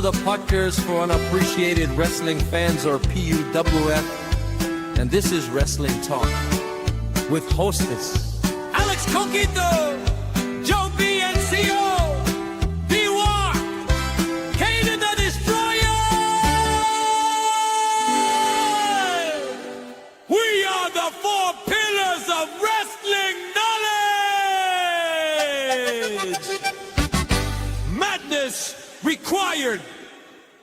the podcast for unappreciated wrestling fans, or P.U.W.F. And this is Wrestling Talk with hostess Alex Coquito, Joe B and C.O. B.War, Kane the Destroyer. We are the four pillars of wrestling knowledge. Madness required,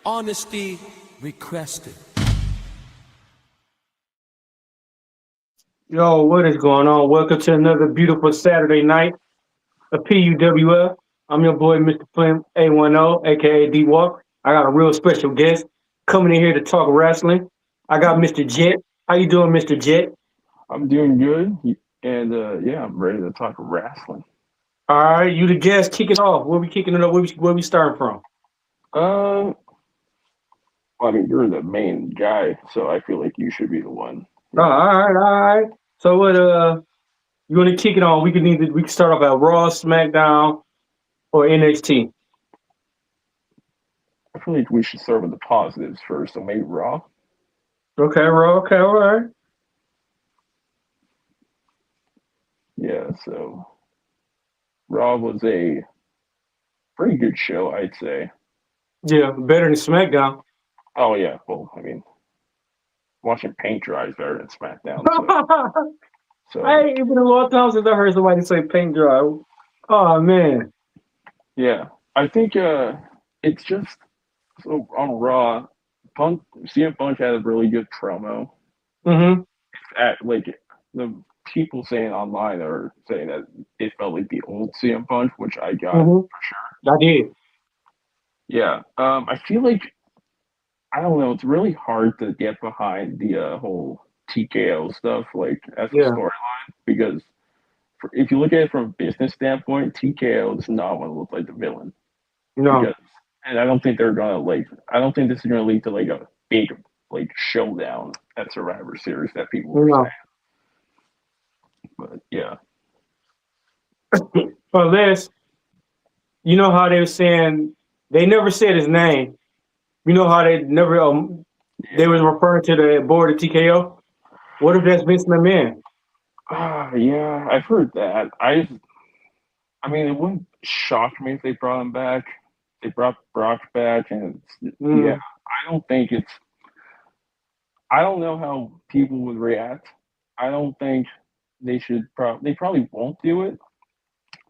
honesty requested. Yo, what is going on? Welcome to another beautiful Saturday night of P.U.W.F. I'm your boy, Mr. Flynn A10, aka D-Walk. I got a real special guest coming in here to talk wrestling. I got Mr. Jet. How you doing, Mr. Jet? I'm doing good, and I'm ready to talk wrestling. All right, you the guest. Kick it off. Where we kicking it up? Where we starting from? I mean, you're the main guy, so I feel like you should be the one. Oh, all right. So what? You want to kick it on? We can start off at Raw, SmackDown, or NXT. I feel like we should start with the positives first, so maybe Raw. Okay, Raw. Okay, all right. Yeah, so Raw was a pretty good show, I'd say. Yeah, better than SmackDown. Oh yeah, well, I mean, watching paint dry is better than SmackDown. So Hey, it's been a long time since I heard somebody say paint dry. Oh man. yeah, I think it's just so on Raw. CM Punk had a really good promo. Mm-hmm. Like the people saying online are saying that it felt like the old CM Punk, which I got for sure. I did. Yeah, I feel like I don't know. It's really hard to get behind the whole TKO stuff, like as a storyline, because if you look at it from a business standpoint, TKO does not want to look like the villain. No. And I don't think they're gonna I don't think this is gonna lead to like a big showdown at Survivor Series that people were saying. But yeah. Unless, you know how they were saying, they never said his name. You know how they never, they was referring to the board of TKO? What if that's Vince McMahon? Yeah, I've heard that. I mean, it wouldn't shock me if they brought him back. They brought Brock back, and yeah, I don't think I don't know how people would react. I don't think they should. They probably won't do it.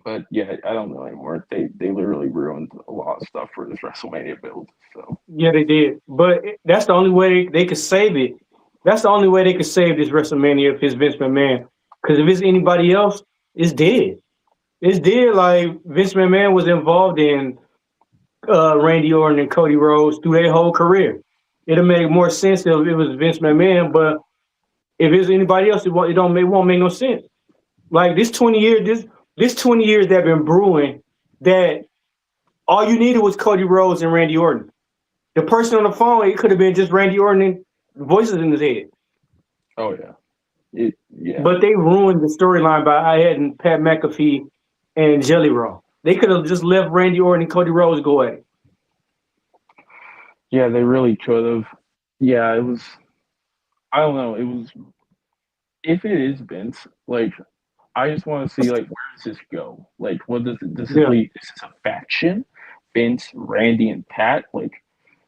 But yeah, I don't know anymore. They literally ruined a lot of stuff for this WrestleMania build. So yeah, they did. But that's the only way they could save it. That's the only way they could save this WrestleMania if it's Vince McMahon. Because if it's anybody else, it's dead. It's dead. Like Vince McMahon was involved in Randy Orton and Cody Rhodes through their whole career. It'll make more sense if it was Vince McMahon, but if it's anybody else, it won't make no sense. Like this 20 years that have been brewing, that all you needed was Cody Rhodes and Randy Orton. The person on the phone, it could have been just Randy Orton and voices in his head. Oh yeah. Yeah. But they ruined the storyline by adding Pat McAfee and Jelly Roll. They could have just left Randy Orton and Cody Rhodes go at it. Yeah, they really could have. Yeah, it was. I don't know. It was. If it is Vince, I just want to see where does this go? What does it? Is this a faction? Vince, Randy, and Pat.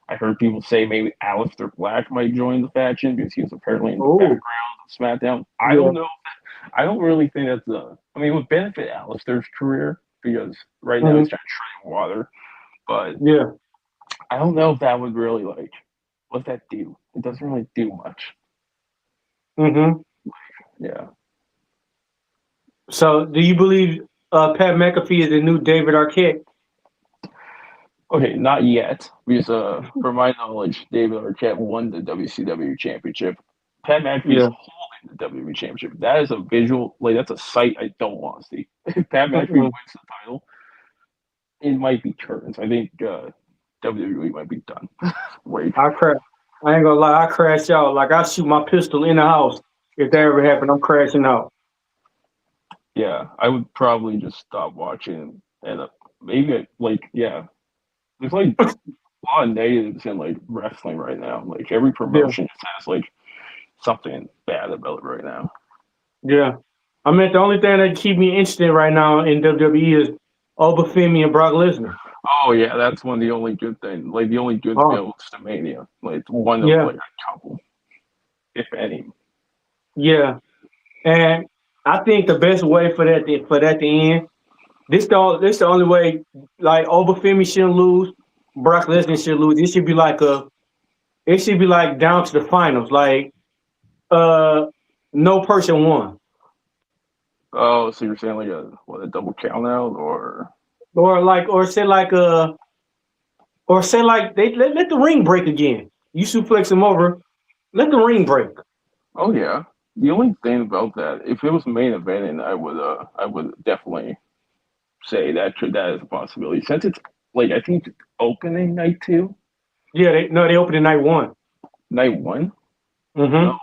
I heard people say maybe Aleister Black might join the faction because he was apparently in the background of SmackDown. I don't know. I don't really think that's I mean, it would benefit Aleister's career because right now he's trying to tread water. But I don't know if that would really what's that do? It doesn't really do much. Yeah. So, do you believe Pat McAfee is the new David Arquette? Okay, not yet, because from my knowledge, David Arquette won the WCW championship. Pat McAfee is holding the WWE championship. That is a visual, that's a sight I don't want to see. If Pat McAfee wins the title, it might be curtains. I think WWE might be done. Wait. I ain't gonna lie, I crash out. I shoot my pistol in the house. If that ever happened, I'm crashing out. Yeah, I would probably just stop watching and maybe there's a lot of negatives in like wrestling right now. Like every Yeah, promotion just has like something bad about it right now. yeah. I mean, the only thing that keep me interested right now in WWE is Obafemi and Brock Lesnar. Oh yeah, that's one of the only good things. Like the only good Oh, builds to Mania. Like one of yeah, like a couple, if any. yeah. And I think the best way for that to end. This the only way. Like Obafemi shouldn't lose. Brock Lesnar should lose. It should be like a. It should be like down to the finals. Like uh, no person won. Oh, so you're saying like a double count out or Or say like let the ring break again. You suplex him over, let the ring break. oh yeah. The only thing about that, if it was main eventing, I would definitely say that is a possibility. Since it's like I think it's opening night two, Yeah, they opened in night one. night one. Oh Mm-hmm.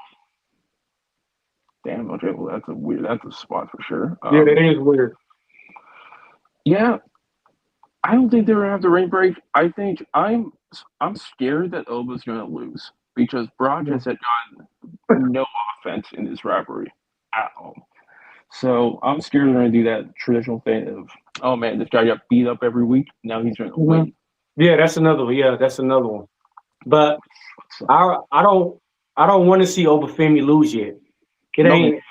damn, okay, well that's a spot for sure. Yeah, that is weird. Yeah, I don't think they're gonna have the ring break. I think I'm scared that Oba's gonna lose because Brock Yeah. has had gotten no offense in this rivalry at all. So I'm scared they're gonna do that traditional thing of, oh man, this guy got beat up every week. Now he's gonna Hmm. win. Yeah, that's another one. Yeah, that's another one. But So, I don't want to see Obafemi lose yet. It no, ain't.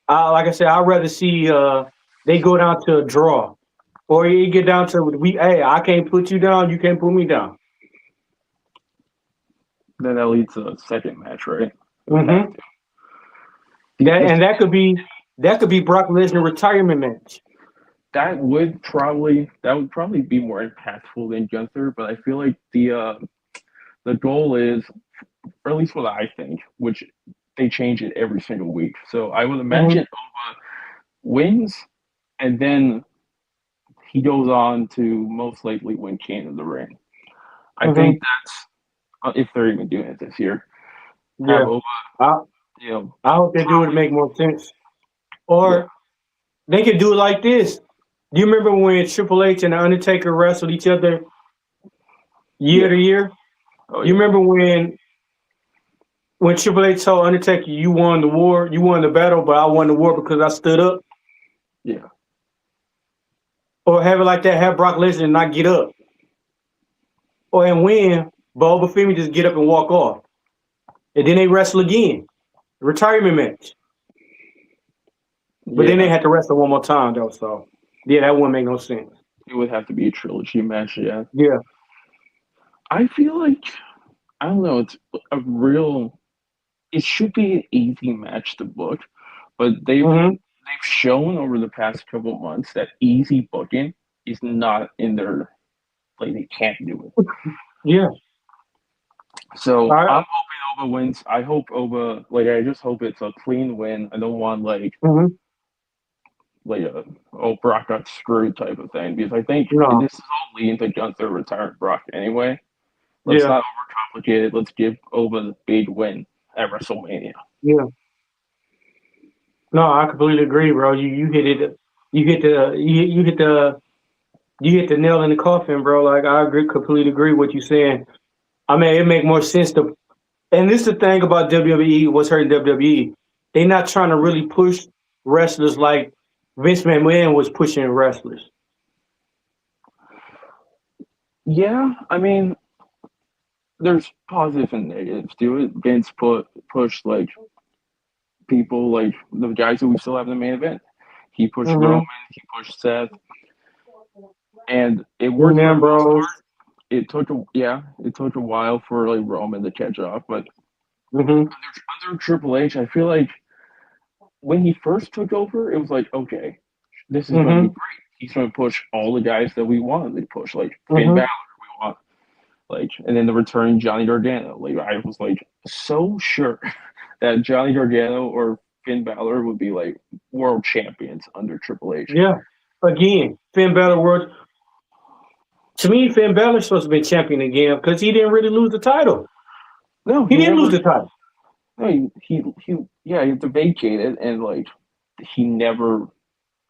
Like I said, I'd rather see they go down to a draw, or you get down to we. Hey, I can't put you down. You can't put me down. then that leads to a second match, right? It would have Hmm. to That because and that could be Brock Lesnar retirement match. that would probably be more impactful than Gunther. But I feel like the goal is, or at least what I think, which they change it every single week. So I would imagine Hmm. Oba wins, and then he goes on to most likely win King of the Ring. I think Hmm. that's if they're even doing it this year. Have Yeah, Oba, I you know, I hope they do it to make more sense. yeah, Or they could do it like this. Do you remember when Triple H and the Undertaker wrestled each other year yeah, to year? oh You yeah, remember when Triple H told Undertaker, "You won the war, you won the battle, but I won the war because I stood up." yeah, Or have it like that, have Brock Lesnar not get up, or and win, but Obafemi just get up and walk off, and then they wrestle again, retirement match. But then they yeah. had to wrestle one more time though, so yeah, that wouldn't make no sense. It would have to be a trilogy match. Yeah, Yeah. I feel like I don't know. It's a real. It should be an easy match to book, but Hmm. they've shown over the past couple of months that easy booking is not in their like they can't do it. Yeah. All So right. I'm hoping Oba wins. I hope Oba I just hope it's a clean win. I don't want Hmm. like a oh Brock got screwed type of thing because I think No. this is all leading to Gunther retiring Brock anyway. Let's Yeah. not overcomplicate it. Let's give Oba the big win at WrestleMania. Yeah. No, I completely agree, bro. You hit it. You hit the nail in the coffin, bro. Like I agree, completely agree with you saying. I mean, it make more sense to. And this is the thing about WWE. What's hurting WWE? They not trying to really push wrestlers like Vince McMahon was pushing wrestlers. Yeah, I mean, there's positives and negatives to it. Vince pushed like people like the guys that we still have in the main event. He pushed Roman, Mm-hmm. he pushed Seth, and it worked for the Man, most bros. part. It took a while for like Roman to catch up, but Mm-hmm. under Triple H, I feel like when he first took over, it was like, okay, this is going to be Mm-hmm. great. He's going to push all the guys that we wanted to push, like Finn Mm-hmm. Balor, we want, like, and then the returning Johnny Gargano. Like, I was like so sure that Johnny Gargano or Finn Balor would be like world champions under Triple H. Yeah. Again, Finn Balor world. To me, Finn Balor's supposed to be champion again because he didn't really lose the title. No, He he didn't lose never. the title. No, yeah, he had to vacate it, and like he never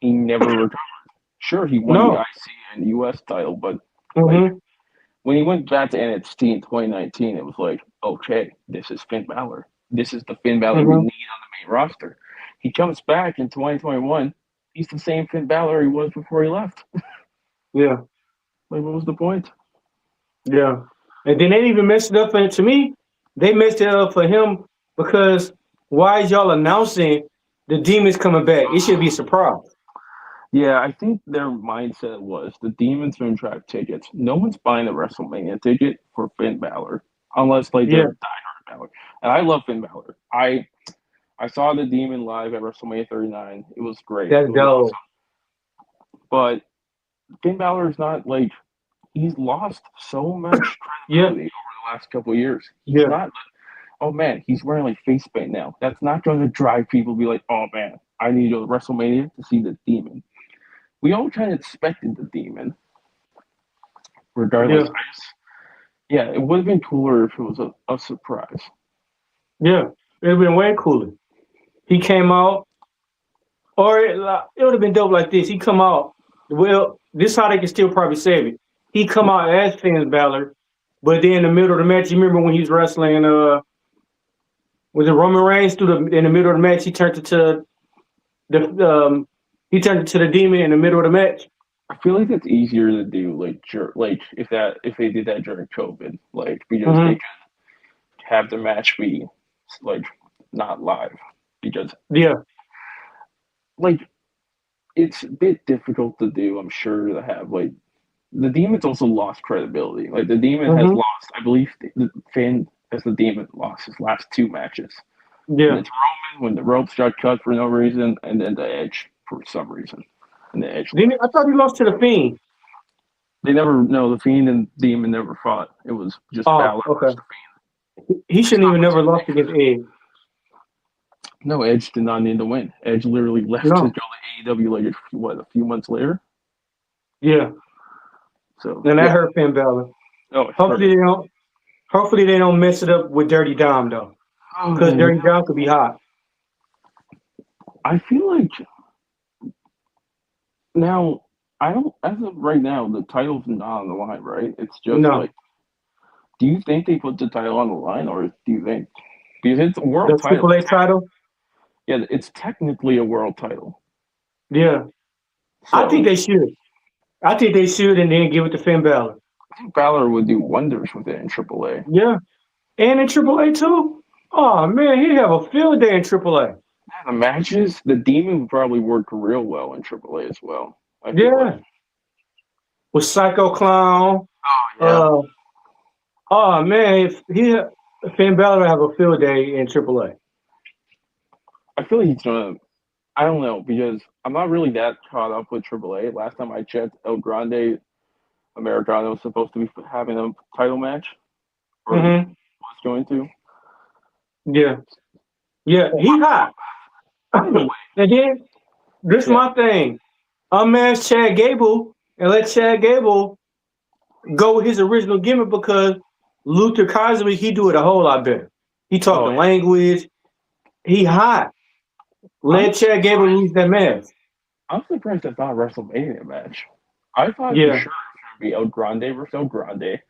recovered. Sure, he won the No. IC and US title, but like Mm-hmm. when he went back to NXT in 2019, it was like, okay, this is Finn Balor. This is the Finn Balor we need on the main roster. He comes back in 2021. He's the same Finn Balor he was before he left. Yeah. Like, what was the point? Yeah. And then they even messed it up. And to me, they messed it up for him because why is y'all announcing the Demon's coming back? It should be a surprise. Yeah, I think their mindset was the Demons going to drive tickets. No one's buying a WrestleMania ticket for Finn Balor unless like they're diehard Balor. And I love Finn Balor. I saw the Demon live at WrestleMania 39. It was great. That's dope. Awesome. But Finn Balor is not like he's lost so much credibility over the last couple of years. He's not. Oh man, he's wearing like face paint now. That's not going to drive people to be like, oh man, I need to go to WrestleMania to see the Demon. We all kind of expected the Demon. Regardless, it would have been cooler if it was a surprise. Yeah, it would have been way cooler. He came out, or it would have been dope like this. He come out. Well, this is how they can still probably save it. He come out as Finn Balor, but then in the middle of the match, you remember when he was wrestling? Was it Roman Reigns? In the middle of the match, he turned it to the Demon in the middle of the match. I feel like it's easier to do like if they did that during COVID, like because they could have the match be like not live because like it's a bit difficult to do. I'm sure to have like the Demon's also lost credibility. Like the Demon has lost, I believe, Finn as the Demon lost his last 2 matches. Yeah, and it's Roman when the ropes got cut for no reason, and then the Edge for some reason. And the Edge. I thought he lost to the Fiend. They never. No, the Fiend and Demon never fought. It was just Balor versus the Fiend. He shouldn't even never lost against Edge. No, Edge did not need to win. Edge literally left to go to AEW like a few months later. Yeah. So and that hurt Finn Balor. Oh, hopefully they don't mess it up with Dirty Dom though, because Dirty Dom could be hot. I feel like now I don't. As of right now, the title's not on the line, right? It's just like. Do you think they put the title on the line, or do you think because it's a world title? The AAA title. Yeah, it's technically a world title. Yeah, so, I think they should. And then give it to Finn Balor. I think Balor would do wonders with it in AAA. Yeah, and in AAA too. Oh man, he'd have a field day in AAA. Yeah, the matches, the Demon would probably work real well in AAA as well. With Psycho Clown. Oh yeah. Oh man, if Finn Balor would have a field day in AAA. I feel like he's gonna. I don't know because I'm not really that caught up with AAA. Last time I checked, El Grande Americano was supposed to be having a title match, or was going to. Yeah, he hot. And then this is my thing. Unmask Chad Gable and let Chad Gable go with his original gimmick because Luther Kaiser, he do it a whole lot better. He talk the language. He hot. Let Chad Gable lose that match. I'm surprised that's not a WrestleMania match. I thought for sure it was going to be El Grande versus El Grande,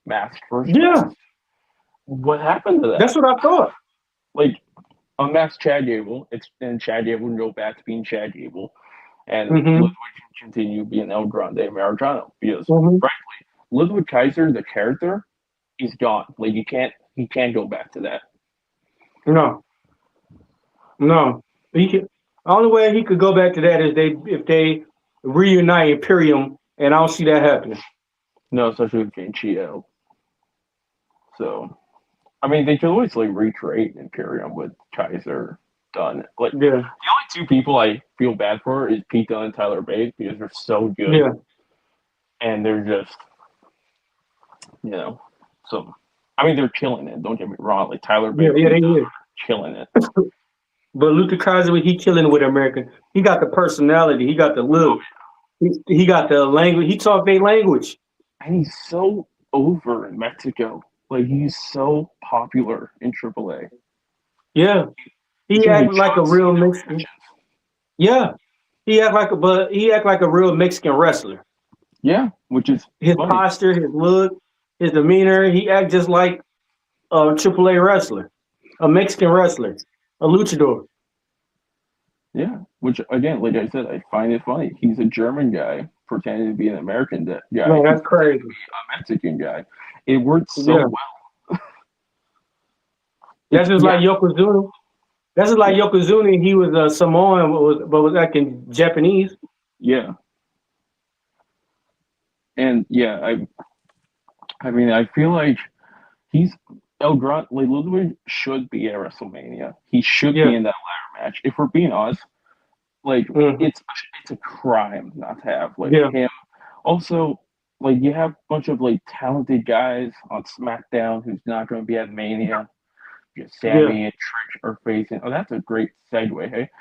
masked versus masked. What happened to that? That's what I thought. Like, unmasked Chad Gable, and Chad Gable would go back to being Chad Gable, and Ludwig can continue being El Grande Americano. Because, frankly, Ludwig Kaiser, the character, is gone. Like, he can't go back to that. No. The only way he could go back to that is if they reunite Imperium, and I don't see that happening. No, especially with Ganchito. So, I mean, they could always recreate Imperium with Kaiser Dunn. The only 2 people I feel bad for is Pete Dunne and Tyler Bate because they're so good. Yeah. And they're just, so I mean they're killing it. Don't get me wrong. Like Tyler Bate, they is killing it. But Luther Kaiser, he killing it with American. He got the personality. He got the look. He got the language. He talk their language. And he's so over in Mexico. Like, he's so popular in AAA. Yeah. He act like a real Mexican. Yeah. He act like a real Mexican wrestler. Yeah, which is his posture, his look. his demeanor. He act just like a AAA wrestler, a Mexican wrestler, a luchador. Yeah, which again, like I said, I find it funny. He's a German guy pretending to be an American guy. Man, He's that's crazy. a Mexican guy. It worked so Yeah, well. that's just Yeah, like Yokozuna. That's just like yeah, Yokozuna. He was a Samoan, but was acting Japanese. yeah. And yeah, I mean, I feel like he's like Ludwig should be at WrestleMania. He should be Yeah. in that ladder match. If we're being honest, like Hmm. it's a crime not to have like Yeah. him. Also, like you have a bunch of like talented guys on SmackDown who's not going to be at Mania. Yeah. Sammy and Trick are facing. Oh, that's a great segue. Hey,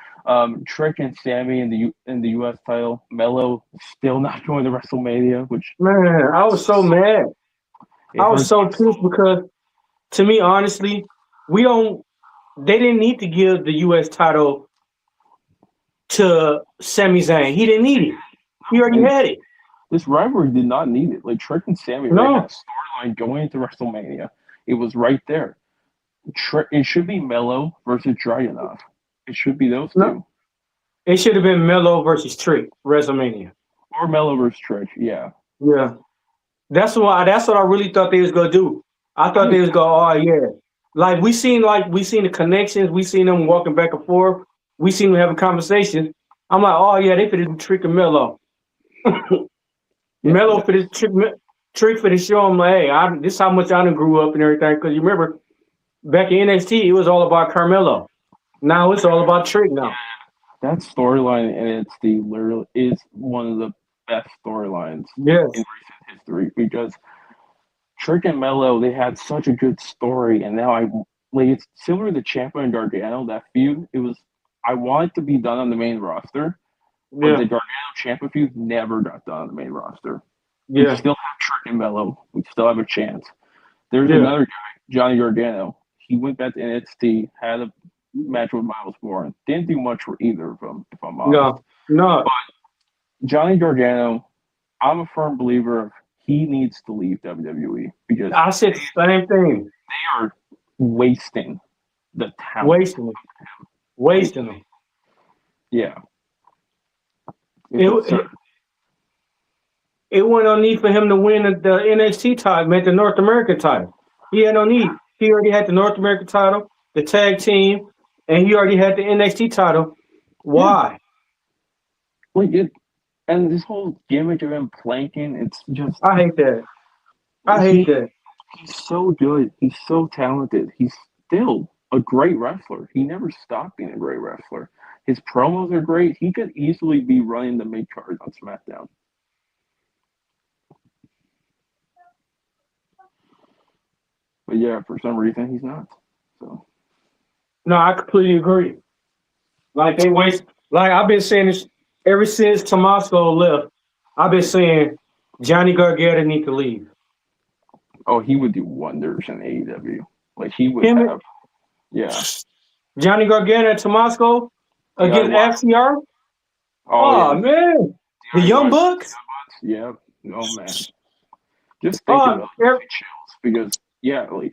Trick and Sammy in the U.S. title. Mello still not going to WrestleMania, which Man, I was so hurts. mad. It I was hurts so my pissed soul. because, to me, honestly, we don't. They didn't need to give the U.S. title to Sami Zayn. He didn't need it. He already And had it. this rivalry did not need it. Like Trick and Sammy already had a No, storyline going into WrestleMania. It was right there. It should be Mello versus Dragunov. It should be those no. two. It should have been Melo versus Trick WrestleMania. Or Mello versus Trick. Yeah. Yeah, that's why. That's what I really thought they was gonna do. I thought I they was going. Oh yeah, like we seen the connections. We seen them walking back and forth. We seen them having conversations. I'm like, oh yeah, they finna do Trick and Melo. yeah. Melo for this trick for the show. I'm like, hey, this is how much I done grew up and everything. Because you remember back in NXT, it was all about Carmelo. Now it's all about Trick now. That storyline in NXT literally is one of the best storylines in Yes. recent history because Trick and Mello, they had such a good story, and now like it's similar to Ciampa and Gargano. That feud, I want it to be done on the main roster, but the Yeah. Gargano Ciampa feud never got done on the main roster. We Yeah. still have Trick and Mello. We still have a chance. There's Yeah. another guy, Johnny Gargano. He went back to NXT, had a match with Miles Warren. Didn't do much for either of them, if I'm honest. No. No. Johnny Gargano, I'm a firm believer of he needs to leave WWE because I said the same thing. they are wasting the talent. Wasting them. Like, Wasting them. yeah. It, it wasn't no need for him to win the NXT title, man, the North American title. He had no need. He already had the North American title, the tag team, and he already had the NXT title. Why? like it, and this whole gimmick of him planking, it's just I hate that. I hate that. he's so good. He's so talented. He's still a great wrestler. He never stopped being a great wrestler. His promos are great. He could easily be running the mid card on SmackDown. But yeah, for some reason he's not. So No, I completely agree. Like they waste. Like I've been saying this ever since Tommaso left. I've been saying Johnny Gargano need to leave. oh, he would do wonders in AEW. Like he would Him, have yeah. Johnny Gargano and Tommaso against DIY. FCR. Oh Oh yeah. man, the Young Bucks. Yeah. Oh man. Just thinking Oh, about it gives me chills because yeah, like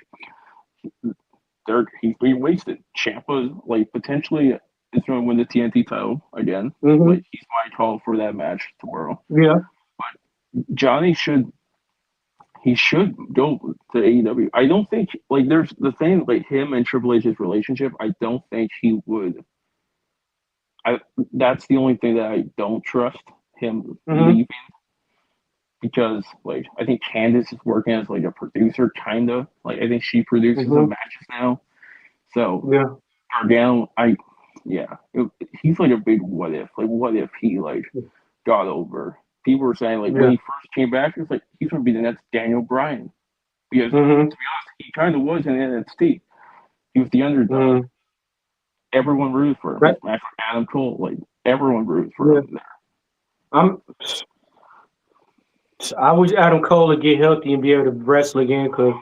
he's being wasted. Ciampa like potentially is going to win the TNT title again. Like he's my call for that match tomorrow. Yeah. Johnny should go to AEW. I don't think like there's the thing like him and Triple H's relationship. I don't think he would. That's the only thing that I don't trust him leaving because like I think Candace is working as like a producer kinda. Like I think she produces the matches now. So Yeah. Gargano, he's like a big what if. Like what if he like got over? People were saying like when he first came back, it's like he's gonna be the next Daniel Bryan. Because to be honest, he kind of was in NXT. He was the underdog. Everyone rooted for him. Right. Match with Adam Cole, like everyone rooted for him there. I wish Adam Cole would get healthy and be able to wrestle again. Cause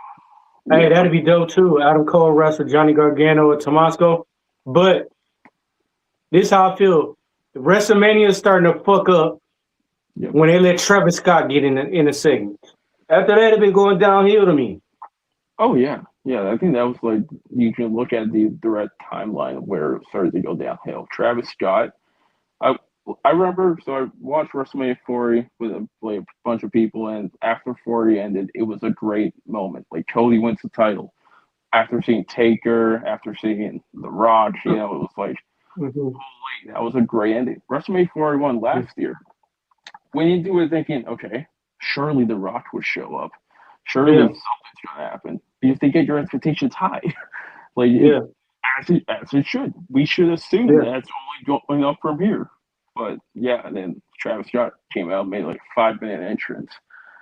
hey, that'd be dope too. Adam Cole wrestle Johnny Gargano or Tommaso. But this is how I feel. WrestleMania is starting to fuck up when they let Travis Scott get in the segment. After that, it been going downhill to me. Oh yeah, yeah. I think that was like you can look at the direct timeline of where it started to go downhill. Travis Scott. I I remember. So I watched WrestleMania 40 with like a bunch of people, and after 40 ended, it was a great moment. Like Cody wins the title. After seeing Taker, after seeing The Rock, it was like, Mm-hmm. holy, that was a great ending. WrestleMania 41 last year. When you do it thinking, okay, surely The Rock would show up. Surely Yeah, something's gonna happen. Because they get your expectations high. Like yeah, as it should. We should assume yeah, that's only going up from here. But yeah, and then Travis Scott came out, made like 5 minute entrance.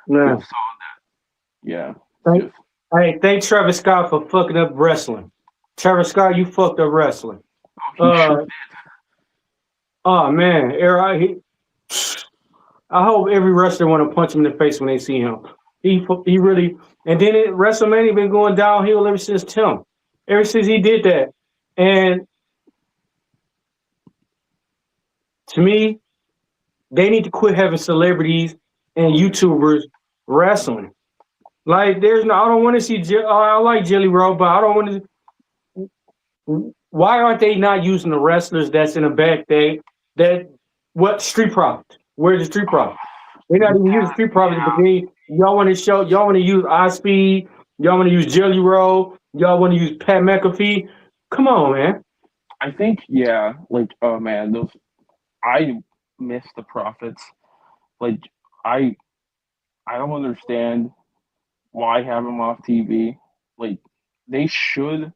yeah. Just saw that. Yeah. Thank, Just hey, thank Travis Scott for fucking up wrestling. Travis Scott, you fucked up wrestling. he sure Uh, oh man, I hope every wrestler want to punch him in the face when they see him. He really, and then WrestleMania been going downhill ever since Tim, ever since he did that. And to me, they need to quit having celebrities and YouTubers wrestling. Like, there's no, I don't want to see. I like Jelly Roll, but I don't want to. Why aren't they not using the wrestlers that's in the back? That what street profits? Where's the street profit? They're not even using street profits, but then y'all want to use iSpeed, y'all want to use Jelly Roll, y'all want to use Pat McAfee. Come on, man. I think yeah, like oh man, those I miss the profits. Like I I don't understand why have them off TV. Like they should,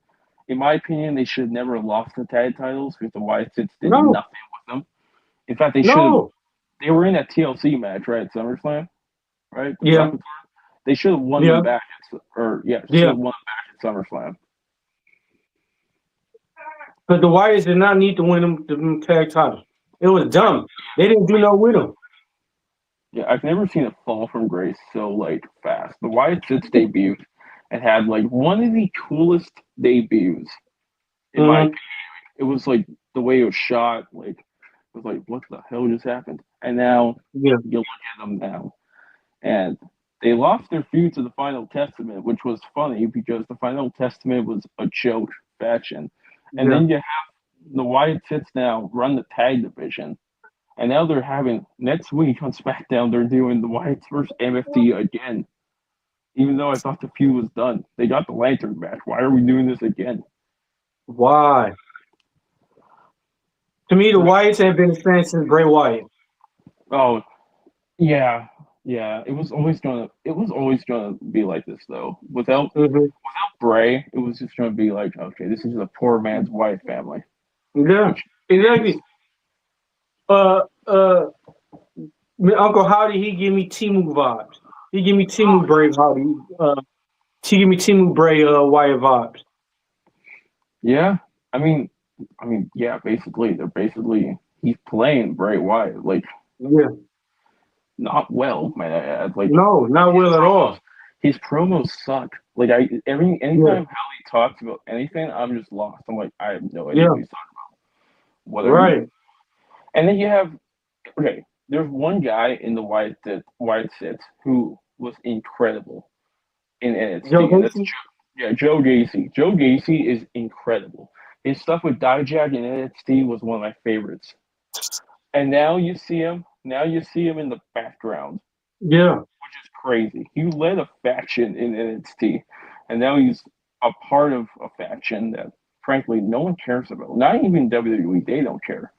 in my opinion, they should never have lost the tag titles because the Wyatt Sits did No, nothing with them. In fact, they should have. no. They were in that TLC match, right? At SummerSlam, right? Yeah, They should have won them yeah, back, or yeah, should yeah. have won them back at SummerSlam. But the Warriors did not need to win them tag titles. It was dumb. They didn't do no with them. Yeah, I've never seen it fall from grace so like fast. The Wyatt Sits debuted and had like one of the coolest debuts in my Mm-hmm. opinion. It was like the way it was shot, like it was like what the hell just happened? And now Yeah, you look at them now, and they lost their feud to the Final Testament, which was funny because the Final Testament was a joke faction, and yeah. then you have the Wyatt Sits now run the tag division. And now they're having next week on SmackDown. They're doing the Wyatts versus MFT again. Even though I thought the feud was done, they got the lantern match. Why are we doing this again? Why? To me, the Wyatts have been fans since Bray Wyatt. Oh yeah, yeah. It was always gonna be like this though. Mm-hmm. Without Bray, it was just gonna be like, okay, this is a poor man's Wyatt family, Yeah, which it is. exactly. Uh, uh, Uncle Howdy, he give me Timu vibes. He give me Timu Bray Howdy. He give me Timu Bray Wyatt vibes. Yeah, I mean, yeah. Basically, they're basically he's playing Bray Wyatt like Yeah, not well, might I add. Like no, not well at promos, all. his promos suck. Like Yeah, anytime Hallie talks about anything, I'm just lost. I'm like, I have no idea yeah, what he's talking about. Whatever. right. And then you have okay, there's one guy in the Wyatt Sits who was incredible in Joe NXT, and that's Gacy. Joe Gacy. Joe Gacy is incredible. His stuff with Dijak in NXT was one of my favorites. And now you see him. Now you see him in the background, Yeah, which is crazy. He led a faction in NXT, and now he's a part of a faction that, frankly, no one cares about. Not even WWE, they don't care.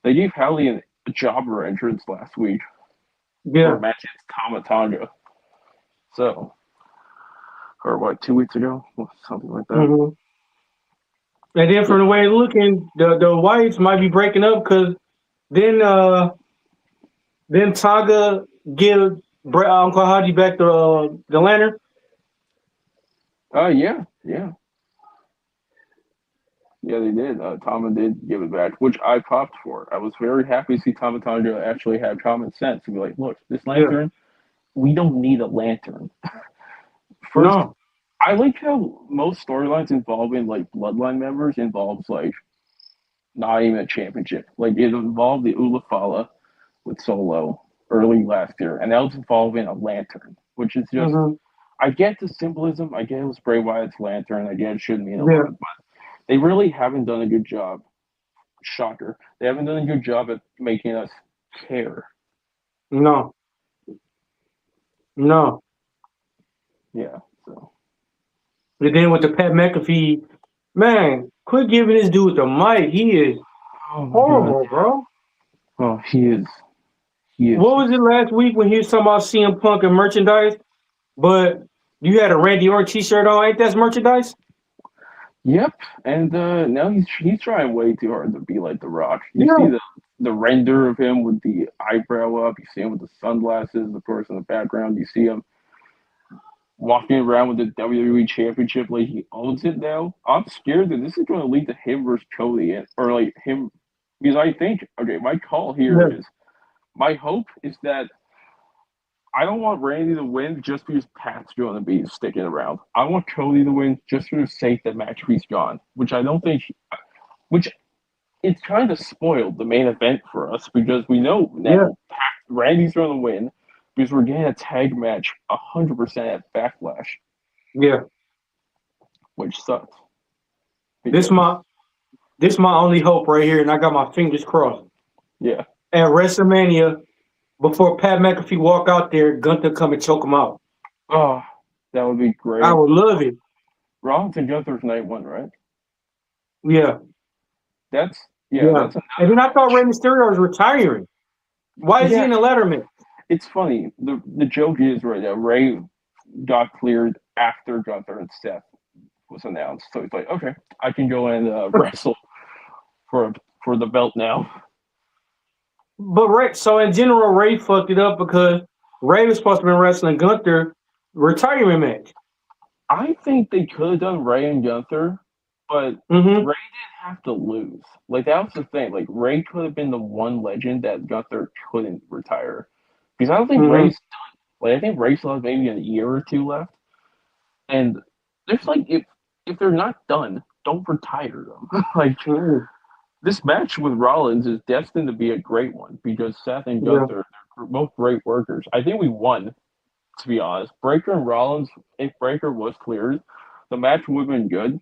They gave Hallie a jobber entrance last week for yeah. a match against Tama Tonga. So, or what, 2 weeks ago? Something like that. Mm-hmm. And then Yeah. from the way it's looking, the Wyatts might be breaking up because then then Tonga give Uncle Howdy back the lantern. Yeah, yeah. Yeah, they did. Tama did give it back, which I popped for. I was very happy to see Tama Tonga actually have common sense and be like, look, this Yeah, lantern, we don't need a lantern. First, no, I like how most storylines involving like bloodline members involves like not even a championship. Like it involved the Ulafala with Solo early last year, and now it's involving a lantern. which is just. Mm-hmm. I get the symbolism. I get it was Bray Wyatt's lantern. I get it shouldn't mean a Yeah. lot, but they really haven't done a good job. Shocker. They haven't done a good job at making us care. No. No. Yeah. So. But then with the Pat McAfee, man, quit giving this dude the mic. He is Oh my horrible, God. bro. Oh, he is. He is. What was it last week when he was talking about CM Punk and merchandise? But you had a Randy Orton t-shirt on. Ain't that merchandise? Yep. And now he's trying way too hard to be like The Rock. You Yeah. see the render of him with the eyebrow up. You see him with the sunglasses, of course, in the background. You see him walking around with the WWE Championship like he owns it now. I'm scared that this is going to lead to him versus Cody, or like him, because I think, okay, my call here Yeah. is, my hope is that I don't want Randy to win just because Pat's going to be sticking around. I want Cody to win just for the sake that McAfee's gone, which I don't think, which it's kind of spoiled the main event for us because we know now Yeah. Randy's going to win because we're getting a tag match 100% at Backlash, Yeah. which sucks. This my only hope right here, and I got my fingers crossed. Yeah. At WrestleMania, before Pat McAfee walk out there, Gunther come and choke him out. Oh, that would be great. I would love it. Rollins and Gunther's night one, right? Yeah. That's Yeah. that's And then I thought Rey Mysterio was retiring. Why is he in the Letterman? It's funny. The joke is right now, Ray got cleared after Gunther and Seth was announced. So he's like, okay, I can go and wrestle for the belt now. But Ray, so in general, Ray fucked it up because Ray was supposed to be wrestling Gunther retirement match. I think they could have done Ray and Gunther, but Mm-hmm. Ray didn't have to lose. Like that was the thing. Like Ray could have been the one legend that Gunther couldn't retire. Because I don't think Ray's done. Like I think Ray still has maybe a year or two left. And there's like if they're not done, don't retire them. Like this match with Rollins is destined to be a great one because Seth and Gunther are both great workers. I think we won, to be honest. Breaker and Rollins, if Breaker was cleared, the match would have been good.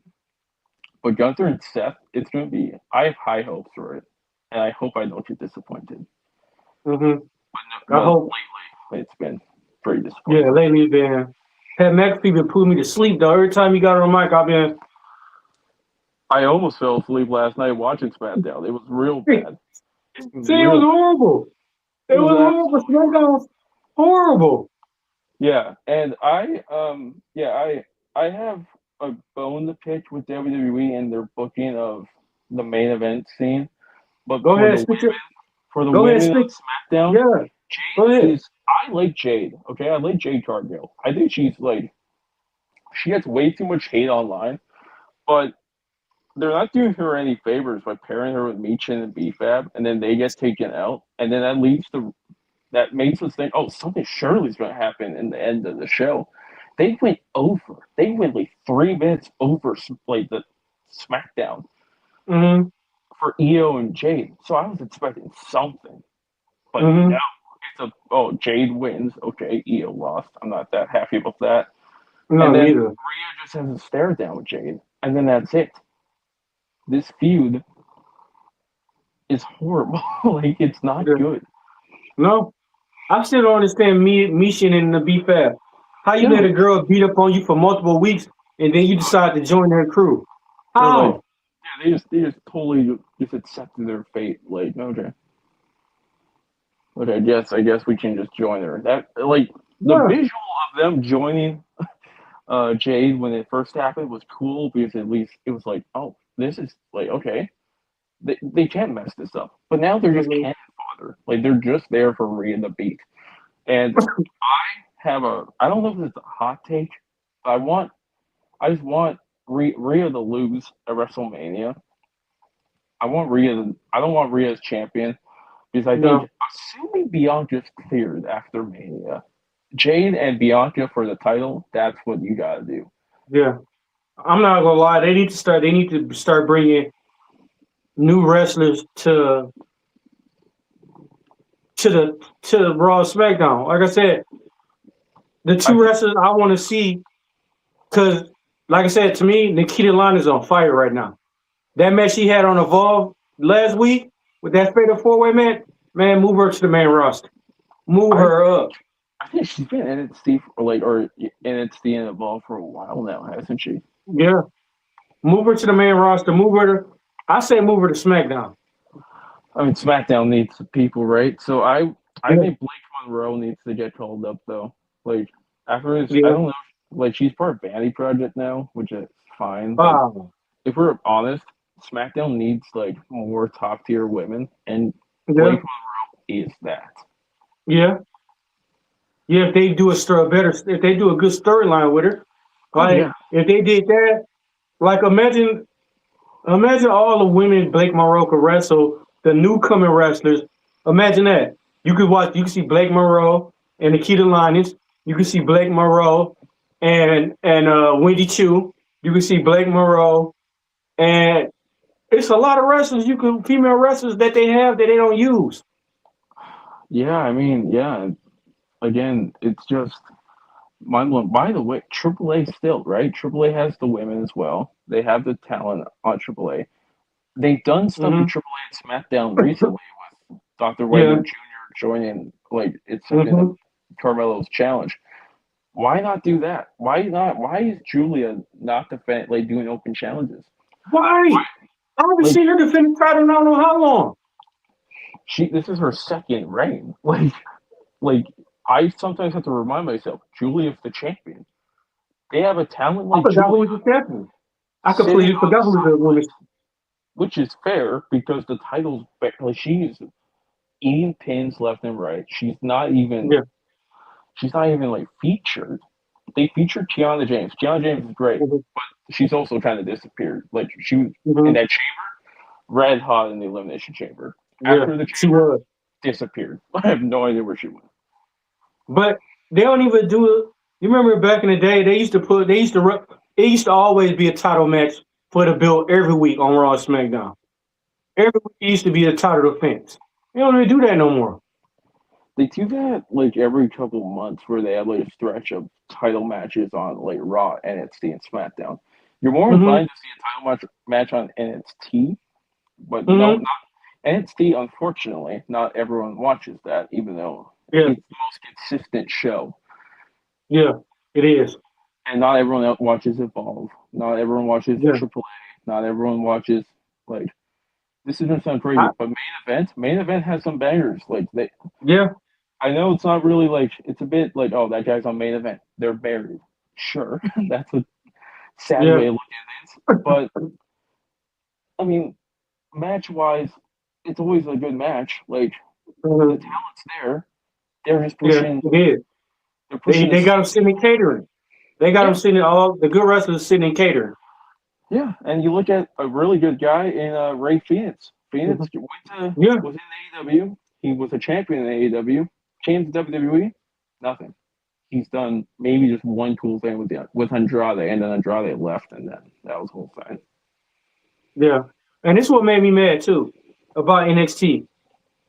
But Gunther and Seth, it's going to be. I have high hopes for it, and I hope I don't get disappointed. Mm-hmm. But I hope lately it's been pretty disappointing. Yeah, lately it's been. Pat McAfee been putting me to sleep though. Every time he got on the mic, I've been. I almost fell asleep last night watching SmackDown. It was real bad. It was horrible. It was horrible. SmackDown was horrible. Yeah, and I have a bone to pick with WWE and their booking of the main event scene. But go ahead, for the women on SmackDown, yeah, Jade I like Jade. Okay, I like Jade Cargill. I think she gets way too much hate online, but they're not doing her any favors by pairing her with Michin and B.F.A.B, and then they get taken out, and then that makes us think, oh, something surely is going to happen in the end of the show. They went over. They went like 3 minutes over like the SmackDown for Io and Jade. So I was expecting something, but no. It's Jade wins. Okay, Io lost. I'm not that happy about that. No, and then neither. Rhea just has a stare down with Jade, and then that's it. This feud is horrible. Like it's not good. No, I still don't understand Michin and the B.F.A.B. How you let a girl beat up on you for multiple weeks and then you decide to join their crew? How? They just totally just accepted their fate. Like okay, I guess we can just join her. That the visual of them joining Jade when it first happened was cool because at least it was like, oh, this is like okay, they can't mess this up. But now they're just cannon fodder. Like they're just there for Rhea to beat. And I don't know if it's a hot take, but I just want Rhea to lose at WrestleMania. I don't want Rhea as champion because I think assuming Bianca's cleared after Mania, Jade and Bianca for the title, that's what you gotta do. Yeah. I'm not gonna lie, they need to start bringing new wrestlers to Raw SmackDown. Like I said, the two wrestlers I want to see, because, like I said, to me, Nikita Line is on fire right now. That match she had on Evolve last week with that fatal four-way match, man, move her to the main roster. Move her up. I think she's been NXT or NXT and Evolve for a while now, hasn't she? Yeah. Move her to the main roster. I say move her to SmackDown. I mean, SmackDown needs people, right? So I think Blake Monroe needs to get called up though. Like after this, I don't know. Like she's part of Vanity Project now, which is fine. But if we're honest, SmackDown needs like more top tier women, and Blake Monroe is that. Yeah. Yeah, if they do if they do a good storyline with her, like if they did that, like imagine all the women Blake Monroe could wrestle, the newcomer wrestlers. Imagine that. You could see Blake Monroe and Nikita Lyons. You could see Blake Monroe and Wendy Chu. You could see Blake Monroe, and it's a lot of wrestlers female wrestlers that they have that they don't use. Yeah, I mean, yeah. Again, it's just mind blowing. By the way, AAA still, right? AAA has the women as well. They have the talent on AAA. They've done stuff with AAA and SmackDown recently with Dr. Wagner Jr. joining, like, it's in Carmelo's challenge. Why not do that? Why is Julia not doing open challenges? Why? I haven't seen her defend the title in I don't know how long. This is her second reign. Like I sometimes have to remind myself, Julia's the champion. They have a talent like Julia. I forgot who was the champion. I completely forgot who the woman. Which is fair because the title's like she's eating pins left and right. She's not even like featured. They featured Kiana James. Kiana James is great, but she's also kind of disappeared. Like she was in that chamber, red hot in the elimination chamber. After the chamber, disappeared. I have no idea where she went. But they don't even do it. You remember back in the day, it used to always be a title match for the belt every week on Raw and SmackDown. Every week it used to be a title defense. They don't even do that no more. They do that like every couple of months where they have like a stretch of title matches on like Raw, NXT, and SmackDown. You're more inclined to see a title match on NXT, but no, not NXT. Unfortunately, not everyone watches that, even though it's the most consistent show. Yeah, it is. And not everyone else watches Evolve. Not everyone watches AAA. Not everyone watches like. This is gonna sound crazy, but main event has some bangers. Like they. Yeah. I know it's not really like it's a bit like, oh, that guy's on main event. They're buried. Sure, that's a sad way of looking at things. But I mean, match wise, it's always a good match. Like the talent's there. They're just pushing. They got them sitting in catering. They got them sitting all the good wrestlers sitting in catering. Yeah, and you look at a really good guy in Ray Phoenix. Phoenix was in AEW. He was a champion in AEW. Came to WWE, nothing. He's done maybe just one cool thing with Andrade, and then Andrade left, and then that was the whole thing. Yeah, and this is what made me mad too about NXT.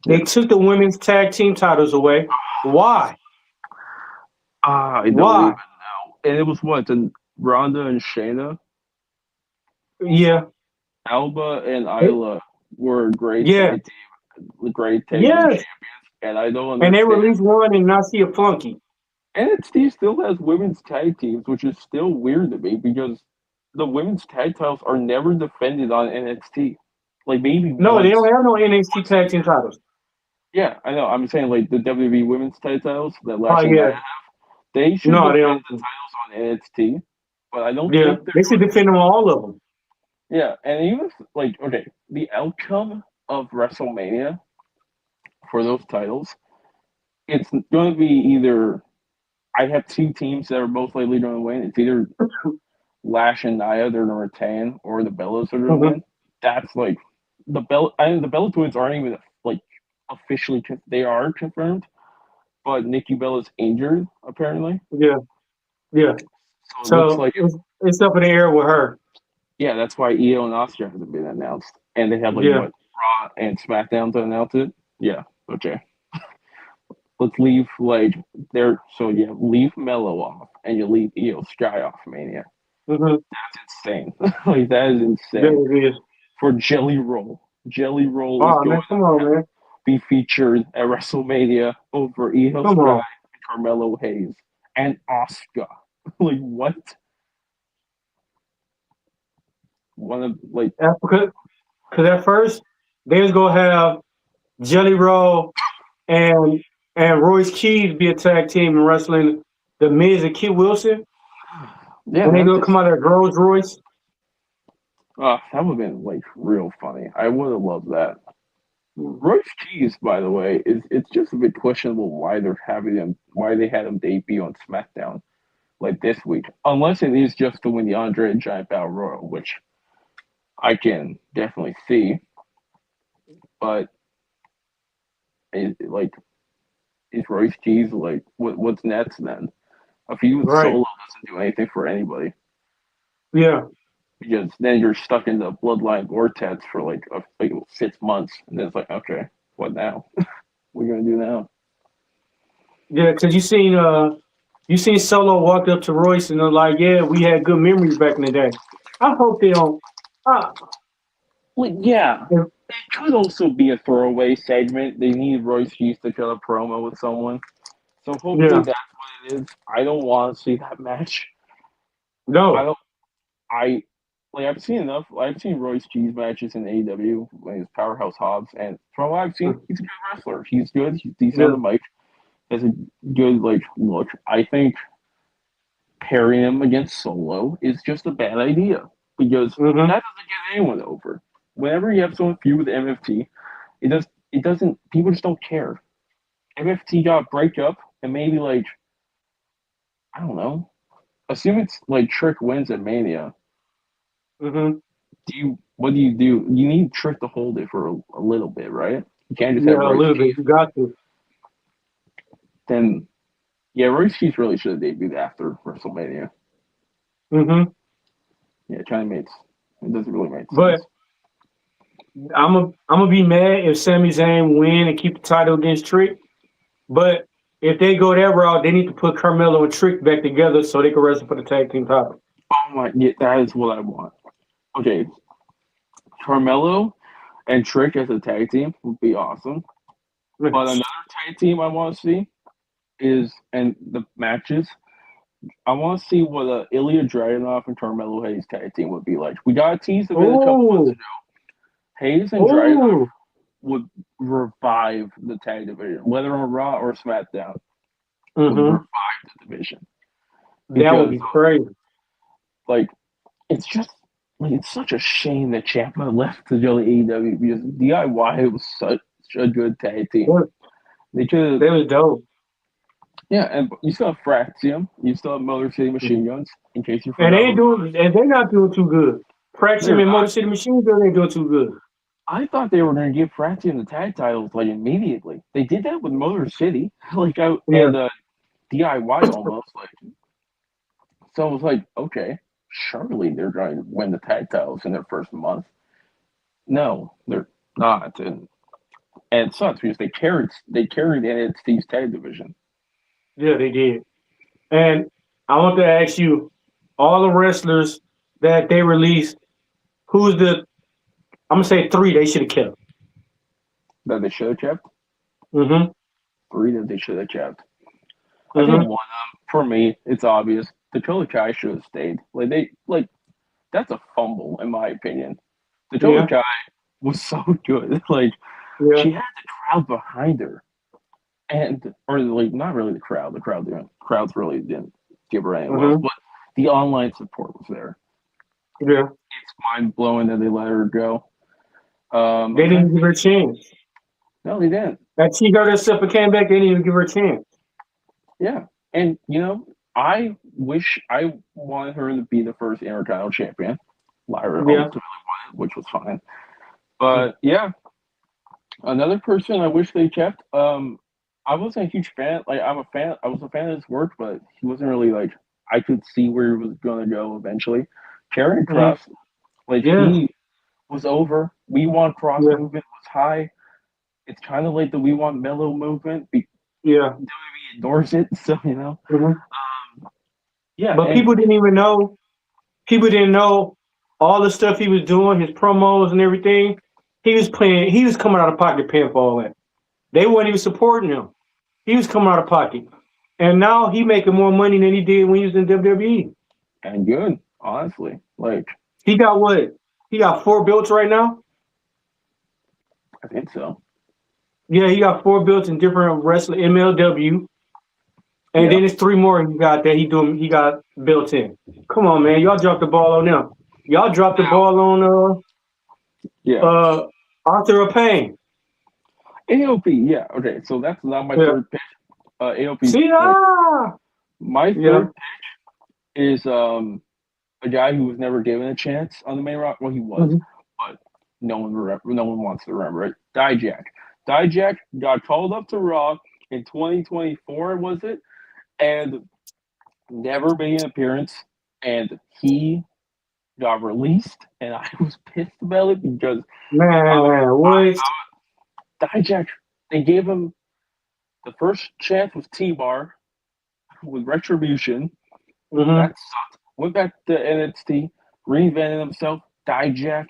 They took the women's tag team titles away. Why? I don't even know. And it was what, the Ronda and Shayna? Yeah. Alba and Isla were great tag team champions. And I don't understand. And they released one and not see a flunky. NXT still has women's tag teams, which is still weird to me because the women's tag titles are never defended on NXT. Like maybe they don't have no NXT tag team titles. Yeah, I know. I'm saying like the WWE women's tag titles that Lash and Nia have. They should defend the titles on NXT, but I don't think they should defend them all of them. Yeah, and even like the outcome of WrestleMania for those titles, it's going to be either I have two teams that are most likely going to win. It's either Lash and Nia they're going to retain, or the Bellas are going to win. That's like the Bella Twins aren't even like officially they are confirmed, but Nikki Bella's injured apparently. Yeah. So it looks like it's up in the air with her. Yeah, that's why Io and Oscar hasn't been announced, and they have Raw and SmackDown to announce it. Yeah, okay. let's leave like there. So yeah, leave Mello off, and you leave Io Sky off Mania. Mm-hmm. That's insane. Like that is There insane. it is. For Jelly Roll, Jelly Roll is Oh going man, come on, man. to be featured at WrestleMania over Io Come Sky on. and Carmelo Hayes and Asuka. Like what? One of like Because at first they was gonna have Jelly Roll and Royce Keys be a tag team in wrestling the Miz and Kid Wilson, yeah, and they that's gonna just come out of Rolls Royce. that would have been like real funny. I would have loved that. Royce Keys, by the way, is it's just a bit questionable why they're having him, why they had him debut on SmackDown like this week, unless it is just to win the Andre the Giant Battle Royal, which I can definitely see. But like, is Royce Keys like what's next then? A feud with Right. Solo doesn't do anything for anybody Yeah. because then you're stuck in the bloodline vortex for like 6 months, and then it's like, okay, what now? What are you gonna do now? Yeah. Because you seen Solo walk up to Royce and they're like, yeah, we had good memories back in the day. I hope they don't. Uh, Well, yeah, if- it could also be a throwaway segment. They need Royce Keys to cut a promo with someone, so hopefully yeah. that's what it is. I don't want to see that match. I No. don't. I like I've seen enough. I've seen Royce Cheese matches in AEW when he's Powerhouse Hobbs, and from what I've seen, he's a good wrestler. He's good. He's decent on Yeah. the mic. Has a good like look. I think pairing him against Solo is just a bad idea because Mm-hmm. that doesn't get anyone over. Whenever you have someone feud with MFT, it doesn't. People just don't care. MFT got a breakup, and maybe like I don't know. Assume it's like Trick wins at Mania. Mm-hmm. What do you do? You need Trick to hold it for a little bit, right? You can't just have Yeah, a Royce little Keys. bit. You got to. Then yeah, Royce Keys really should have debuted after WrestleMania. Mm-hmm. Yeah, it kind of makes it doesn't really make But sense. I'm gonna be mad if Sami Zayn win and keep the title against Trick. But if they go that route, they need to put Carmelo and Trick back together so they can wrestle for the tag team title. Oh my, yeah, that is what I want. Okay, Carmelo and Trick as a tag team would be awesome. But another tag team I want to see is and the matches. I want to see what a Ilya Dragunov and Carmelo Hayes tag team would be like. We got a tease of it a couple months Oh, ago. Hayes and Dragunov oh, would revive the tag division, whether on Raw or SmackDown, would mm-hmm. revive the division That would because be crazy. like it's just like it's such a shame that Ciampa left to go to AEW because DIY was such a good tag team. They could have, That was dope. yeah, and you still have Fraxium, you still have Motor City Machine Guns in case you And they forgot ain't about. doing, and they're not doing too good. Fraction They're and Motor not. City Machine Gun ain't doing too good. I thought they were going to give Fraxium the tag titles like immediately. They did that with Motor City, like out Yeah. and DIY almost like. So it was like, okay, surely they're going to win the tag titles in their first month. No, they're not, and it sucks because they carried NXT's tag division. Yeah, they did. And I want to ask you, all the wrestlers that they released, who's the? I'm gonna say three they should have kept. That they should have kept. Mm-hmm. Three that they should have kept. I think one Mm-hmm. of them, for me, it's obvious. Dakota Kai should have stayed. That's a fumble in my opinion. Dakota Yeah. Kai was so good. Like Yeah. she had the crowd behind her, and or like not really the crowd. The crowd didn't. Crowds really didn't give her any love, Mm-hmm. but the online support was there. Yeah. It's mind blowing that they let her go. They I'm didn't trying to even give her a chance. no, they didn't. That she got herself and came back. They didn't even give her a chance. Yeah, and I wish I wanted her to be the first Intercontinental champion. Lyra Yeah. ultimately won it, which was fine. But yeah, another person I wish they kept. I wasn't a huge fan. Like I'm a fan. I was a fan of his work, but he wasn't really like I could see where he was gonna go eventually. Karen Mm-hmm. Cross, like Yeah. he was over. We Want Cross Yeah. movement was high. It's kind of like the We Want Mellow movement. Yeah. WWE endorse it, so Mhm. yeah, But and people didn't even know. People didn't know all the stuff he was doing, his promos and everything. He was playing. He was coming out of pocket paying for all that. They weren't even supporting him. He was coming out of pocket, and now he making more money than he did when he was in WWE. and good, honestly. Like, He got what? He got 4 belts right now. I think so. Yeah, he got 4 belts in different wrestling MLW, and Yeah, then it's 3 more he got that he doing. He got built in. Come on, man, y'all dropped the ball on them. Y'all dropped the ball on yeah. Arthur Payne. AOP, yeah. Okay, so that's not my Yeah. third pick. AOP, See, like my yeah. third is a guy who was never given a chance on the main roster. Well, he was, Mhm. but no one wants to remember it. Dijak got called up to Raw in 2024, was it? And never made an appearance. And he got released, and I was pissed about it because Man, what? Dijak, they gave him the first chance with T-Bar with Retribution. Mm-hmm. That sucked. Went back to NXT, reinvented himself. Dijak.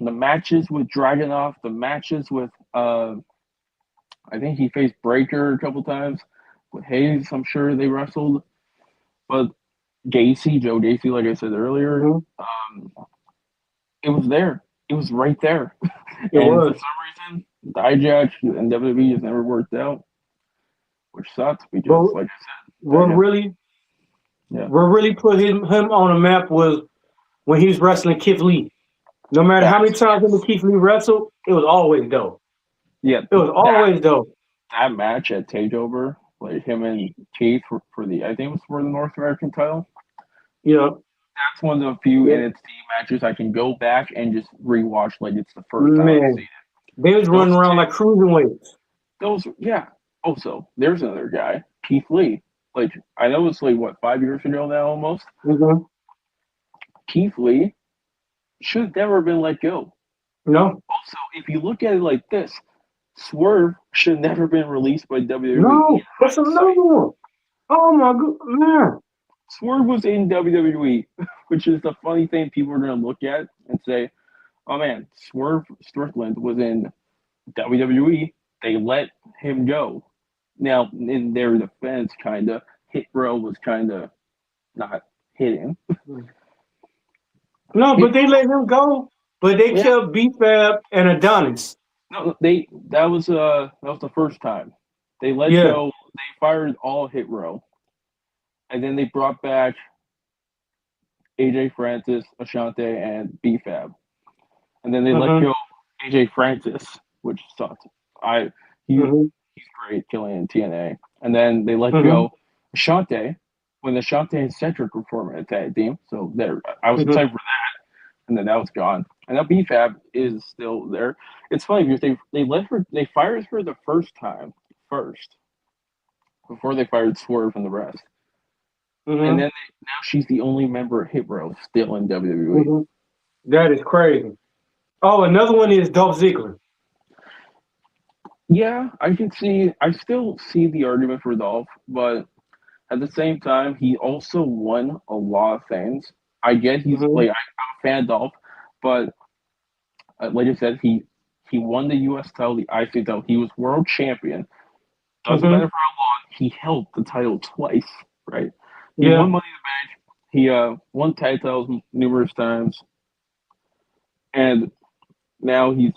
The matches with Dragunov, the matches with I think he faced Breaker a couple times. With Hayes, I'm sure they wrestled. But Joe Gacy, like I said earlier, Mm-hmm. it was there. It was right there. It And for was. some reason, Dijak and WWE has never worked out, which sucks because, But like I what said, Dijak, really, yeah, what really put him on the map was when he was wrestling Keith Lee. No matter how many that's times him and Keith Lee wrestled, it was always dope. yeah, It was always dope. that match at Takeover, like him and Keith for the I think it was for the North American title. Yeah. That's one of the few Yeah. NXT matches I can go back and just rewatch like it's the first time I've seen Man, it. they was Those running around like cruiserweights. yeah. Also, there's another guy, Keith Lee. Like I know it's like what 5 years ago now almost. Mm-hmm. Keith Lee should have never been let go. No, Also, if you look at it like this, Swerve should have never been released by WWE in no, that's another hindsight. one. Oh my god, man. Swerve was in WWE, which is the funny thing people are going to look at and say, oh man, Swerve Strickland was in WWE. They let him go. Now, in their defense, kind of, Hit Row was kind of not hitting. No, Hit but they let him go. But they yeah, kept B-Fab and Adonis. no, that was the first time. They let Yeah. go, they fired all Hit Row. And then they brought back AJ Francis, Ashante, and B-Fab. And then they let Mm-hmm. go AJ Francis, which sucked. I he Mm-hmm. he's great killing in TNA. And then they let Mm-hmm. go Ashante when the Ashante and Cedric were forming a tag team. So there, I was Mm-hmm. excited for that. And then that was gone. And now BFAB is still there. It's funny because they fired her the first time first before they fired Swerve and the rest. And Mm-hmm. then now she's the only member of Hit Row still in WWE. Mm-hmm. That is crazy. Oh, another one is Dolph Ziggler. Yeah, I still see the argument for Dolph, but at the same time, he also won a lot of things. I get he's Mm-hmm. like I'm a fan of Dolph, but like I said, he won the U.S. title, the IC title. He was world champion. Doesn't Mm-hmm. matter for how long. He held the title twice, right? He Yeah. won Money in the Bank. He won tag titles numerous times, and now he's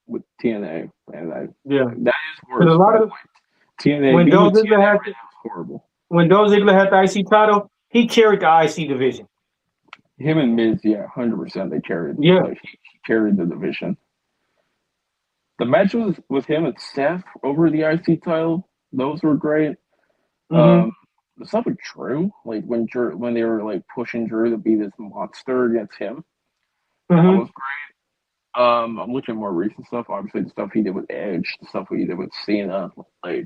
with TNA, and Yeah. that is Because worse. a By lot the of way, TNA when being with Dolph TNA Ziggler had right now is horrible. when Dolph Ziggler had the IC title, he carried the IC division. Him and Miz, yeah, 100%. They carried Yeah. like he carried the division. The matches with him and Seth over the IC title, those were great. Mm-hmm. The stuff with Drew, like when they were like pushing Drew to be this monster against him, that Mm-hmm. was great. I'm looking at more recent stuff. Obviously, the stuff he did with Edge, the stuff he did with Cena, like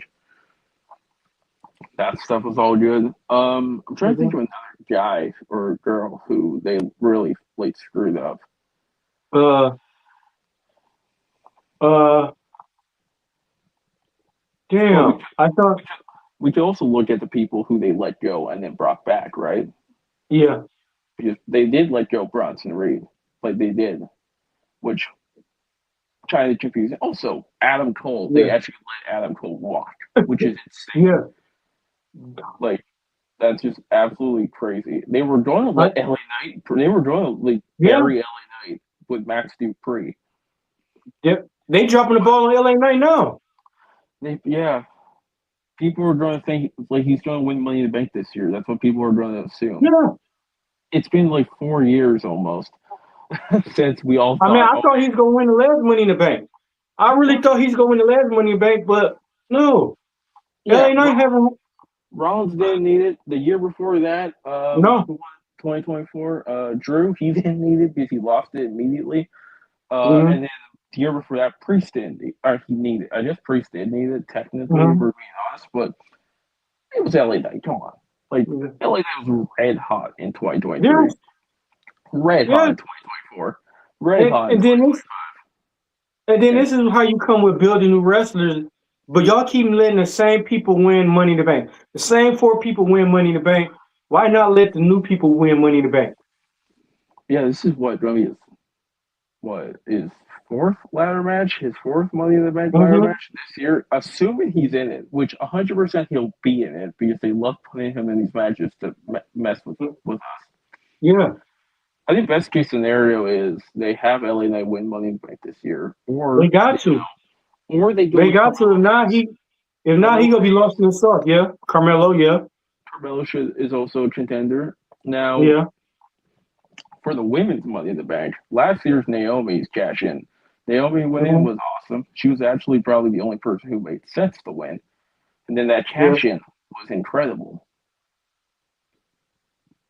that stuff was all good. I'm trying to think Mm-hmm. of another guy or girl who they really like screwed up. Uh. Uh. But Damn. I thought. we could also look at the people who they let go and then brought back, right? Yeah. Because they did let go Bronson Reed, like they did, which kind of confusing. Also, Adam Cole, they Yeah. actually let Adam Cole walk, which is insane. Yeah. Like that's just absolutely crazy. They were going to I, let LA Knight. They were going to like yeah. bury LA Knight with Max Dupree. Yep. They dropping the ball on LA Knight now. Yeah, people were going to think like he's going to win Money in the Bank this year. That's what people are going to assume. Yeah. It's been like 4 years almost since we all I mean, thought, I oh, thought he was gonna win the last Money in the Bank. I really thought he's gonna win the last Money in the Bank, but no. yeah, LA Knight haven't. Rollins didn't need it. The year before that, No. who won 2024? Drew, he didn't need it because he lost it immediately. Mm-hmm. And then the year before that, Priest didn't. He needed. I guess Priest did need it technically, if Mm-hmm. we're being honest, but it was LA Knight. Come on, like LA Knight was red hot in 2023, Yes. red hot Yeah. in 2024, red And, hot in and then this 2025. and then And this is how you come with building new wrestlers. But y'all keep letting the same people win Money in the Bank. The same 4 people win Money in the Bank. Why not let the new people win Money in the Bank? yeah, this is what is fourth ladder match, his fourth Money in the Bank ladder Mm-hmm. match this year, assuming he's in it, which 100% he'll be in it because they love putting him in these matches to mess with us. Yeah. I think best case scenario is they have LA Knight win Money in the Bank this year, They got to. or they go They with got to. If not, he Carmelo. gonna be lost in the sauce. Yeah. Carmelo, yeah. Carmelo is also a contender. Now, Yeah. for the women's Money in the Bank, last year's Naomi's cash in. Naomi winning Mm-hmm. was awesome. She was actually probably the only person who made sense to win. And then that Yeah. cash in was incredible.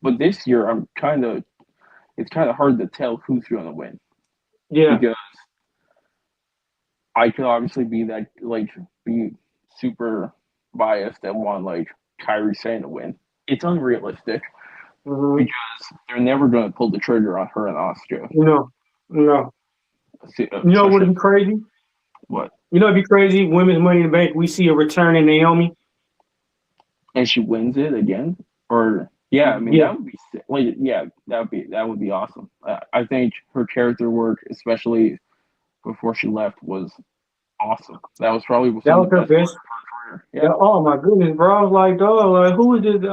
But this year, it's kind of hard to tell who's going to win Yeah. because I could obviously be super biased and want like Kyrie Sane to win. It's unrealistic Mm-hmm. because they're never going to pull the trigger on her and Oscar, No. No. You know what especially would be crazy? what. You know it'd be crazy. Women's Money in the Bank. We see a return in Naomi. And she wins it again, or yeah, I mean Yeah. that would be like yeah, that would be awesome. I think her character work, especially before she left, was awesome. That was probably That some was of the her best part best. of her career. Yeah. Yeah. Oh my goodness, bro. I was like, dog. Like, who is this?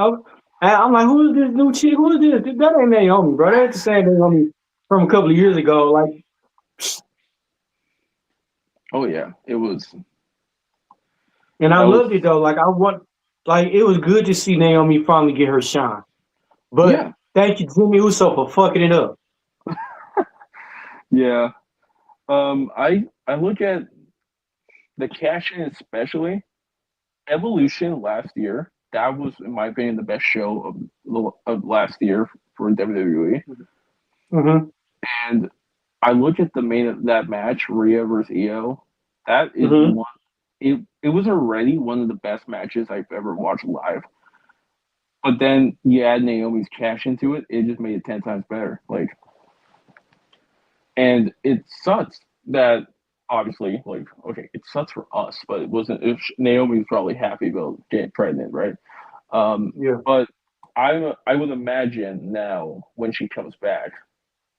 I'm like, who is this new chick? Who is this? That ain't Naomi, bro. That's the same Naomi from a couple of years ago. Like, Oh yeah, it was. and I That was loved it though. Like, it was good to see Naomi finally get her shine. But yeah, thank you, Jimmy Uso, for fucking it up. yeah. I look at the cash in especially Evolution last year. That was, in my opinion, the best show of last year for WWE. Mm-hmm. And I look at the main of that match, Rhea versus Io. That is Mm-hmm. one. It was already one of the best matches I've ever watched live. But then you add Naomi's cash into it, it just made it 10 times better. Like, and it sucks that obviously, like, okay, it sucks for us, but it wasn't. If Naomi was probably happy about getting pregnant, right? Yeah. But I would imagine now when she comes back,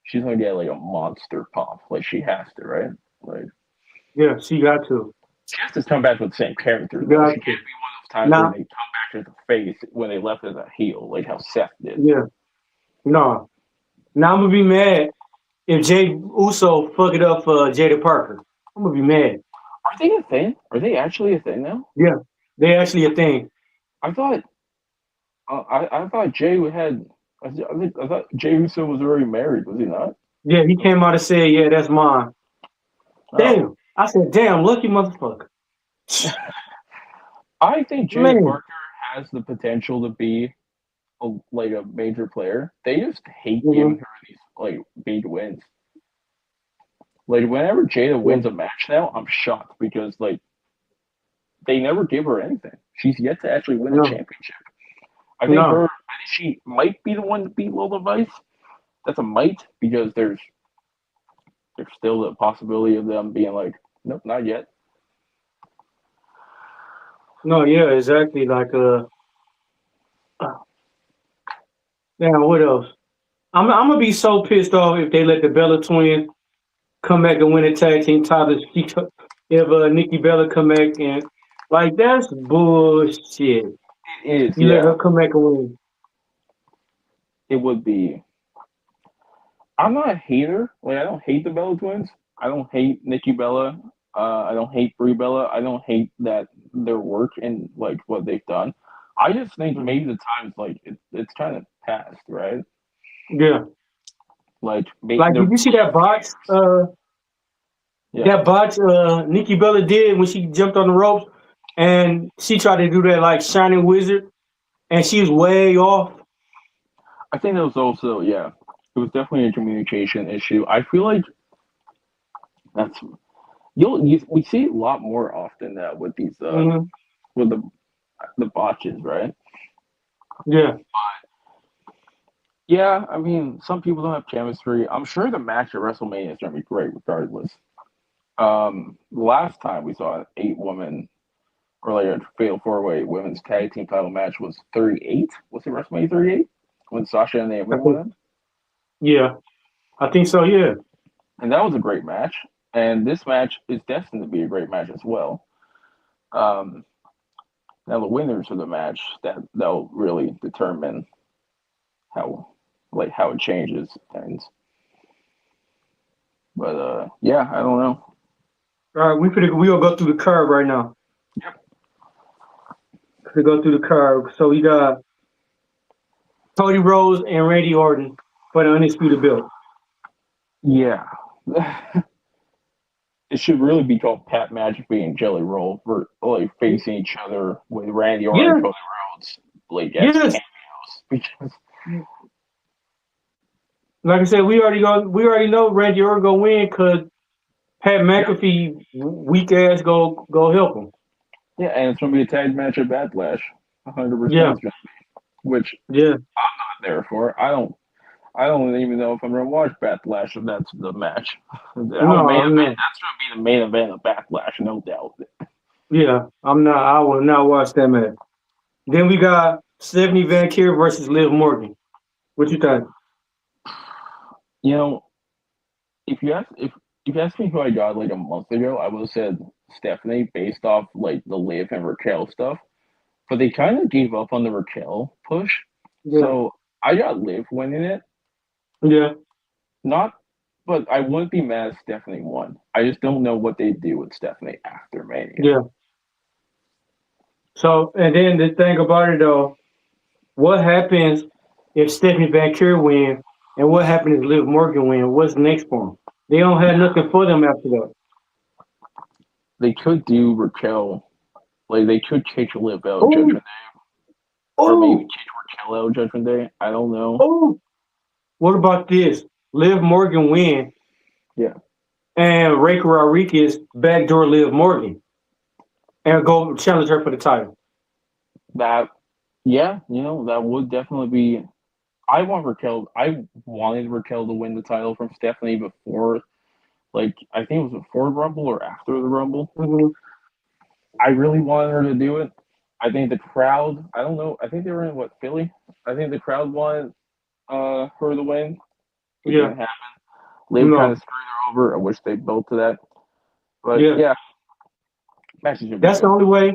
she's gonna get like a monster pop. Like she has to, right? Like Yeah. She got to. she has to come back with the same character She though. got She can't to. be one of those times where Now, they come back as a face when they left as a heel, like how Seth did. yeah. No. Now I'm gonna be mad if Jay Uso fuck it up for Jada Parker. I'm gonna be mad. Are they a thing? Are they actually a thing now? Yeah. They actually a thing. I thought I thought Jay had I thought Jay Uso was already married, was he not? Yeah, he came out and said, yeah, that's mine. Oh. Damn. I said, damn, lucky motherfucker. I think Jada Man. Parker has the potential to be like a major player. They just hate Mm-hmm. giving her these like big wins. Like whenever Jada Yeah. wins a match now, I'm shocked because like they never give her anything. She's yet to actually win a No. championship. I No. think she might be the one to beat Lola Vice. That's a might because there's still the possibility of them being like, nope, not yet. No, yeah, exactly. Like now what else? I'm gonna be so pissed off if they let the Bella Twins come back and win a tag team title. If Nikki Bella come back and like that's bullshit. It is, You let yeah. her come back and win. It would be. I'm not a hater. Like I don't hate the Bella Twins. I don't hate Nikki Bella. I don't hate Brie Bella. I don't hate that their work and like what they've done. I just think Mhm. maybe the time's like it's kind of past, right? Yeah. Like Like they're did you see that botch yeah. Nikki Bella did when she jumped on the ropes and she tried to do that like shining wizard and she was way off. I think that was also yeah. It was definitely a communication issue. I feel like that's we see it a lot more often now with these Hmm. with the botches, right? Yeah. Yeah, I mean, some people don't have chemistry. I'm sure the match at WrestleMania is gonna be great regardless. Last time we saw an 8 woman or like a fatal 4-way women's tag team title match was 38. Was it WrestleMania 38 when Sasha and I Naomi think won it? yeah. I think so, yeah. And that was a great match. And this match is destined to be a great match as well. Um, Now the winners of the match that'll really determine how how it changes things. But yeah, I don't know. All right, we'll go through the card right now. Yep. We go through the card. So we got Cody Rhodes and Randy Orton for the undisputed belt. Yeah. It should really be called Pat McAfee and Jelly Roll for like facing each other with Randy Orton and Yeah. Cody Rhodes like as Yes. cameos because Like I said, we already know Randy Orton gonna win because Pat yeah, McAfee weak ass go help him. yeah, and it's gonna be a tag match at Backlash, 100%, Yeah. which Yeah. I'm there for. I don't even know if I'm gonna watch Backlash if that's the match. No, I'm not. That's gonna be the main event of Backlash, no doubt. Yeah, I'm not. I will not watch that match. Then we got Stephanie Van Kier versus Liv Morgan. What you think? You know, if you asked me who I got like a month ago, I would have said Stephanie based off like the Liv and Raquel stuff. But they kind of gave up on the Raquel push, Yeah. so I got Liv winning it. Yeah. Not, but I wouldn't be mad if Stephanie won. I just don't know what they do with Stephanie after Mania. Yeah. So, and then the thing about it though, what happens if Stephanie Van Kier win, and what happens if Liv Morgan win? What's next for them? They don't have nothing for them after that. They could do Raquel, like they could kick Liv out Oh, Judgment Day, or maybe oh, kick Raquel out Judgment Day. I don't know. oh. What about this? Liv Morgan win, Yeah, and Reiko Rodriguez backdoor Liv Morgan and go challenge her for the title. that. Yeah, that would definitely be. I want Raquel. I wanted Raquel to win the title from Stephanie before, like I think it was before Rumble or after the Rumble. Hmm. I really wanted her to do it. I think the crowd. I don't know. I think they were in what Philly. I think the crowd wanted her to win. It Yeah. didn't happen. Liv kind of No. screwed her over. I wish they built to that. But Yeah. yeah, matches should be That's the good. only way.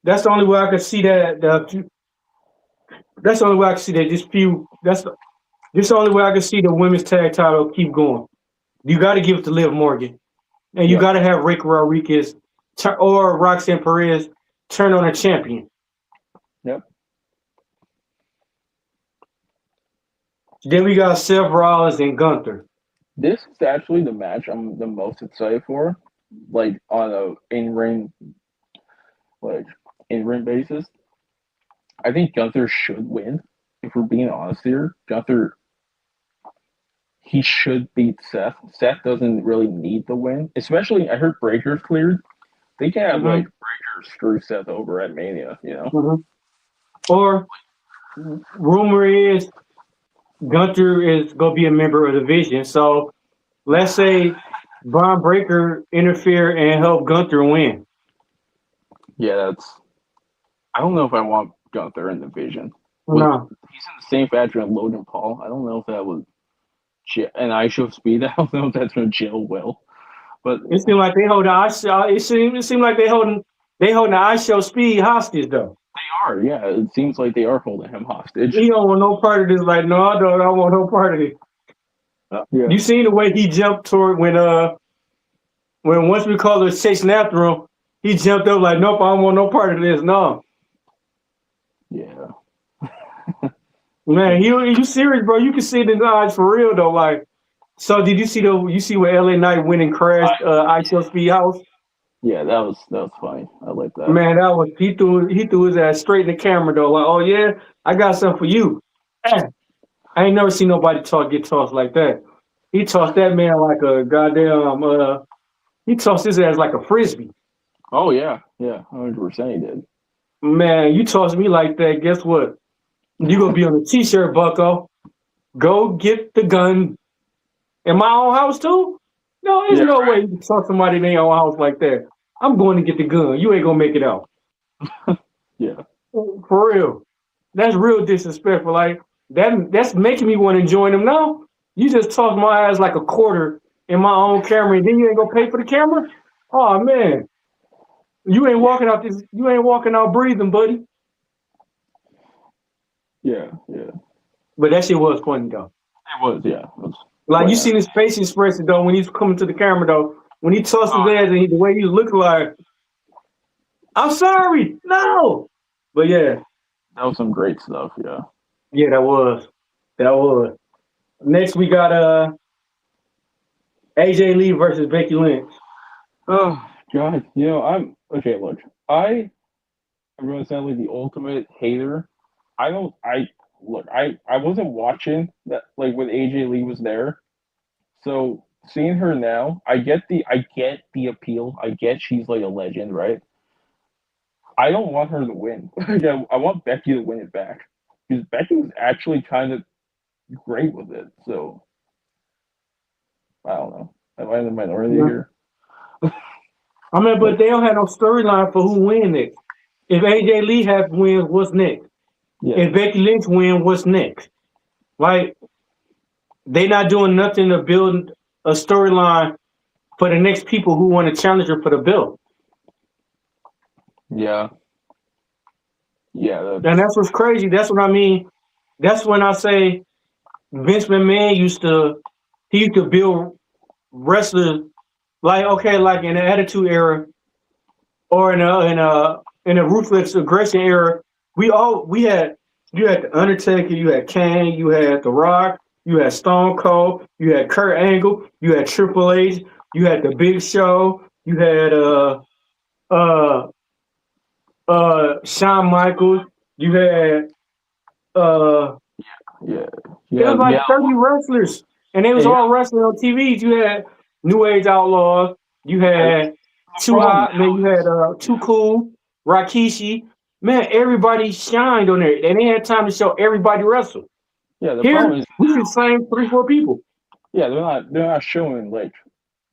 That's the only way I could see that. That's the only way I can see that this feud. This the only way I can see the women's tag title keep going. You got to give it to Liv Morgan, and you Yeah. got to have Rick Rodriguez or Roxanne Perez turn on a champion. Yep. Then we got Seth Rollins and Gunther. This is actually the match I'm the most excited for. Like on a like in ring basis. I think Gunther should win. If we're being honest here, Gunther he should beat Seth. Seth doesn't really need the win. Especially I heard Breaker's cleared. They can have like Hmm. Breaker screw Seth over at Mania. Hmm. Or rumor is Gunther is gonna be a member of the Vision. So let's say Braun Breaker interfere and help Gunther win. Yeah, I don't know if I want Gunther in the division. No. He's in the same faction as Logan Paul. I don't know if that would and I show speed. I don't know if that's going to gel well. But It seemed like they hold the ice. It seemed like they holding the ice show speed hostage though. they are, yeah. It seems like they are holding him hostage. He don't want no part of this. Like, no, I don't want no part of it. Yeah. You seen the way he jumped toward when once we call was chasing after him, he jumped up like, nope, I don't want no part of this. No. Yeah. Man, you serious, bro? You can see it in the eyes for real though. Like, so did you see where LA Knight went and crashed Ice Show Speed House? Yeah, that was funny. I like that. Man, that was he threw his ass straight in the camera though. Like, oh yeah, I got something for you. I ain't never seen nobody get tossed like that. He tossed that man like a goddamn he tossed his ass like a frisbee. Oh yeah, 100% he did. Man, you toss me like that, guess what? You gonna be on a t-shirt, bucko. Go get the gun. In my own house too? No, there's no way you can toss somebody in their own house like that. I'm going to get the gun. You ain't gonna make it out. Yeah. For real. That's real disrespectful. Like that's making me want to join them now. You just tossed my ass like a quarter in my own camera, and then you ain't gonna pay for the camera? Oh man. You ain't walking out breathing, buddy. Yeah. But that shit was funny though. It was, yeah. Like you seen his face expression though when he's coming to the camera though. When he tossed his ass and the way he looked like, I'm sorry, no. But yeah. That was some great stuff, yeah. Yeah, that was. Next we got AJ Lee versus Becky Lynch. Oh God. I'm okay, look. I'm gonna sound like the ultimate hater. I wasn't watching that like when AJ Lee was there. So seeing her now, I get the appeal. I get she's like a legend, right? I don't want her to win. I want Becky to win it back. Because Becky was actually kind of great with it. So I don't know. Am I in the minority here? I mean, but they don't have no storyline for who wins next. If AJ Lee wins, what's next? Yeah. If Becky Lynch wins, what's next? Like, they not doing nothing to build a storyline for the next people who want to challenge her for the belt. Yeah. Yeah. And that's what's crazy. That's what I mean. That's when I say Vince McMahon used to build wrestlers like in the Attitude Era or in a Ruthless Aggression era. You had the Undertaker, you had Kane, you had The Rock, you had Stone Cold, you had Kurt Angle, you had Triple H, you had The Big Show, you had Shawn Michaels, you had there was like 30 wrestlers, and they was all wrestling on TVs. You had New Age Outlaws, you had Too Hot, man, you had Too Cool, Rikishi. Man, everybody shined on there, and they had time to show everybody wrestle. Yeah, the problem is we can same 3-4 people. Yeah, they're not showing like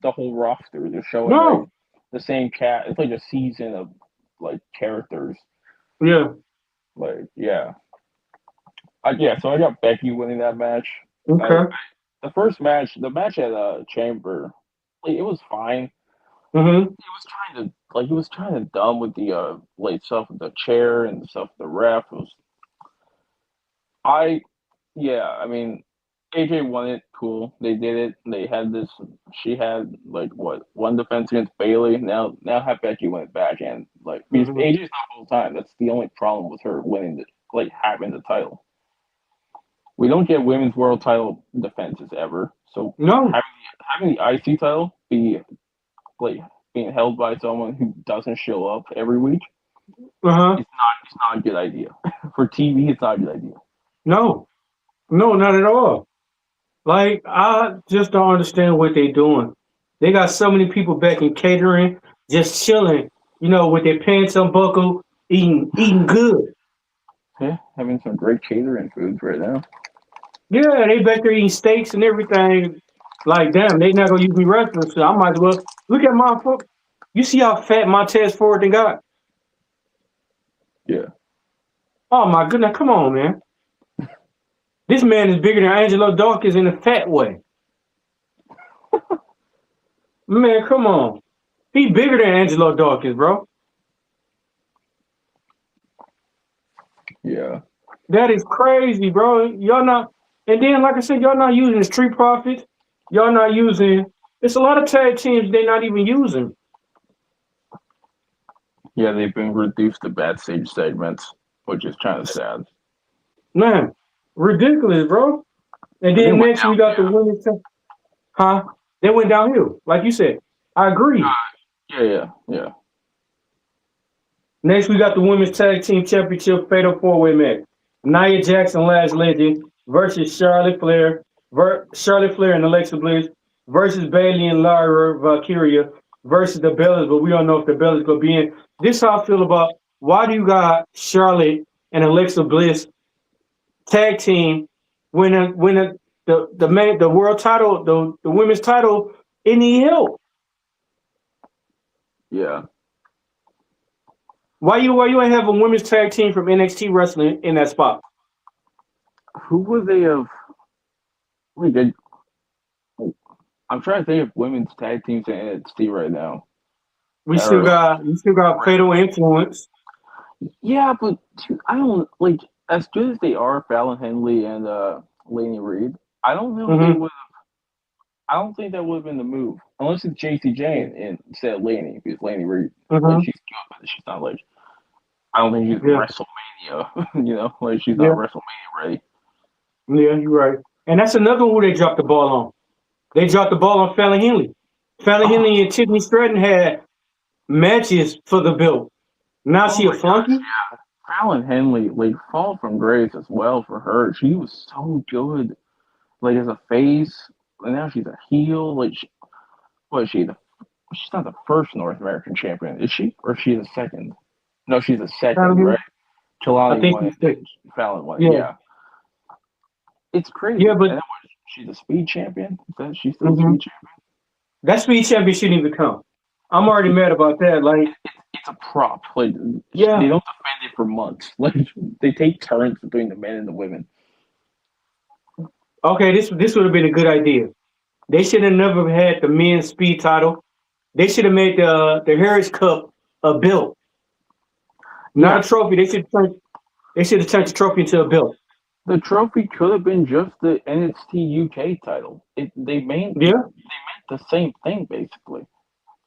the whole roster. They're showing like, the same cat. It's like a season of like characters. Yeah. Like so I got Becky winning that match. Okay. The first match, the match at Chamber, like it was fine. Mm-hmm. He was trying to dumb with the like stuff with the chair and stuff with the ref. I mean, AJ won it. Cool, they did it. They had this. She had like one defense against Bayley. Now have Becky win it back, and like because AJ's not the whole time. That's the only problem with her winning having the title. We don't get women's world title defenses ever. So having the IC title be like being held by someone who doesn't show up every week, it's not a good idea. For TV, it's not a good idea. No, not at all. Like, I just don't understand what they're doing. They got so many people back in catering, just chilling, with their pants unbuckled, eating good. Yeah, having some great catering foods right now. Yeah, they back there eating steaks and everything. Like, damn, they not gonna use me wrestling, so I might as well look at my foot. You see how fat Montez Ford got? Yeah. Oh my goodness, come on, man. This man is bigger than Angelo Dawkins in a fat way. Man, come on. He bigger than Angelo Dawkins, bro. Yeah. That is crazy, bro. Y'all not, and then like I said, y'all not using the Street Profits. Y'all not using. It's a lot of tag teams they're not even using. Yeah, they've been reduced to backstage segments, which is kind of sad. Man, ridiculous, bro. And They then went next we got the down. women's. Huh? They went downhill, like you said. I agree. Yeah. Next we got the women's tag team championship fatal four-way match. Nia Jackson, Last Legend versus Charlotte Flair and Alexa Bliss versus Bayley and Lyra Valkyria versus the Bellas, but we don't know if the Bellas gonna be in. This how I feel about why do you got Charlotte and Alexa Bliss tag team when the world title, the women's title, it need help. Yeah. Why you ain't have a women's tag team from NXT wrestling in that spot? Who would they have? Wait, I'm trying to think of women's tag teams in NXT right now. We still got Fatal Influence. Yeah, but I don't like as good as they are, Fallon Henley and Laney Reed. I don't know if they would. I don't think that would have been the move unless it's JC Jane instead of Laney because Laney Reed, like she's good, but she's not like. I don't think she's WrestleMania. Like she's not WrestleMania ready. Yeah, you're right. And that's another one who they dropped the ball on. They dropped the ball on Fallon Henley. Fallon Henley and Tiffany Stratton had matches for the belt. Now she a flunky? Yeah. Fallon Henley, like, fall from grace as well for her. She was so good, like, as a face, and now she's a heel. Like, what is she? She's not the first North American champion, is she? Or is she the second? No, she's the second, right? I Kalani think won she's it. second. Fallon won it, yeah. It's crazy. Yeah, but and then she's a speed champion? Is that she's still a speed champion? that speed champion shouldn't even come. I'm already mad about that. Like, it's a prop. Like, they don't defend it for months. Like, they take turns between the men and the women. Okay, this would have been a good idea. They should have never had the men's speed title. They should have made the Harris Cup a belt, not a trophy. They should have turned the trophy into a belt. The trophy could have been just the NXT UK title. They meant the same thing basically.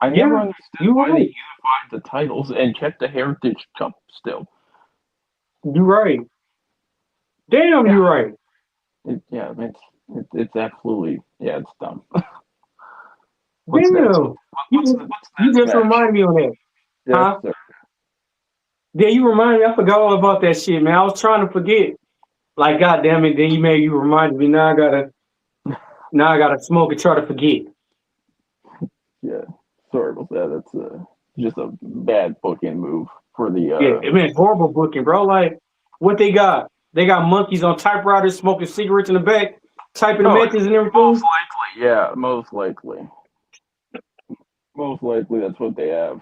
I never understood why they unified the titles and kept the Heritage Cup still. You're right. Damn, you're right. It's absolutely it's dumb. What's Damn, you just remind me on that. Huh? Yeah, you remind me. I forgot all about that shit, man. I was trying to forget. Like, goddamn it! Then you reminded me. Now I gotta smoke and try to forget. Yeah, sorry about that. That's just a bad booking move for the. Yeah, man, horrible booking, bro. Like, what they got? They got monkeys on typewriters smoking cigarettes in the back, typing the messages and everything. Most likely, yeah, most likely. Most likely, that's what they have.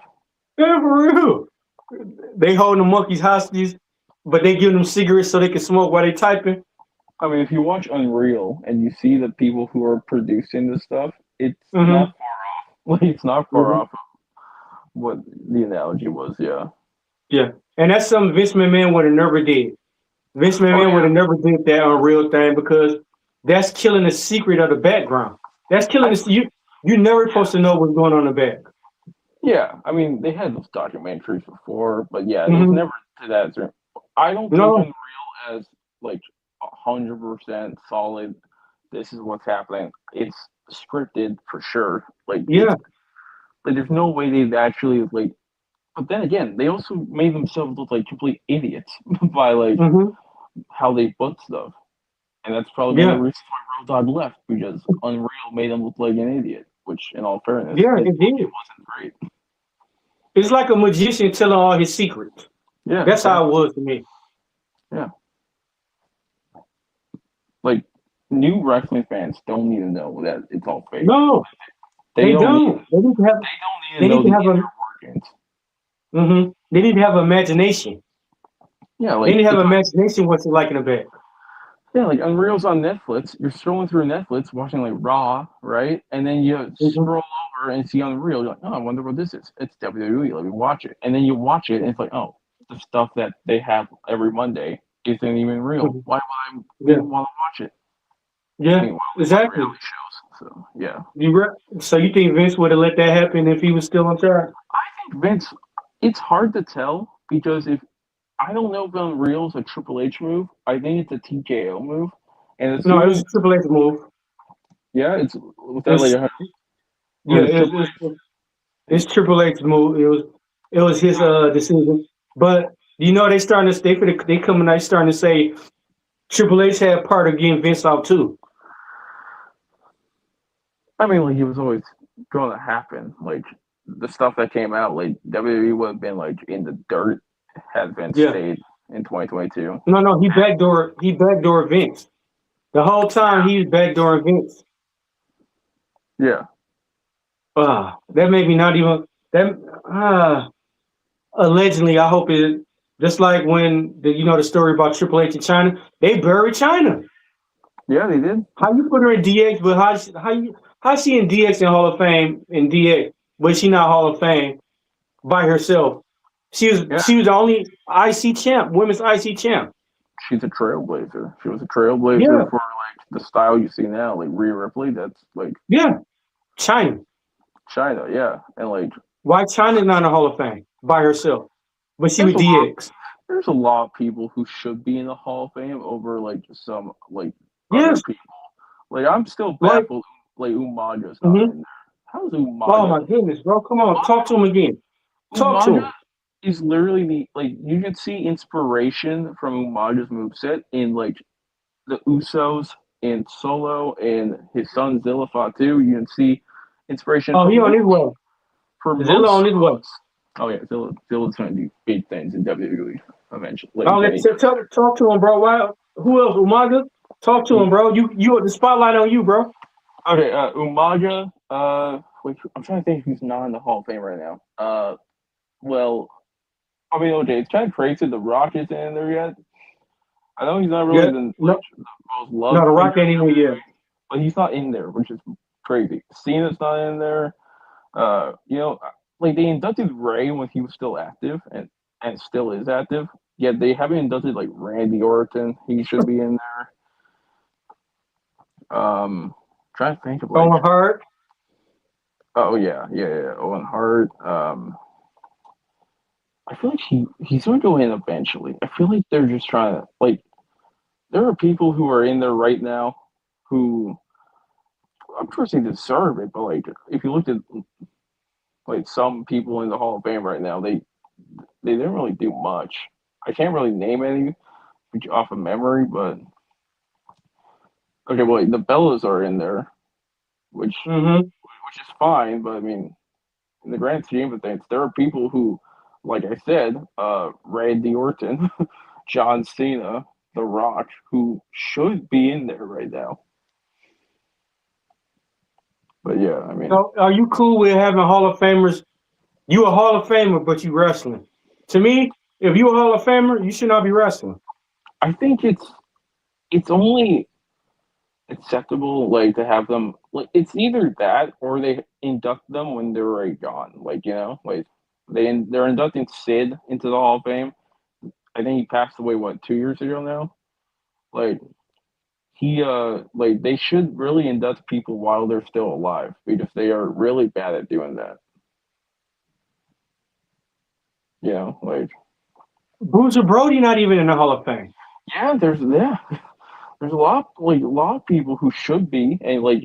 Yeah, for real. They holding the monkeys hostages, but they give them cigarettes so they can smoke while they typing. I mean, if you watch Unreal and you see the people who are producing this stuff, it's not far off. Like, it's not far off of what the analogy was. Yeah. Yeah, and that's something Vince McMahon would have never did. Vince McMahon would have never did that Unreal thing because that's killing the secret of the background. That's killing the you're never supposed to know what's going on in the back. Yeah, I mean, they had those documentaries before, but yeah, it was never to that. I don't think Unreal as like 100% solid. This is what's happening. It's scripted for sure. Like, there's no way they'd actually like. But then again, they also made themselves look like complete idiots by like how they booked stuff, and that's probably one of the reasons why Road Dogg left because Unreal made him look like an idiot. Which, in all fairness, it wasn't great. It's like a magician telling all his secrets. Yeah, that's how it was to me. Yeah, like new wrestling fans don't need to know that it's all fake. No, they don't. They need to have. They don't need to know the inner workings. They need to have imagination. Yeah, They like didn't have it's imagination what's it like in the back. yeah, like Unreal's on Netflix. You're scrolling through Netflix, watching like Raw, right? And then you Mm-hmm. scroll over and see Unreal. You're like, oh, I wonder what this is. It's WWE. Let me watch it. And then you watch it, and it's like, oh, the stuff that they have every Monday isn't even real. Mm-hmm. Why would I Yeah, even want to watch it? yeah, Meanwhile, they watch exactly. reality shows. So yeah, So you think Vince would have let that happen if he was still on track? I think Vince. It's hard to tell because if I don't know if Unreal's a Triple H move, I think it's a TKO move. And No, it was assuming, a Triple H move. yeah, it's was that like It's a yeah, or is Triple it's Triple H move. It was his decision. But they starting to they coming out starting to say Triple H had part of getting Vince out too. I mean, like, it was always going to happen. Like, the stuff that came out, like, WWE would have been, like, in the dirt had Vince Yeah. stayed in 2022. No, he backdoor Vince. The whole time he was backdooring Vince. Yeah. That made me not even that allegedly I hope it just like when the story about Triple H in China, they buried China. Yeah, they did. How you put her in DX, but how she in DX in Hall of Fame in DX, but she not Hall of Fame by herself. Yeah. She was the only IC champ, women's IC champ. She's a trailblazer. She was a Yeah, trailblazer for, like, the style you see now, like, Rhea Ripley. That's, like, yeah. China. China, yeah. And, like, Why China not in the Hall of Fame by herself? But she there's was a lot. DX. There's a lot of people who should be in the Hall of Fame over, like, some, like, other Yes. people. Like, I'm still Like, baffled, like, Umaga's not mhm. in there. How's Oh Umaga? my goodness, bro. Come on. Talk to him again. Talk to Umaga him. is literally the like you can see inspiration from Umaga's moveset in like the Usos and Solo and his son Zilla Fatu. You can see inspiration Oh, he from on his way. for Zilla most on his way. oh yeah, Zilla's gonna do big things in WWE eventually. Like Oh, when he talk to him, bro. Why? Who else? Umaga? Talk to him, bro. You the spotlight on you, bro. okay, Umaga, wait, I'm trying to think who's not in the Hall of Fame right now. Well, I mean, okay, it's kind of crazy the Rock isn't in there yet. I know he's not really Yeah. the No, most no, loved the figure, Rock ain't even here. but he's not in there, which is crazy. Cena's not in there. Like they inducted Ray when he was still active and still is active. Yet they haven't inducted like Randy Orton. He should be in there. Trying to think of like Owen Hart. oh yeah, Owen Hart. I feel like he's going to go in eventually. I feel like they're just trying to like there are people who are in there right now who I'm sure they deserve it, but like if you looked at like some people in the Hall of Fame right now, they didn't really do much. I can't really name any off of memory, but okay, well like, the Bellas are in there, Mm-hmm. which is fine, but I mean in the grand scheme of things, there are people who, like I said, Randy Orton, John Cena, The Rock, who should be in there right now. But yeah, I mean, So, are you cool with having Hall of Famers? You a Hall of Famer, but you wrestling. To me, if you a Hall of Famer, you should not be wrestling. I think it's only acceptable like to have them like it's either that or they induct them when they're already gone. Like like they're inducting Sid into the Hall of Fame. I think he passed away what 2 years ago now. Like he like they should really induct people while they're still alive because they are really bad at doing that. Like Bruiser Brody not even in the Hall of Fame. yeah, there's a lot of people who should be and like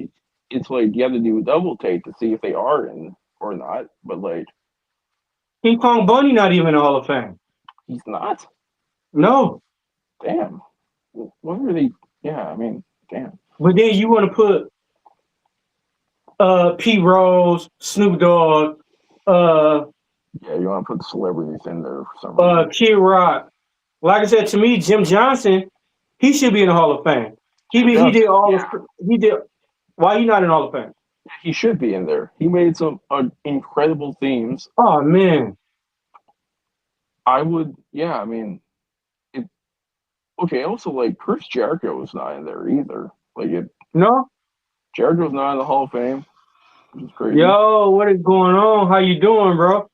it's like you have to do a double take to see if they are in or not. But like King Kong Bunny not even in the Hall of Fame. he's not. No. Damn. What are they? Yeah, I mean, damn. But then you want to put P. Rose, Snoop Dogg, Yeah, you want to put the celebrities in there for some reason. Kid Rock. Like I said, to me, Jim Johnson, he should be in the Hall of Fame. Jim He Johnson, did all yeah, this. He did. Why he not in the Hall of Fame? he should be in there. He made some incredible themes. Oh man, I would, yeah, I mean, Okay, also like Chris Jericho was not in there either. Like No? Jericho's not in the Hall of Fame, which is crazy. Yo, what is going on? How you doing, bro?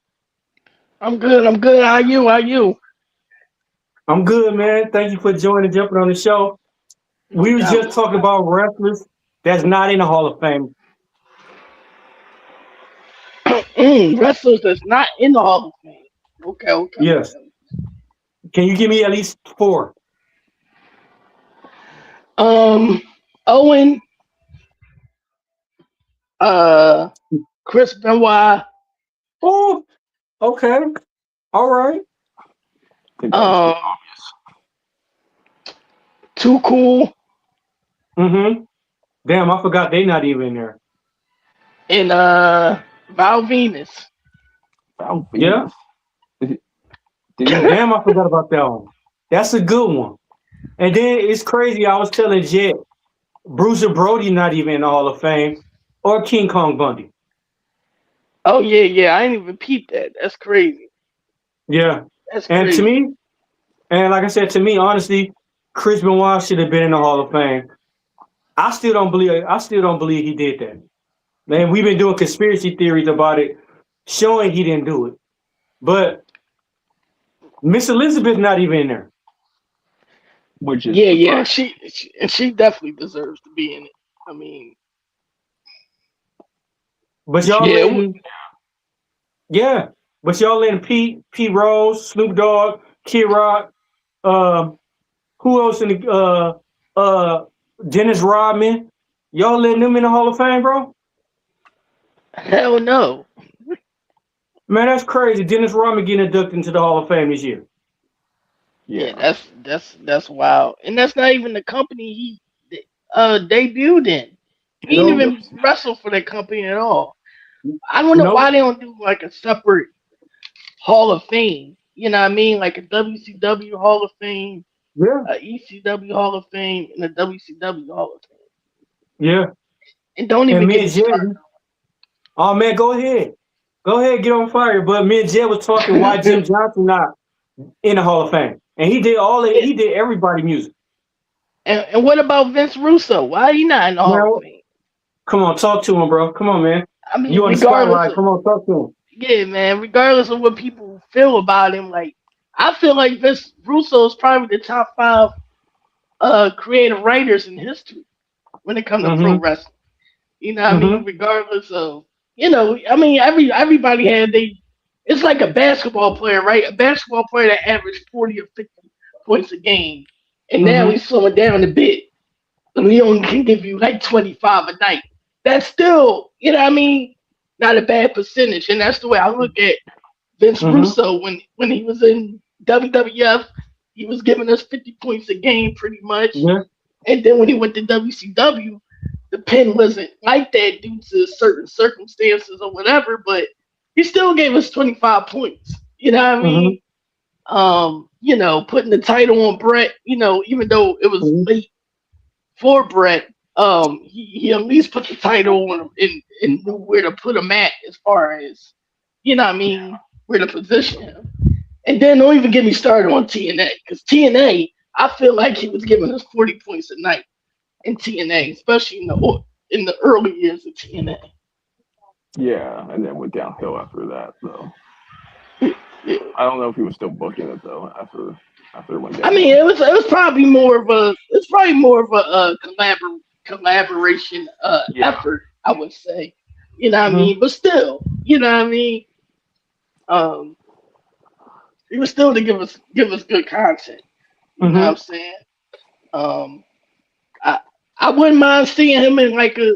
I'm good. I'm good. How you? How you? I'm good, man. Thank you for jumping on the show. No We was doubt. just No talking doubt. about wrestlers that's not in the Hall of Fame. Wrestlers that's not in the Hall of Fame. Okay. Okay. Yes. Okay. Can you give me at least 4? Um, Owen. Uh, Chris Benoit. Oh, okay. All right. I think that was pretty Um, Too Cool Mm-hmm. Damn, I forgot they not even there. and Val Venus. Val Yeah. Venus. Did he? Damn, I forgot about that one. That's a good one. And then it's crazy. I was telling Jet, Bruiser Brody not even in the Hall of Fame, or King Kong Bundy. Oh yeah, yeah. I ain't even peeped that. That's crazy. Yeah. That's And to crazy. me, and like I said, to me, honestly, Chris Benoit should have been in the Hall of Fame. I still don't believe. I still don't believe he did that. Man, we've been doing conspiracy theories about it, showing he didn't do it. But Miss Elizabeth not even in there. Which is Yeah, yeah. surprising. She definitely deserves to be in it. I mean, But y'all yeah. letting, yeah. But y'all letting Pete Rose, Snoop Dogg, Kid Rock, um, who else in the Dennis Rodman? Y'all letting them in the Hall of Fame, bro? Hell no. Man, that's crazy. Dennis Rodman getting inducted into the Hall of Fame this year. Yeah, Yeah. that's wild, and that's not even the company he debuted in. He didn't No, even wrestle for that company at all. I don't know why no, they don't do like a separate Hall of Fame. You know what I mean? Like a WCW Hall of Fame, yeah, a ECW Hall of Fame, and a WCW Hall of Fame. yeah. And don't And even me get and me Jed, started. oh man, go ahead. Go ahead, get on fire. But me and Jed was talking why Jim Johnson not in the Hall of Fame. And he did all it, Yeah. he did everybody music. And what about Vince Russo? Why he not in the Hall of Now, Fame? come on, talk to him, bro. Come on, man. I mean, You on the regardless spotlight. of Come on, talk to him. yeah, man, regardless of what people feel about him, like I feel like Vince Russo is probably the top 5 creative writers in history when it comes to pro Mm-hmm. wrestling. You know what I mean? Mm-hmm. Regardless of I mean everybody had they it's like a basketball player, right? A basketball player that averaged 40 or 50 points a game. And now Mm-hmm. he's slowing down a bit. And he only can give you like 25 a night. That's still, what I mean, not a bad percentage. And that's the way I look at Vince Mm-hmm. Russo when he was in WWF, he was giving us 50 points a game pretty much. Yeah. And then when he went to WCW, the pen wasn't like that due to certain circumstances or whatever, but he still gave us 25 points. You know what I Mm-hmm. mean? Putting the title on Brett, even though it was Mm-hmm. late for Brett, he at least put the title on him and knew where to put him at as far as, where to position him. And then don't even get me started on TNA because TNA, I feel like he was giving us 40 points a night in TNA, especially in the early years of TNA. Yeah, and then went downhill after that. So Yeah. I don't know if he was still booking it though after it went I mean, downhill. it was probably more of a collaboration Yeah. effort, I would say. You know what I Mm-hmm. mean? But still, you know what I mean? Um, he was still to give us good content. You know what I'm Mm-hmm. saying? Um, I I wouldn't mind seeing him in like a.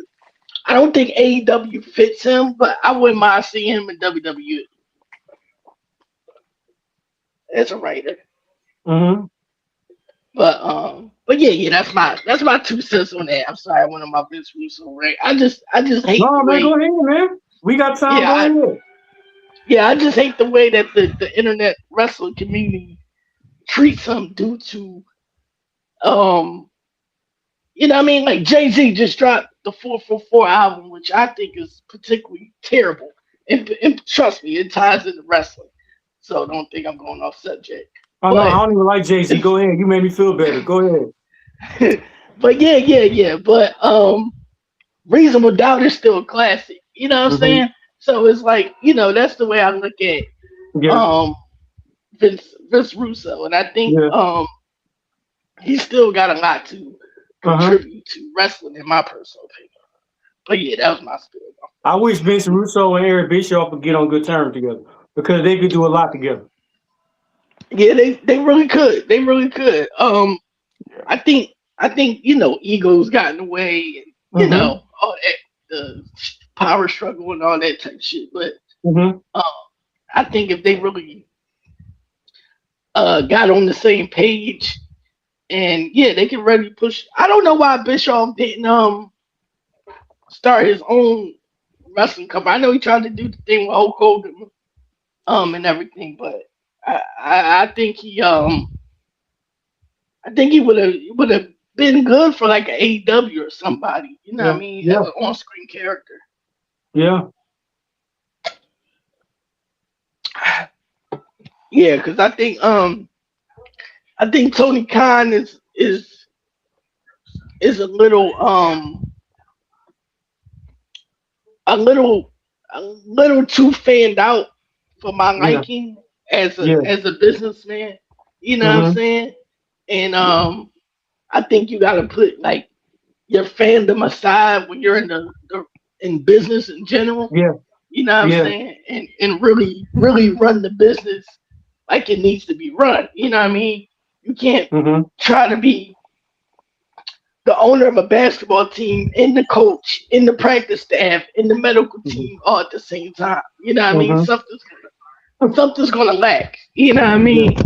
I don't think AEW fits him, but I wouldn't mind seeing him in WWE as a writer. Mm-hmm. But yeah, yeah, that's my 2 cents on that. I'm sorry, one of my Vince Russo, right? I just hate the No, man, go way, ahead, man. We got time. yeah, Go ahead. I just hate the way that the internet wrestling community treats him due to um what I mean? Like Jay-Z just dropped the 444 album, which I think is particularly terrible. And trust me, it ties into wrestling. So don't think I'm going off subject. Oh no, I But don't even like Jay Z. Go ahead. You made me feel better. Go ahead. but yeah. But Reasonable Doubt is still a classic. You know what I'm Hmm. saying? So it's like, that's the way I look at Yeah. um Vince Russo, and I think Yeah. he's still got a lot to Uh-huh. contribute to wrestling, in my personal opinion. But yeah, that was my spiel. I wish Vince Russo and Eric Bischoff would get on good terms together because they could do a lot together. Yeah, they really could. They really could. Yeah. I think egos got in the way, and Mm-hmm. all that, the power struggle and all that type of shit. But Mm-hmm. um, I think if they really got on the same page, and yeah, they can really push. I don't know why Bischoff didn't start his own wrestling company. I know he tried to do the thing with Hulk Hogan and everything, but I think he would have been good for like an AEW or somebody. You know what Yeah. I mean? As Yeah. an on screen character. Yeah. Yeah, because I think Tony Khan is a little a little too fanned out for my Yeah. liking as a Yeah. as a businessman. You know what I'm Mm-hmm. saying? And Yeah. I think you gotta put like your fandom aside when you're in business in general. Yeah. You know what I'm Yeah. saying? And really run the business like it needs to be run. You know what I mean? You can't Mm-hmm. try to be the owner of a basketball team and the coach, in the practice staff, in the medical Mm-hmm. team all at the same time. You know what I mean? Mm-hmm. Something's gonna lack. You know what I Yeah. mean?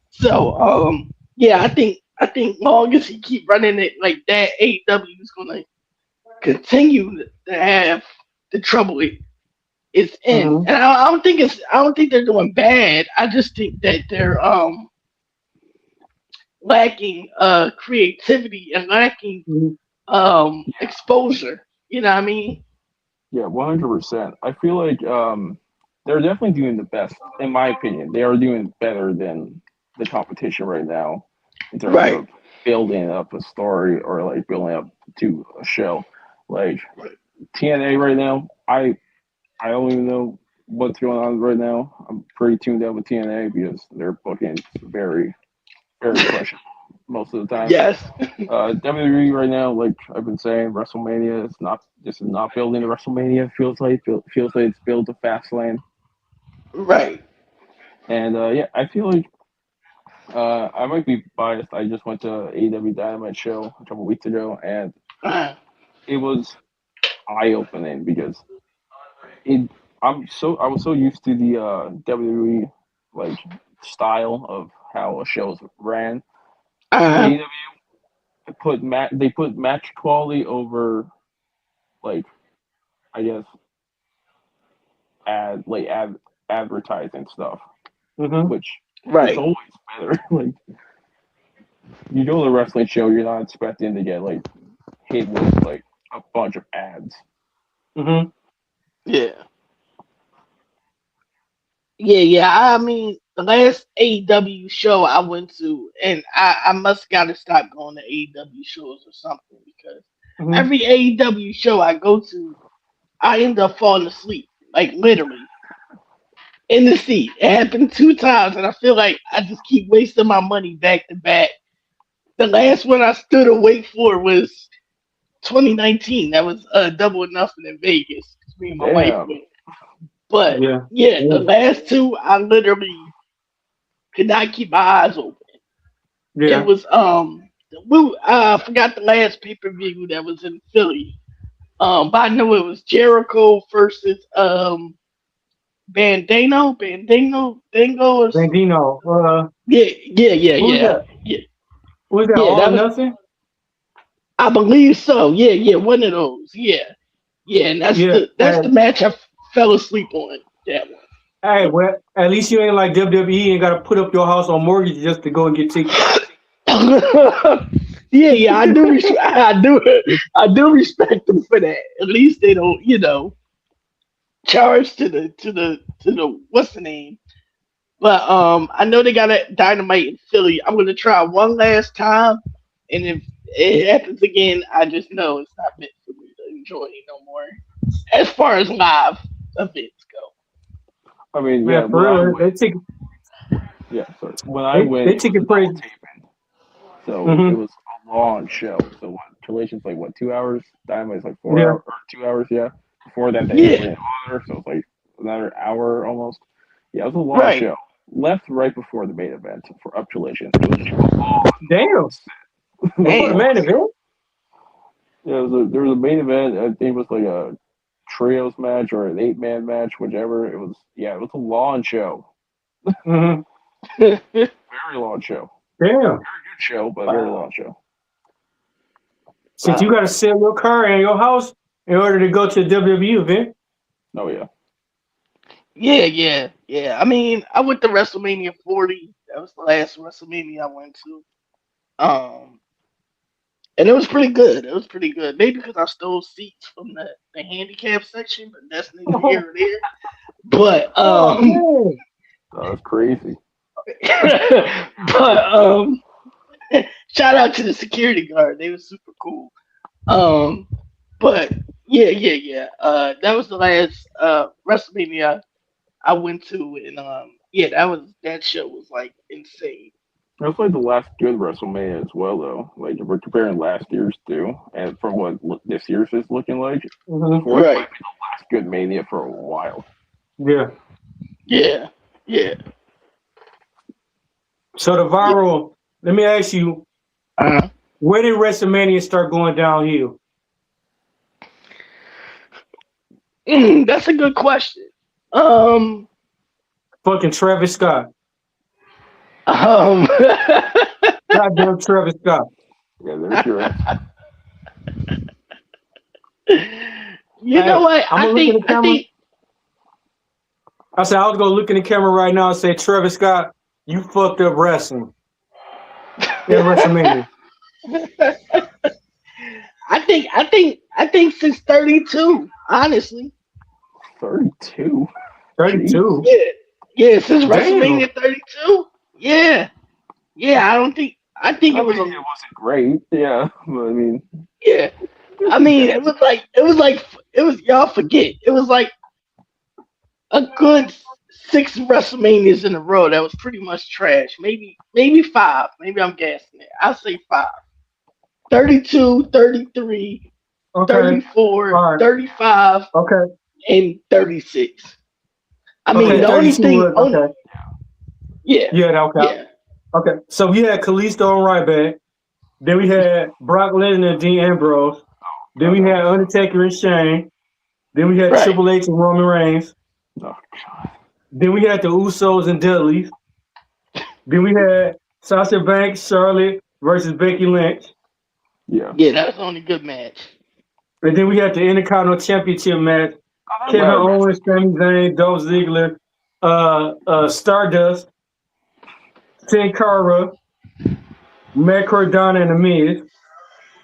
So yeah, I think long as he keep running it like that, AEW is gonna continue to have the trouble it's in. Mm-hmm. And I don't think they're doing bad. I just think that they're lacking creativity and lacking Mm-hmm. exposure. You know what I mean? Yeah, 100%. I feel like they're definitely doing the best, in my opinion. They are doing better than the competition right now in terms Right. of building up a story or like building up to a show. Like TNA right now, I don't even know what's going on right now. I'm pretty tuned out with TNA because their booking's very questionable most of the time. Yes. WWE right now, like I've been saying, WrestleMania is not. This is not building a WrestleMania. Feels like it's built a fast lane. Right. And yeah, I feel like I might be biased. I just went to AEW Dynamite show a couple weeks ago, and Uh, it was eye opening because it. I was so used to the WWE like style of how shows ran. uh, AEW they put match quality over like I guess ad advertising stuff, Mm-hmm. which is right. always better. Like you go to a wrestling show, you're not expecting to get like hit with like a bunch of ads. Mm-hmm. Yeah. Yeah. I mean, the last AEW show I went to, and I must gotta stop going to AEW shows or something because Mm-hmm. every AEW show I go to, I end up falling asleep, like literally in the seat. It happened 2 times, and I feel like I just keep wasting my money back to back. The last one I stood awake for was 2019. That was Double or Nothing in Vegas. 'Cause me and my wife Damn. went. But Yeah. yeah, Yeah. the last two I literally could not keep my eyes open. It Yeah. was I forgot the last pay per view that was in Philly. But I know it was Jericho versus Dango or Bandino. yeah, yeah, yeah, Who's yeah, that? yeah, Who's that? yeah. All or That was, nothing? I believe so. Yeah, yeah, one of those. Yeah, yeah, and that's Yeah. the match I fell asleep on. That Hey, well, at least you ain't like WWE and gotta put up your house on mortgage just to go and get tickets. one. Yeah, I do respect them for that. At least they don't, charge to the what's the name? But I know they got a Dynamite in Philly. I'm gonna try one last time, and if it happens again, I just know it's not meant for me to enjoy it no more. As far as live events go. I mean, yeah, Man, when I for real, went, yeah, sorry. When I went, they it was take a it double crazy. taping, so it Mm-hmm. was a long show. So what? Relations like what? 2 hours. Dynamite's like four Yeah. hours or 2 hours. Yeah. Before that, they had Yeah, Ring of Honor, so it's like another hour almost. Yeah, it was a long right. show. Left right before the main event for Up Relations. It was a long Damn. set. It was a Before the Damn. long main set. event. Yeah, there was a main event. I think it was like a trios match or an 8-man match, whichever. It was. Yeah, it was a long show. Mm-hmm. Very long show. Damn. Very good show, but very Wow. long show. Since you got Wow. to sell your car and your house in order to go to a WWE event. Oh yeah. Yeah, yeah, yeah. I mean, I went to WrestleMania 40. That was the last WrestleMania I went to. Um, and it was pretty good. It was pretty good. Maybe because I stole seats from the handicap section, but that's neither here or there. But Oh man. Oh, that's crazy. but shout out to the security guard. They were super cool. Um, but yeah, yeah, yeah. That was the last WrestleMania I went to, and yeah, that show was like insane. That was like the last good WrestleMania as well, though. Like if we're comparing last year's too, and from what this year's is looking like, Mm-hmm. 40 Right. might be the last good Mania for a while. Yeah. Yeah. Yeah. So the Yeah. viral. Let me ask you, Uh, where did WrestleMania start going downhill? that's a good question. Um. Fucking Travis Scott. Um. Goddamn Travis Scott. Yeah, there's your answer. You know Hey, what? I'm gonna look in the I camera. think. I said I was gonna look in the camera right now and say, Travis Scott, you fucked up wrestling in WrestleMania. I think since 32, honestly. 32. 32. Yeah. Yeah, since Damn. WrestleMania 32. Yeah. Yeah, I think I it was mean, it wasn't great. Yeah, but I mean, yeah. I mean, it was y'all forget. It was like a good 6 WrestleManias in a row that was pretty much trash. Maybe 5. Maybe I'm guessing it. I'll say 5. 32, 33, Okay. 34, All right. 35, Okay. and 36. I mean, Okay. the only 32 thing, was okay. yeah, Yeah. Okay. yeah, Okay. So we had Kalisto and Ryback. Then we had Brock Lesnar and Dean Ambrose. Then we had Undertaker and Shane. Then we had right. Triple H and Roman Reigns. oh god. Then we had the Usos and Dudleys. Then we had Sasha Banks, Charlotte versus Becky Lynch. Yeah. Yeah, that was the only good match. And then we had the Intercontinental Championship match. Oh, that Kevin ladder match. Owens, Sami Zayn, Dolph Ziggler, Stardust, Sin Cara, Matt Cardona, and The Miz.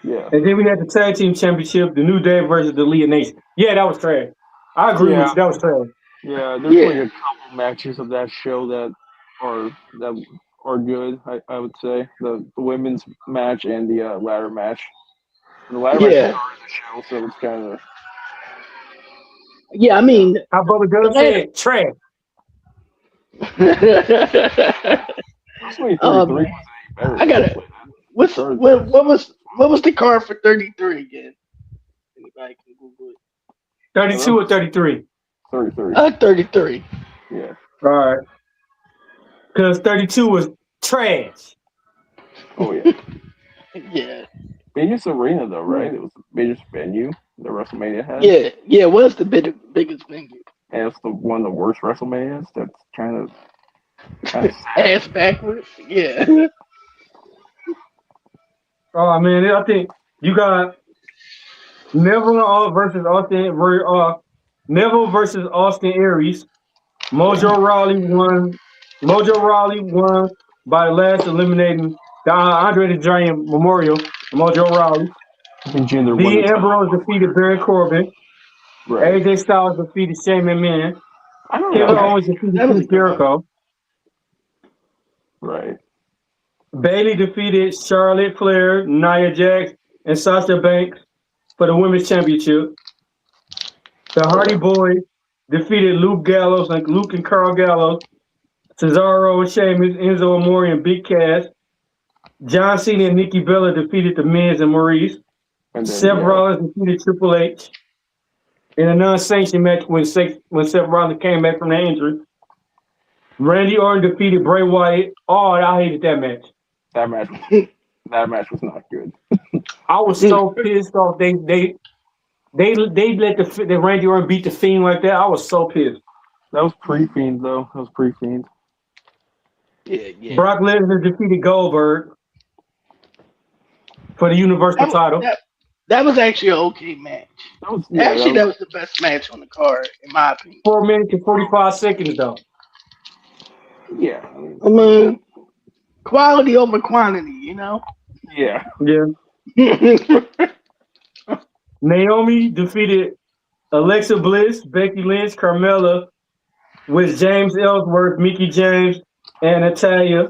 Yeah. And then we had the Tag Team Championship, the New Day versus the Leah Nation. Yeah, that was trash. I agree with you. That was trash. Yeah, there's Yeah, like a couple matches of that show that are good. I would say the women's match and the ladder match. And the ladder match yeah, started the show, so it's kind of yeah. I yeah. mean, How Bubba the Gunn ladder. said, trash. WrestleMania 33 Man, wasn't any better. I got it. Honestly, then. What's Started what was the card for 33 again? Anybody can Google it. 32 or 33? 33. 33. Yeah. All right. Because 32 was trash. Oh yeah. Yeah, Biggest arena though, right? It was the biggest venue that WrestleMania had. yeah, yeah. It was the biggest venue. And it's one of the worst WrestleManias. That's kind of sad. Ass backwards. Yeah. Oh, man. I think you got Neville versus Neville versus Austin Aries. Mojo Rawley won. Mojo Rawley won by last eliminating the Andre the Giant Memorial. Mojo Rawley. And Jinder won Dean the title. Ambrose defeated Baron Corbin. Right. AJ Styles defeated Shane McMahon. I don't Kevin know. Owens defeated That was a Chris good one. Jericho. Right. Bailey defeated Charlotte Flair, Nia Jax, and Sasha Banks for the women's championship. The Hardy Boys defeated Luke and Carl Gallows, Cesaro and Sheamus, Enzo Amore and Big Cass. John Cena and Nikki Bella defeated the Miz and Maurice. And then, Seth Rollins defeated Triple H in a non-sanctioned match when Seth Rollins came back from the injury. Randy Orton defeated Bray Wyatt. Oh, I hated that match. that match was not good. I was so pissed off. They let the Randy Orton beat the Fiend like that. I was so pissed. That was pre-Fiend, though. That was pre-Fiend. Yeah. Brock Lesnar defeated Goldberg for the Universal title. That was actually an okay match. That was the best match on the card, in my opinion. 4 minutes and 45 seconds, though. Yeah. I mean, quality over quantity, you know? Yeah. Naomi defeated Alexa Bliss, Becky Lynch, Carmella, with James Ellsworth, Mickey James, and Natalya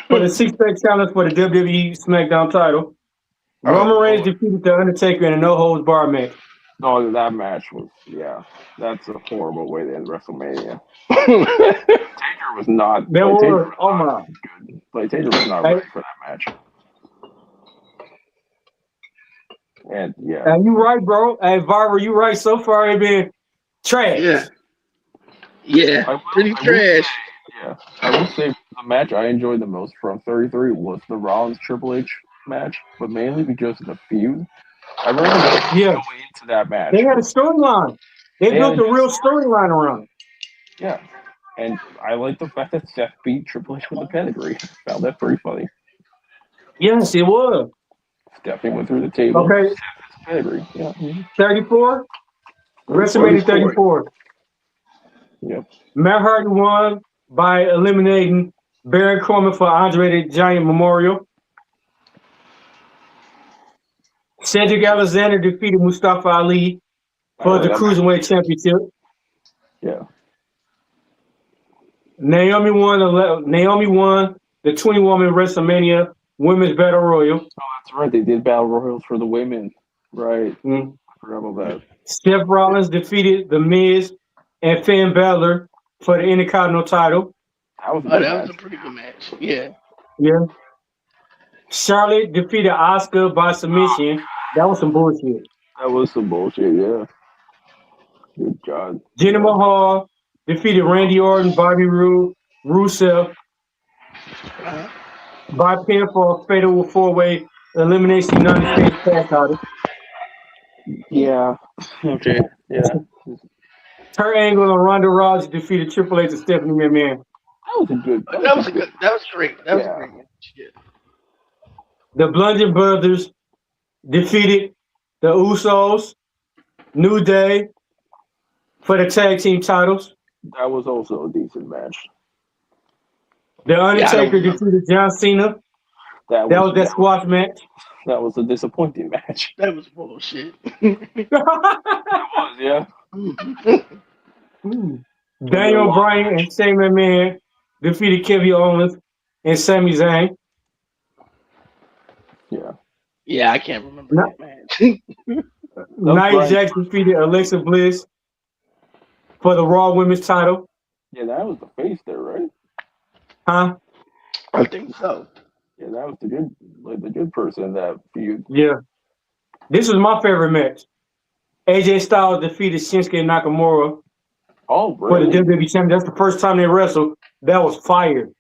for the six-pack challenge for the WWE SmackDown title. Roman Reigns defeated The Undertaker in a no-holds-barred match. Oh, that match was, that's a horrible way to end WrestleMania. Taker was not. Taker was not ready for that match. And and you right, bro. Hey, Viber, you right. So far, it been trash. Yeah, pretty trash. I will say the match I enjoyed the most from 33 was the Rollins Triple H match, but mainly because of the feud. I remember going into that match. They had a storyline. They built a real storyline around it. Yeah. And I like the fact that Seth beat Triple H with a pedigree. I found that pretty funny. Yes, it was. Stephanie went through the table. Okay. Seth's pedigree. Yeah. 34? WrestleMania 34. Yep. Matt Hardy won by eliminating Baron Corbin for Andre the Giant Memorial. Cedric Alexander defeated Mustafa Ali for the Cruiserweight Championship. Yeah. Naomi won the 20-woman WrestleMania Women's Battle Royal. Oh, that's right. They did Battle Royals for the women. Right. I forgot about that. Seth Rollins defeated The Miz and Finn Balor for the Intercontinental title. That was a pretty good match. Yeah. Charlotte defeated Asuka by submission. That was some bullshit. Yeah. Good God. Jinder Mahal defeated Randy Orton, Bobby Roode, Rusev by pin for a fatal four-way elimination United States tag title. Yeah. Okay. Yeah. Kurt Angle and Ronda Rousey defeated Triple H and Stephanie McMahon. That was great. That was a great match. Yeah. The Bludgeon Brothers defeated the Usos, New Day for the tag team titles. That was also a decent match. The Undertaker defeated John Cena. That was that squash match. That was a disappointing match. That was bullshit. It was, yeah. Daniel Bryan and Shane McMahon defeated Kevin Owens and Sami Zayn. Yeah, I can't remember that match. Nia Jax defeated Alexa Bliss for the Raw Women's title. Yeah, that was the face there, right? Huh? I think so. Yeah, that was the good person in that feud. Yeah. This was my favorite match. AJ Styles defeated Shinsuke Nakamura for the WWE Championship. That's the first time they wrestled. That was fire.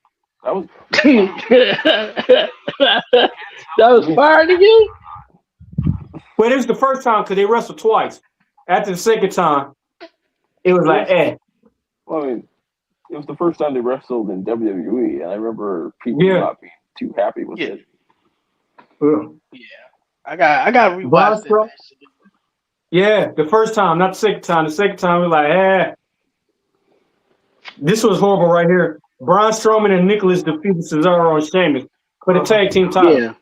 That was that was fire to you? Well, it was the first time because they wrestled twice. After the second time, it was like, Well, I mean, it was the first time they wrestled in WWE, and I remember people not being too happy with it. Yeah, I got to rewatch that. Yeah, the first time, not the second time. The second time, we were like, This was horrible right here. Braun Strowman and Nicholas defeated Cesaro and Sheamus for the tag team title.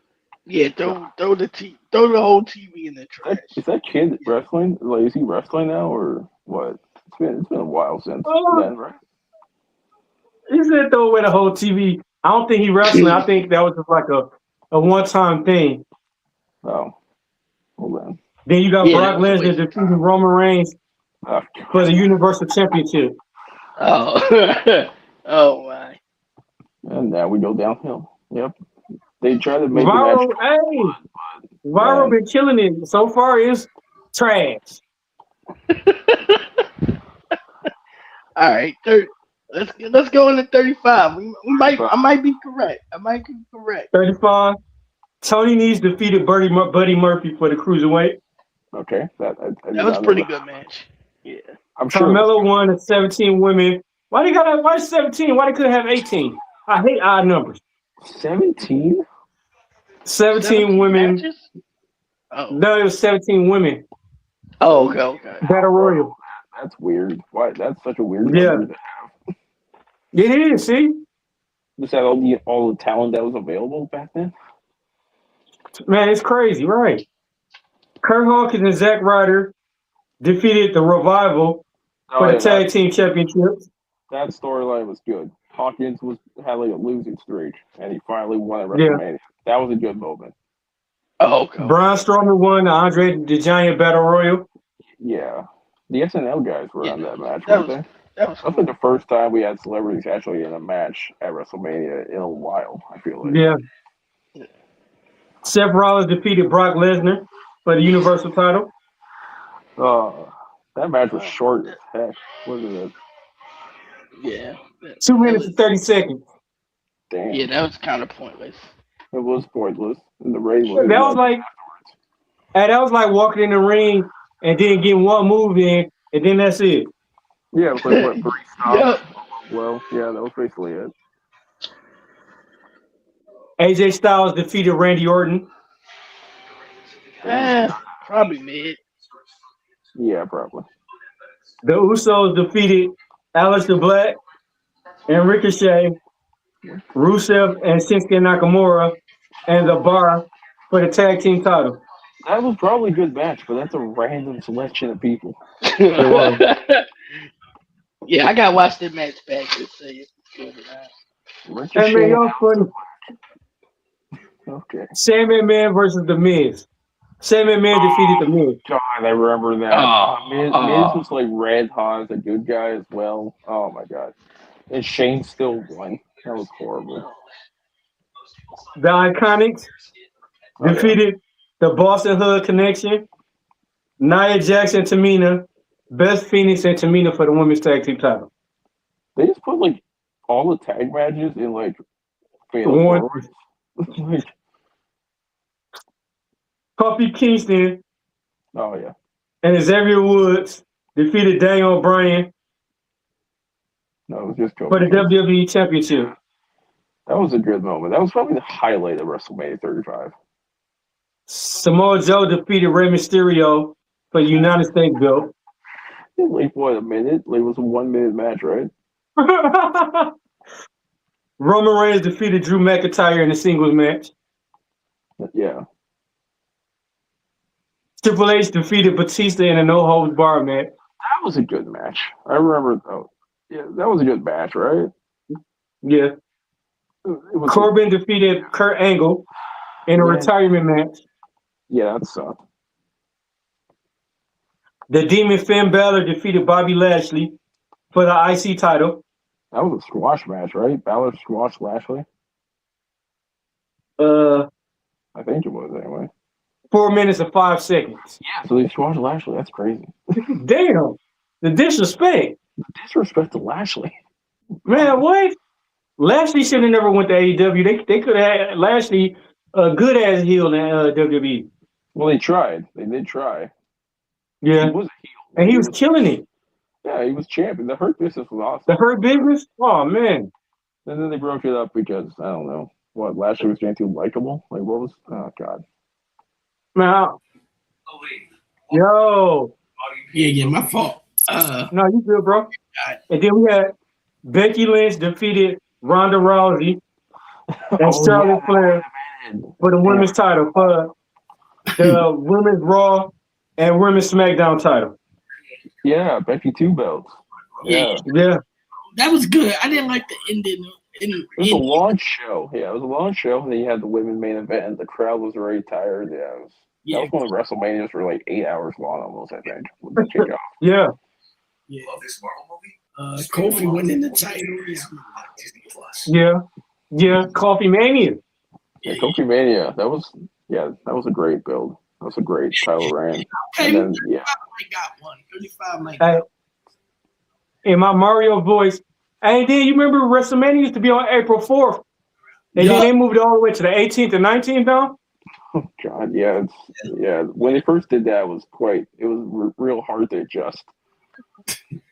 Yeah. Throw the whole TV in the trash. Is that kid wrestling? Like, is he wrestling now or what? It's been a while since then, right? He said throw away the whole TV. I don't think he wrestling. I think that was just like a one-time thing. Oh, hold on. Then you got Yeah, Brock that was a Lesnar waste of defeating time. Roman Reigns Oh, for the Universal Championship. Oh, oh my. and now we go downhill. Yep. They try to make the match. Viral, hey, Viral Man, been killing it so far. It's trash. All right, let's go into 35. I might be correct. I might be correct. 35. Tony needs defeated Buddy Murphy for the cruiserweight. okay, I did That was not a know pretty that. good match. Yeah. I'm sure. Carmelo won at 17 women. Why they got why 17? Why they couldn't have 18? I hate odd numbers. 17. 17 women. matches? Oh. No, it was 17 women. Oh, okay. Battle Royal. That's weird. Why? That's such a weird Yeah. number. It is, see? Just had all the talent that was available back then. Man, it's crazy, right? Kurt Hawkins and Zack Ryder defeated the Revival for the tag team championships. That storyline was good. Hawkins had like a losing streak, and he finally won at WrestleMania. Yeah. That was a good moment. Oh, okay. Braun Strowman won the Andre the Giant Battle Royal. Yeah. The SNL guys were on that match, That weren't was they? that was That's like the first time we had celebrities actually in a match at WrestleMania in a while, I feel like. Yeah. Seth Rollins defeated Brock Lesnar for the Universal title. That match was short as heck. Wasn't it? Yeah. 2 minutes and 30 seconds. Damn. Yeah, that was kind of pointless. It was pointless. And the rain was That was like, and that was like walking in the ring and then getting one move in, and then that's it. Yeah, it was like what, 3 stops? Yep. Well, yeah, that was basically it. AJ Styles defeated Randy Orton. Probably mid. Yeah, probably. The Usos defeated Aleister Black and Ricochet, Rusev and Shinsuke Nakamura, and The Bar for the tag team title. That was probably a good match, but that's a random selection of people. Yeah, I gotta watch that match back to see it. Hey man, y'all funny. Okay. Sami Man versus The Miz. Sami Man defeated The Miz. God, I remember that. Miz Oh. was like red hot as a good guy as well. Oh my god. And Shane still won. That was horrible. The Iconics defeated the Boston Hood Connection, Nia Jax and Tamina, Beth Phoenix and Tamina for the women's tag team title. They just put like all the tag matches in like fatal One. forwards. Like, Puffy Kingston oh yeah. and Xavier Woods defeated Daniel Bryan No, it was just for the WWE Championship. That was a good moment. That was probably the highlight of WrestleMania 35. Samoa Joe defeated Rey Mysterio for the United States belt. Like what, a minute? Like it was a 1 minute match, right? Roman Reigns defeated Drew McIntyre in a singles match. Yeah. Triple H defeated Batista in a no-holds-barred match. That was a good match. I remember. Oh, yeah, that was a good match, right? Yeah. It was Corbin defeated Kurt Angle in a retirement match. Yeah, that sucked. The Demon Finn Balor defeated Bobby Lashley for the IC title. That was a squash match, right? Balor squashed Lashley. I think it was anyway. 4 minutes and 5 seconds. Yeah, so they squashed Lashley. That's crazy. Damn. The disrespect. Disrespect to Lashley. Man, what? Lashley should have never went to AEW. They could have had Lashley a good ass heel in WWE. Well, they tried. They did try. Yeah. He was a heel. And he was killing it. Yeah, he was champion. The Hurt Business was awesome. The Hurt Business? Oh, man. And then they broke it up because, I don't know, what, Lashley was getting too likable? Like, what was, oh, God. Man, yo. Yeah, my fault. No, you good, bro. And then we had Becky Lynch defeated Ronda Rousey and Charlotte Flair for the women's title, for the women's Raw and women's SmackDown title. Yeah, Becky 2 belts. Yeah. Yeah. That was good. I didn't like the ending. It was a long show. Yeah, it was a long show. And then you had the women main event, and the crowd was already tired. Yeah, that was one of the WrestleManias were like 8 hours long almost, I think, with the kickoff. Yeah. Yeah. Kofi winning the title is Yeah. Yeah. Coffee Mania. Yeah, Kofi Mania. That was a great build. That was a great title reign. Okay, and then, yeah. I got one. 35 might got one. In my Mario voice. And then you remember WrestleMania used to be on April 4th. And then they moved it all the way to the 18th and 19th, though? Oh, God, yeah. When they first did that, it was real hard to adjust.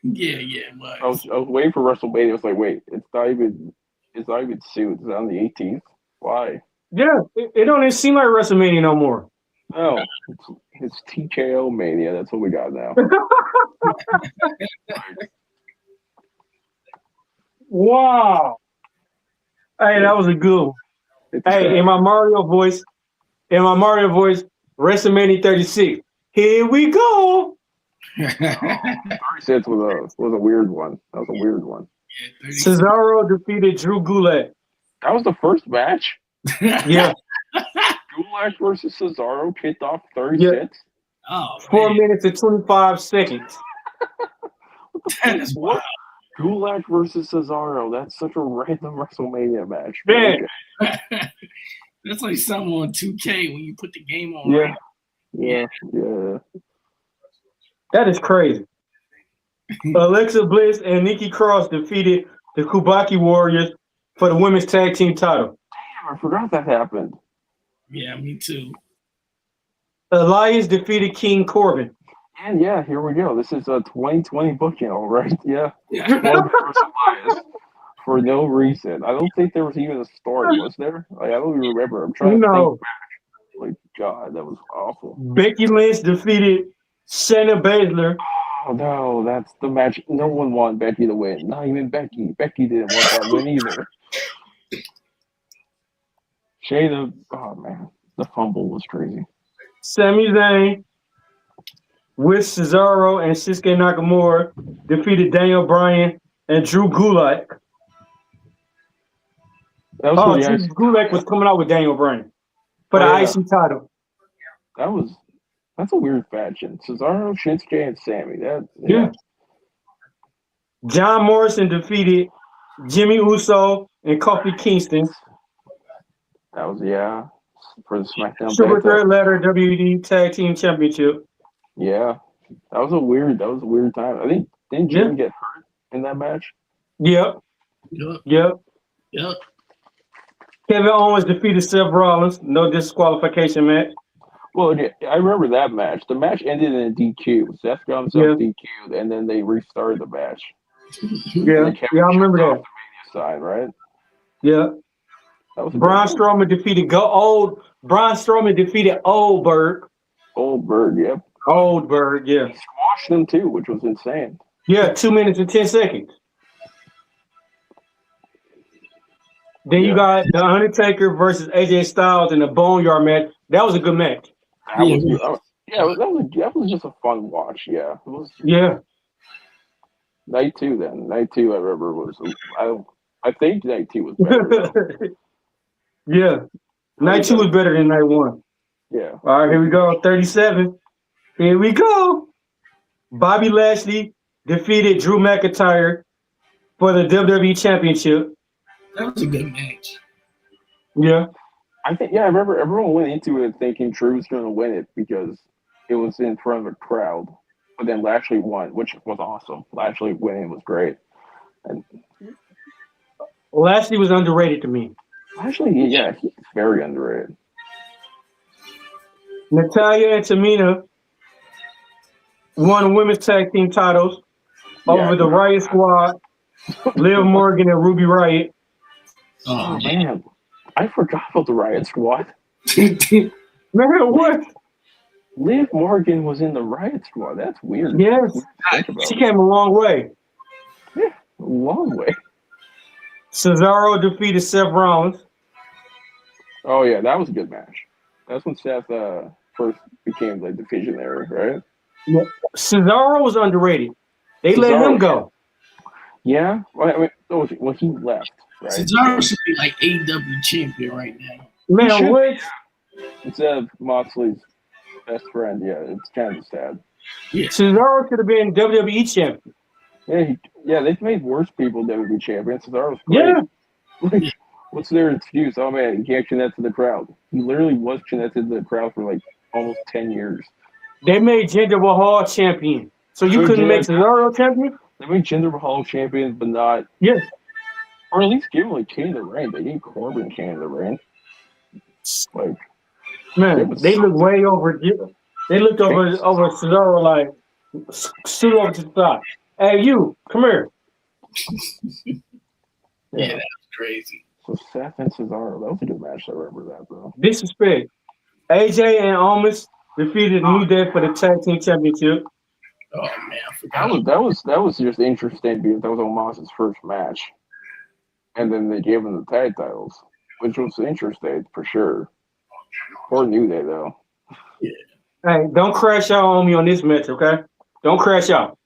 Yeah, it was. I was waiting for WrestleMania. I was like, wait, it's not even soon. It's on the 18th. Why? Yeah, it don't even seem like WrestleMania no more. No, it's TKO Mania. That's what we got now. Wow. Hey, that was a good one. Hey, in my Mario voice, WrestleMania 36. Here we go. 36 was a weird one. That was a weird one. Cesaro defeated Drew Gulak. That was the first match? Yeah. Gulak versus Cesaro kicked off 36? Oh, 4 minutes and 25 seconds. That is wild. Gulak versus Cesaro. That's such a random WrestleMania match. Man. Okay. That's like something on 2K when you put the game on. Yeah. Right? Yeah. That is crazy. Alexa Bliss and Nikki Cross defeated the Kubaki Warriors for the women's tag team title. Damn, I forgot that happened. Yeah, me too. Elias defeated King Corbin. And yeah, here we go. This is a 2020 booking, all right? Yeah. Corbin versus Elias for no reason. I don't think there was even a story, was there? Like, I don't even remember. I'm trying to think back. Like, God, that was awful. Becky Lynch defeated Shayna Baszler. Oh, no, that's the match. No one wanted Becky to win. Not even Becky. Becky didn't want that win either. Shayna, oh, man. The fumble was crazy. Sami Zayn with Cesaro and Shinsuke Nakamura defeated Daniel Bryan and Drew Gulak. Drew Gulak was coming out with Daniel Bryan for the IC title. That's a weird faction. Cesaro, Shinsuke, and Sammy. Yeah. John Morrison defeated Jimmy Uso and Kofi Kingston. That was, for the SmackDown. Super Third Ladder WWE Tag Team Championship. Yeah. That was a weird time. I think, didn't Jimmy get hurt in that match? Yep. Kevin Owens defeated Seth Rollins. No disqualification match. Well, yeah, I remember that match. The match ended in a DQ. Seth got himself DQ'd, and then they restarted the match. Yeah, I remember that. The Mania side, right? Yeah. That was Braun Strowman defeated Oldberg. Yep. Oldberg, yeah. He squashed them too, which was insane. Yeah, 2 minutes and 10 seconds. Then you got The Undertaker versus AJ Styles in the Boneyard match. That was a good match. That was just a fun watch. Yeah, it was. Yeah. Night 2 then. Night 2 I remember was I think Night 2 was better. Yeah. Night 2 was better than Night 1. Yeah. All right, here we go. 37. Here we go. Bobby Lashley defeated Drew McIntyre for the WWE Championship. That was a good match. Yeah. I remember everyone went into it thinking Drew was going to win it because it was in front of a crowd. But then Lashley won, which was awesome. Lashley winning was great. And Lashley was underrated to me. Lashley, he's very underrated. Natalya and Tamina won the women's tag team titles over the Riot Squad, Liv Morgan and Ruby Riott. Oh, man. I forgot about the Riot Squad. Man, what? Liv Morgan was in the Riot Squad. That's weird. Yes. She came a long way. Yeah, a long way. Cesaro defeated Seth Rollins. Oh, yeah, that was a good match. That's when Seth first became the divisionary, right? Yeah. Cesaro was underrated. They let him go. Yeah, well, I mean, when he left, right? Cesaro should be like AEW champion right now. Man, what? Instead of Moxley's best friend, yeah, it's kind of sad. Yeah. Cesaro should have been WWE champion. Yeah, they've made worse people WWE champions. Cesaro's great. Yeah. Like, what's their excuse? Oh man, he can't connect to the crowd. He literally was connected to the crowd for like almost 10 years. They made Jinder Mahal champion. So you couldn't make Cesaro champion? They made Jinder Mahal champion, but not. Yeah. Or at least give him like King of the Ring. They gave Corbin King of the Ring. Like, man, they look way over. They looked over Cesaro like stood over to the side. Hey, you come here. Yeah, that was crazy. So Seth and Cesaro, that was a good match. I remember that though. Disrespect. AJ and Omos defeated New Day for the tag team championship. Oh man, I forgot. That was just interesting because that was Omos's first match, and then they gave him the tag titles, which was interesting for sure. Poor New Day though. Yeah. Hey, don't crash out on me on this match, okay? Don't crash out.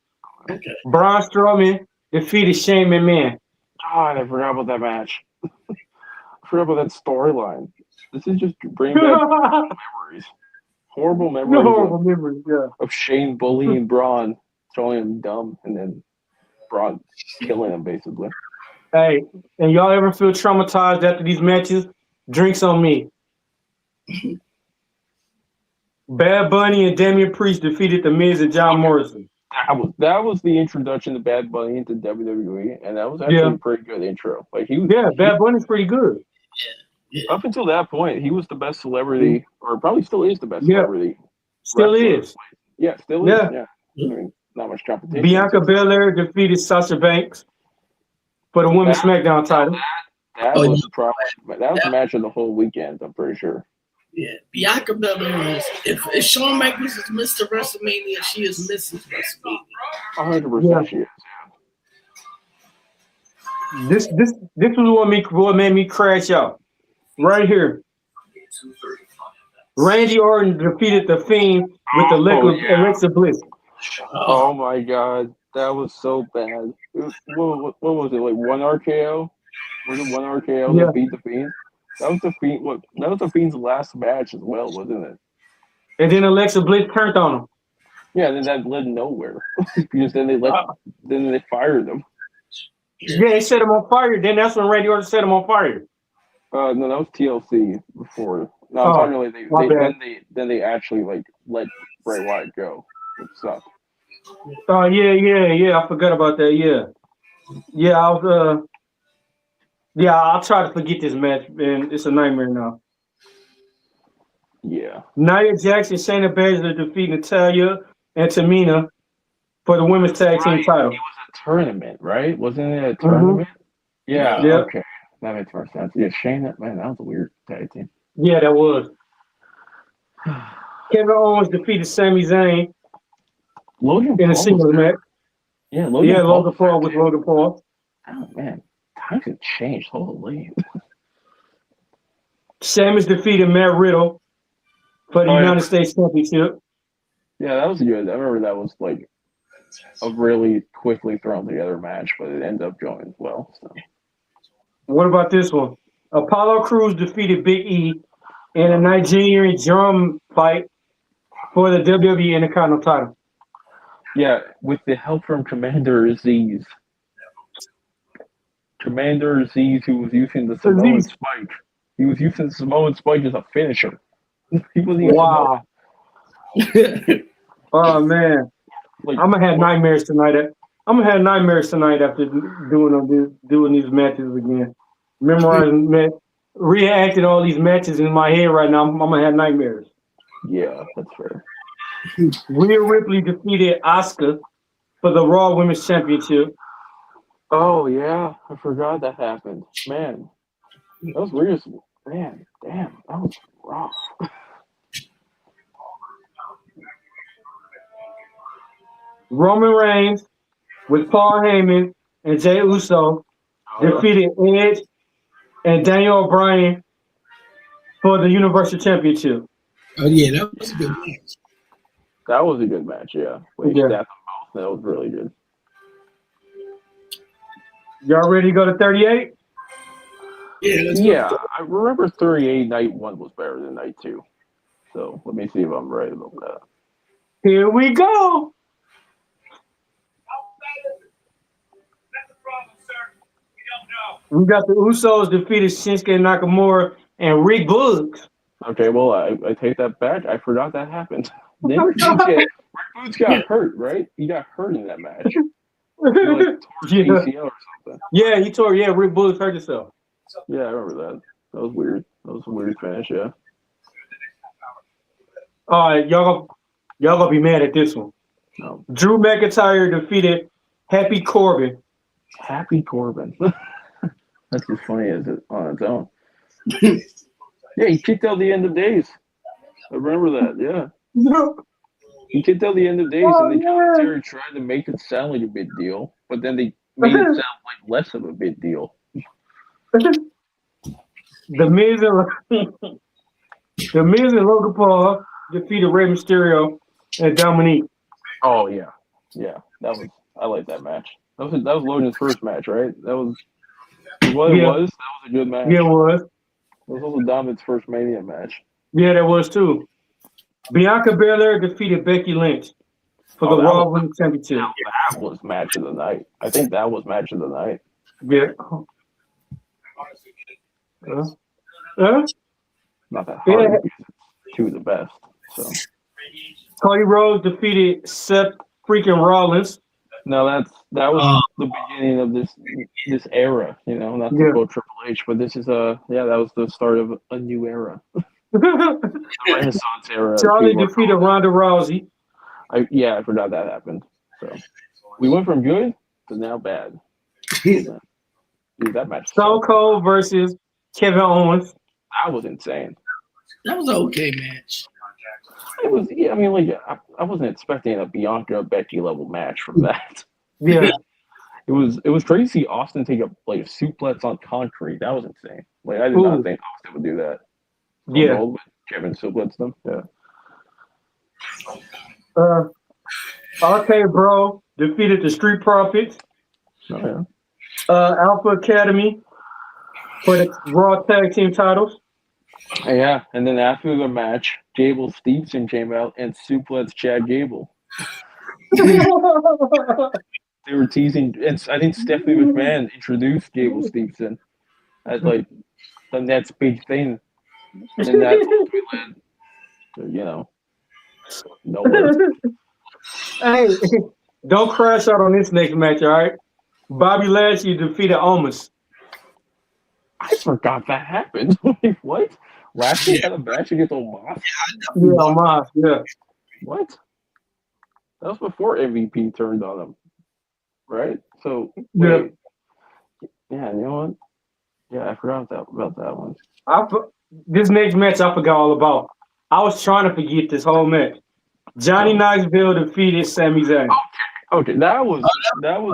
Okay. Braun Strowman defeated Shane McMahon. God, I forgot about that match. I forgot about that storyline. This is just bringing back memories. Horrible memories. Of Shane bullying Braun, throwing him dumb, and then Braun killing him, basically. Hey, and y'all ever feel traumatized after these matches? Drinks on me. Bad Bunny and Damian Priest defeated The Miz and John Morrison. That was the introduction to Bad Bunny into WWE, and that was actually a pretty good intro. Like Bad Bunny's pretty good. Yeah. Up until that point, he was the best celebrity, or probably still is the best celebrity. Still wrestler. is. Yeah, still is. Yeah. I mean, not much competition. Bianca Belair defeated Sasha Banks for the Women's SmackDown title. That was the match of the whole weekend, I'm pretty sure. Yeah, Bianca Belair is. If Shawn Michaels is Mr. WrestleMania, she is Mrs. WrestleMania. 100% she is. This was what made me crash out. Right here. Randy Orton defeated The Fiend with Alexa Bliss. Oh my god, that was so bad. What was it, like one RKO? Was it one RKO that beat The Fiend? That was the Fiend's last match as well, wasn't it? And then Alexa Bliss turned on him. Yeah, then that led nowhere. Because then they fired him. Yeah, they set him on fire. Then that's when Randy Orton set him on fire. No, that was TLC before. No, I'm talking like then they actually like let Bray Wyatt go. It sucked. Oh yeah. I forgot about that. Yeah. I'll try to forget this match, man. It's a nightmare now. Yeah. Nia Jax and Shayna Baszler defeat Natalya and Tamina for the women's tag team title. It was a tournament, right? Wasn't it a tournament? Yeah. Okay. That makes more sense. Yeah, Shayna, man, that was a weird tag team. Yeah, that was. Kevin Owens defeated Sami Zayn in a singles match. Yeah, Logan Paul with Logan Paul. Oh man, times have changed. Holy. Sheamus defeated Matt Riddle for the United States Championship. Yeah, that was good. I remember that was like a really quickly thrown together match, but it ended up going well. So. What about this one? Apollo Crews defeated Big E in a Nigerian drum fight for the WWE Intercontinental title. Yeah, with the help from Commander Aziz. Commander Aziz, who was using the Samoan Spike. He was using the Samoan Spike as a finisher. He wasn't even Oh, man. Like, I'm going to have nightmares tonight. I'm going to have nightmares tonight after doing these matches again. Memorizing, reacting all these matches in my head right now. I'm going to have nightmares. Yeah, that's fair. Rhea Ripley defeated Asuka for the Raw Women's Championship. Oh, yeah. I forgot that happened. Man, that was weird. Man, damn, that was rough. Roman Reigns with Paul Heyman and Jey Uso defeated Edge and Daniel O'Brien for the Universal Championship. Oh, yeah, that was a good match. That was a good match, yeah. That was really good. Y'all ready to go to 38? Yeah, let's Yeah, go. I remember 38 night 1 was better than night 2. So let me see if I'm right about that. Here we go. We got the Usos defeated Shinsuke Nakamura and Rick Boogs. Okay, well, I take that back. I forgot that happened. Then Rick Boots got hurt, right? He got hurt in that match. He like tore his ACL or something. Yeah, he tore. Yeah, Rick Boogs hurt himself. Yeah, I remember that. That was weird. That was a weird finish. Yeah. All right, y'all gonna be mad at this one. No. Drew McIntyre defeated Happy Corbin. Happy Corbin. That's as funny as it on its own. Yeah, he kicked out the end of days. I remember that. Yeah. He kicked out the end of days, and the commentary tried to make it sound like a big deal, but then they made it sound like less of a big deal. The Miz and Logan Paul defeated Rey Mysterio and Dominique. Oh yeah, yeah. I like that match. That was Logan's first match, right? That was what it was. That was a good match. Yeah, it was. It was also Dominic's first Mania match. Yeah, that was too. Bianca Belair defeated Becky Lynch for the Raw Women's Championship. That was match of the night. I think that was match of the night. Yeah. Not that hard. Yeah. Two of the best. So. Cody Rhodes defeated Seth freaking Rollins. No, that was the beginning of this era. You know, not to quote Triple H, but this is that was the start of a new era. The Renaissance era. Charlie defeated Ronda Rousey. I forgot that happened. So we went from good to now bad. Dude, that match. Stone Cold versus Kevin Owens. That was insane. That was an okay match. It was. Yeah, I mean, like I wasn't expecting a Bianca Becky level match from that. Yeah. It was crazy to see Austin take a suplex on concrete. That was insane. Like I did not think Austin would do that. Yeah. Kevin suplexed them. Yeah. RK Bro defeated the Street Profits. Oh yeah. Alpha Academy for the Raw Tag Team titles. Yeah, and then after the match, Gable Stevenson came out and suplexed Chad Gable. They were teasing, and I think Stephanie McMahon introduced Gable Stevenson as the next big thing, and that's what we led to, nowhere. Hey, don't crash out on this next match, all right? Bobby Lashley defeated Omos. I forgot that happened. What? Lashley had a match against Omos? Yeah, Omos, yeah. What? That was before MVP turned on him, right? So, wait. Yeah, you know what? Yeah, I forgot about that one. This next match I forgot all about. I was trying to forget this whole match. Johnny Knoxville defeated Sami Zayn. Okay, that was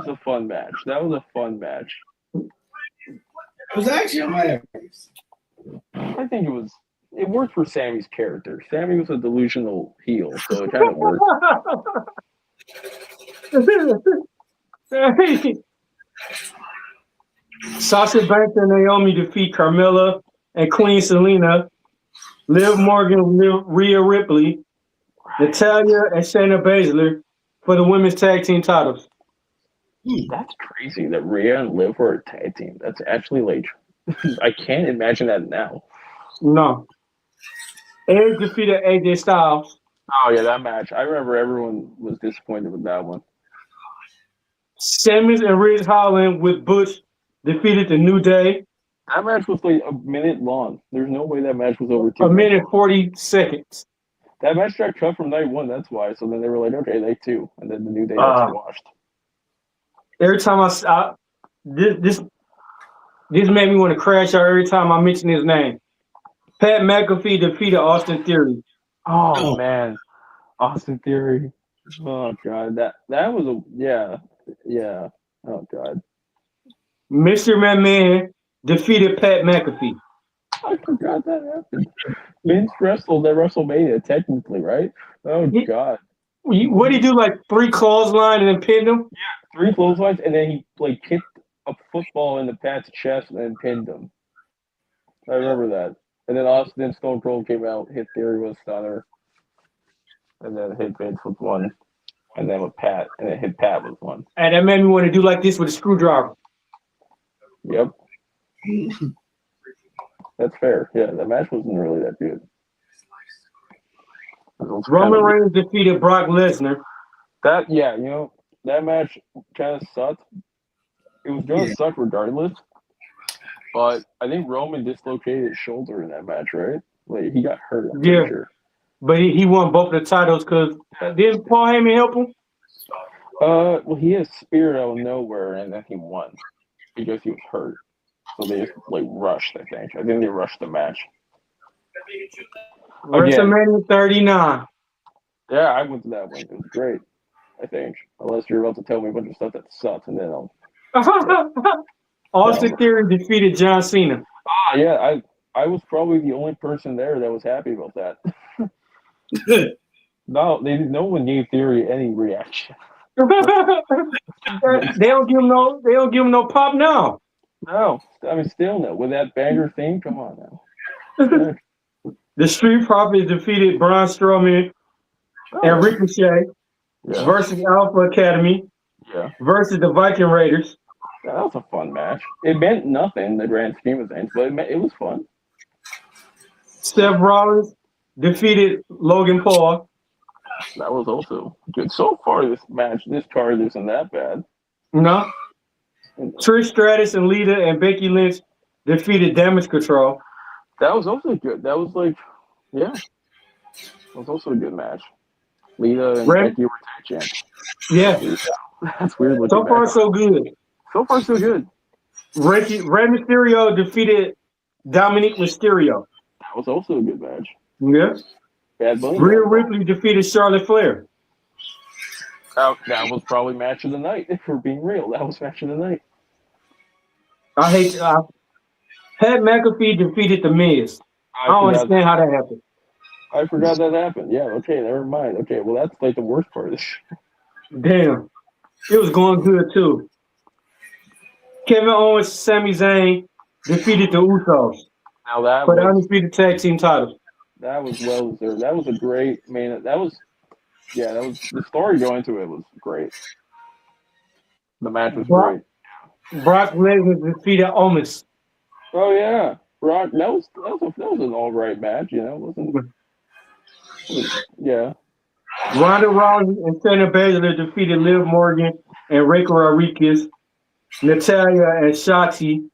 a fun match. That was a fun match. It was actually hilarious. I think it worked for Sammy's character. Sammy was a delusional heel, so it kind of worked. Sasha Banks and Naomi defeat Carmella and Queen Selena. Liv Morgan, Rhea Ripley, Natalya, and Shayna Baszler for the women's tag team titles. That's crazy that Rhea and Liv were a tag team. That's actually I can't imagine that now. No. Edge defeated AJ Styles. Oh yeah, that match. I remember everyone was disappointed with that one. Sheamus and Ridge Holland with Butch defeated the New Day. That match was a minute long. There's no way that match was over 2 minutes. A minute 40 seconds. That match got cut from night 1, that's why. So then they were like, okay, night 2. And then the New Day got squashed. Every time this made me want to crash out every time I mention his name. Pat McAfee defeated Austin Theory. Oh man. Austin Theory. Oh god. That was yeah. Oh god. Mr. Man defeated Pat McAfee. I forgot that happened. Vince wrestled at WrestleMania, technically, right? Oh god. What did he do? 3 clotheslines and then pinned him? Yeah, 3 clotheslines, and then he kicked a football into Pat's chest and then pinned him. I remember that. And then Stone Cold came out, hit Theory with a stunner, and then hit Vince with one, and then with Pat, and then hit Pat with one. And that made me want to do like this with a screwdriver. Yep. That's fair. Yeah, that match wasn't really that good. Roman Reigns defeated Brock Lesnar. That match kind of sucked. It was going to suck regardless. But I think Roman dislocated his shoulder in that match, right? Like, he got hurt. I'm pretty sure. But he won both the titles because didn't Paul Heyman help him? Well, he had Spear out of nowhere, and then he won because he was hurt. So they just rushed. I think they rushed the match. WrestleMania 39. Yeah, I went to that one. It was great. I think, unless you're about to tell me a bunch of stuff that sucks, and then I'll. Austin Theory defeated John Cena. Yeah, I was probably the only person there that was happy about that. No one gave Theory any reaction. They don't give him no pop now. No, I mean still no. With that banger theme, come on now. The Street Profits defeated Braun Strowman and Ricochet versus Alpha Academy versus the Viking Raiders. That was a fun match. It meant nothing in the grand scheme of things, but it was fun. Seth Rollins defeated Logan Paul. That was also good. So far, this card isn't that bad. No. Trish Stratus and Lita and Becky Lynch defeated Damage Control. That was also good. That was that was also a good match. Lita and Becky were tag champs. Yeah. That's weird. So far, so good. So far, so good. Rey Mysterio defeated Dominic Mysterio. That was also a good match. Yeah. Bad Bunny. Rhea Ripley defeated Charlotte Flair. That was probably match of the night. If we're being real, that was match of the night. Pat McAfee defeated The Miz. I don't understand how that happened. I forgot that happened. Yeah, okay, never mind. Okay, well, that's the worst part of this. Damn. It was going good, too. Kevin Owens, Sami Zayn defeated the Usos. Now that for the undisputed tag team titles. That was well deserved. That was a great the story going to it was great. The match was great. Brock Lesnar defeated Omos. Oh yeah, Brock. That was an all right match. Wasn't. Yeah. Ronda Rousey and Shayna Baszler defeated Liv Morgan and Rico Rodriguez, Natalya and Shotzi.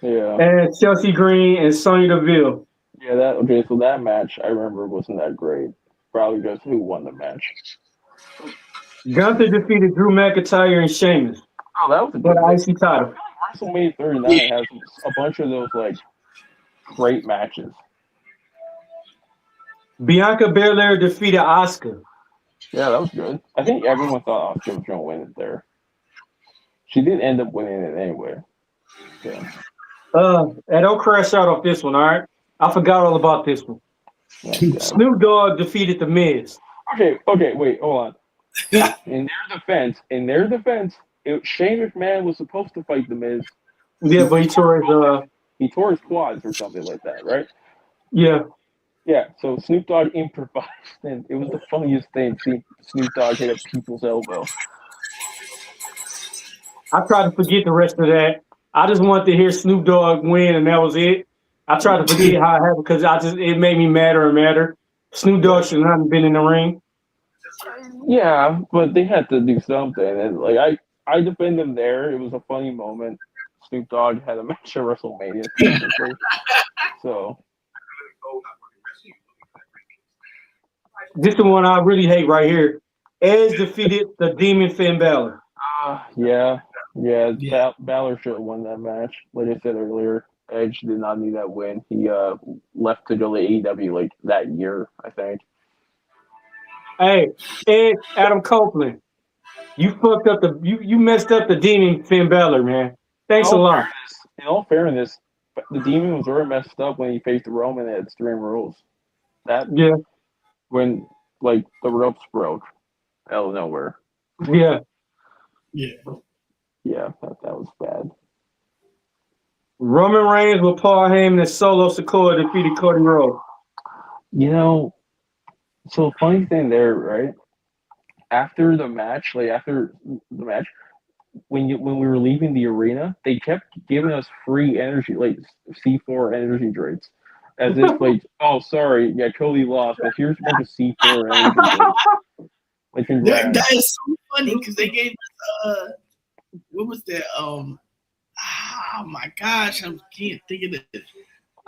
Yeah. And Chelsea Green and Sonya Deville. Yeah, so that match I remember wasn't that great. Probably because who won the match. Gunther defeated Drew McIntyre and Sheamus. Oh, that was a good IC title. WrestleMania 39 has a bunch of those great matches. Bianca Belair defeated Asuka. Yeah, that was good. I think everyone thought Asuka was going to win it there. She did end up winning it anyway. Yeah. And don't crash out off this one, all right? I forgot all about this one. Yeah. Snoop Dogg defeated The Miz. Okay, wait, hold on. In their defense, Shane McMahon was supposed to fight The Miz. Yeah, but he tore his quads or something like that, right? Yeah. Yeah, so Snoop Dogg improvised, and it was the funniest thing. See Snoop Dogg hit a people's elbow. I tried to forget the rest of that. I just wanted to hear Snoop Dogg win, and that was it. I tried to forget how it happened because it made me madder and madder. Snoop Dogg should not have been in the ring. Yeah, but they had to do something, and I defend them there. It was a funny moment. Snoop Dogg had a match at WrestleMania, so. This is the one I really hate right here. Edge defeated the Demon Finn Balor. Yeah. Balor should have won that match. Like I said earlier, Edge did not need that win. He left to go to AEW that year, I think. Hey, Edge, Adam Copeland, you fucked up you messed up the Demon Finn Balor, man. Thanks a lot. In all fairness, the Demon was already messed up when he faced Roman at Extreme Rules. When the ropes broke out of nowhere. Yeah. Yeah. Yeah, that was bad. Roman Reigns with Paul Heyman and Solo Sikoa defeated Cody Rhodes. You know, so funny thing there, right? After the match, when we were leaving the arena, they kept giving us free energy, like C4 energy drinks, as if like, oh, sorry, yeah, Cody lost, but here's a bunch of C4 energy drinks. Like, congrats. That is so funny because they gave us what was that? Oh my gosh, I can't think of it.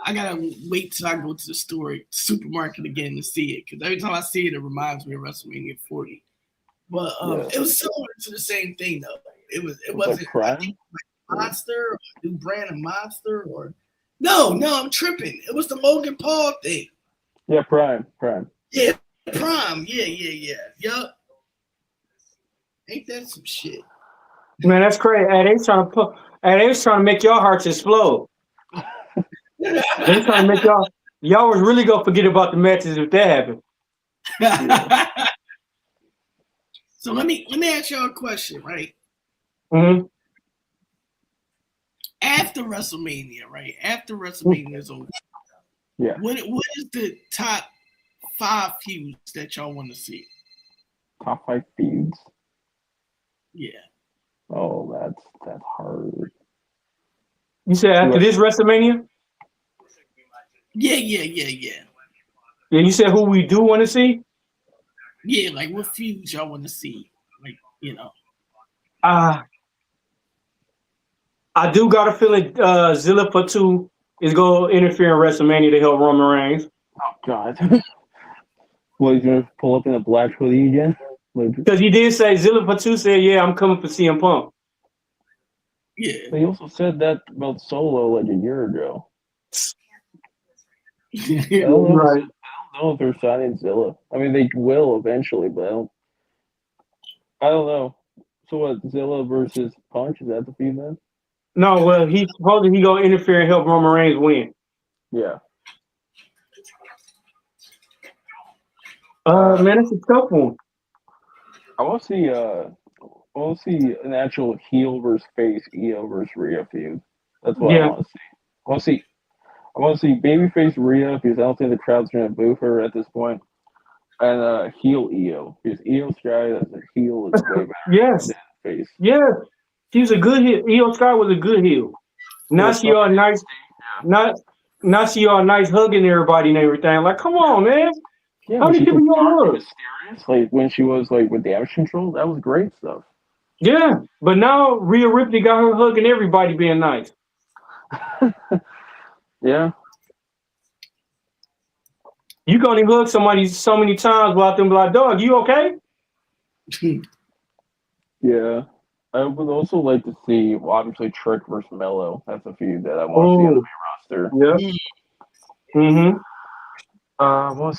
I gotta wait till I go to the supermarket again to see it because every time I see it, it reminds me of WrestleMania 40. But it was similar to the same thing though. It wasn't like Prime? I think like Monster or a new brand of Monster or no, I'm tripping. It was the Logan Paul thing. Yeah, Prime. Yeah, Prime. Yeah. Yup. Ain't that some shit? Man, that's crazy. They was trying to make your hearts explode. They trying to make y'all was really gonna forget about the matches if that happened. So let me ask y'all a question, right? Mm-hmm. After WrestleMania, right? After WrestleMania is over, Yeah. What is the top 5 feuds that y'all want to see? Top 5 feuds? Yeah. Oh, that's hard. You said after this WrestleMania? Yeah. Yeah, you said who we do want to see? Yeah, like what feuds y'all want to see? Like, you know. I do got a feeling Zilla Patu is going to interfere in WrestleMania to help Roman Reigns. Oh, God. What, he's going to pull up in a black hoodie again? Because he did say, Zilla Patu said, yeah, I'm coming for CM Punk. Yeah. But he also said that about Solo like a year ago. I don't know if they're signing Zilla. I mean, they will eventually, but I don't know. So what, Zilla versus Punch, is that the feud then? No, well, he's supposedly going to interfere and help Roman Reigns win. Yeah. Man, it's a tough one. I want to see an actual heel versus face, Io versus Rhea feud. That's what I want to see. I want to see babyface Rhea because I don't think the crowd's going to boo her at this point. And heel Io because Io Sky as a heel is way better than face. Yes. She's a good heel. Io Sky was a good heel. Now she all nice. Now she all nice hugging everybody and everything. Like, come on, man. Yeah, how many people you gonna hug? Mysterious, like when she was like with Damage Control, that was great stuff. Yeah, but now Rhea Ripley got her hugging everybody, being nice. Yeah. You can only hug somebody so many times without them be like, dog, you okay? Yeah. I would also like to see, obviously, Trick versus Mello. That's a feud that I want to see on the main roster. Yeah. Mm-hmm. I want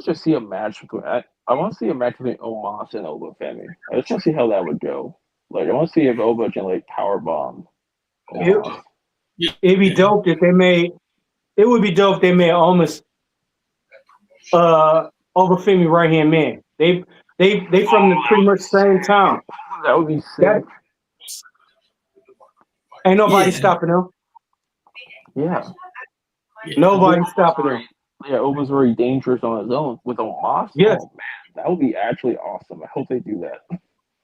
to just see a match between. I want to see a match between Omos and Oba Femi. I just want to see how that would go. Like, I want to see if Oba can like power bomb. It'd be dope if they made. It would be dope if they made almost Oba Femi right hand man. They from the pretty much same town. That would be sick. Ain't nobody stopping them. Yeah. Nobody stopping them. Yeah, Oba's very dangerous on his own with Omos. Yes. Oh man, that would be actually awesome. I hope they do that.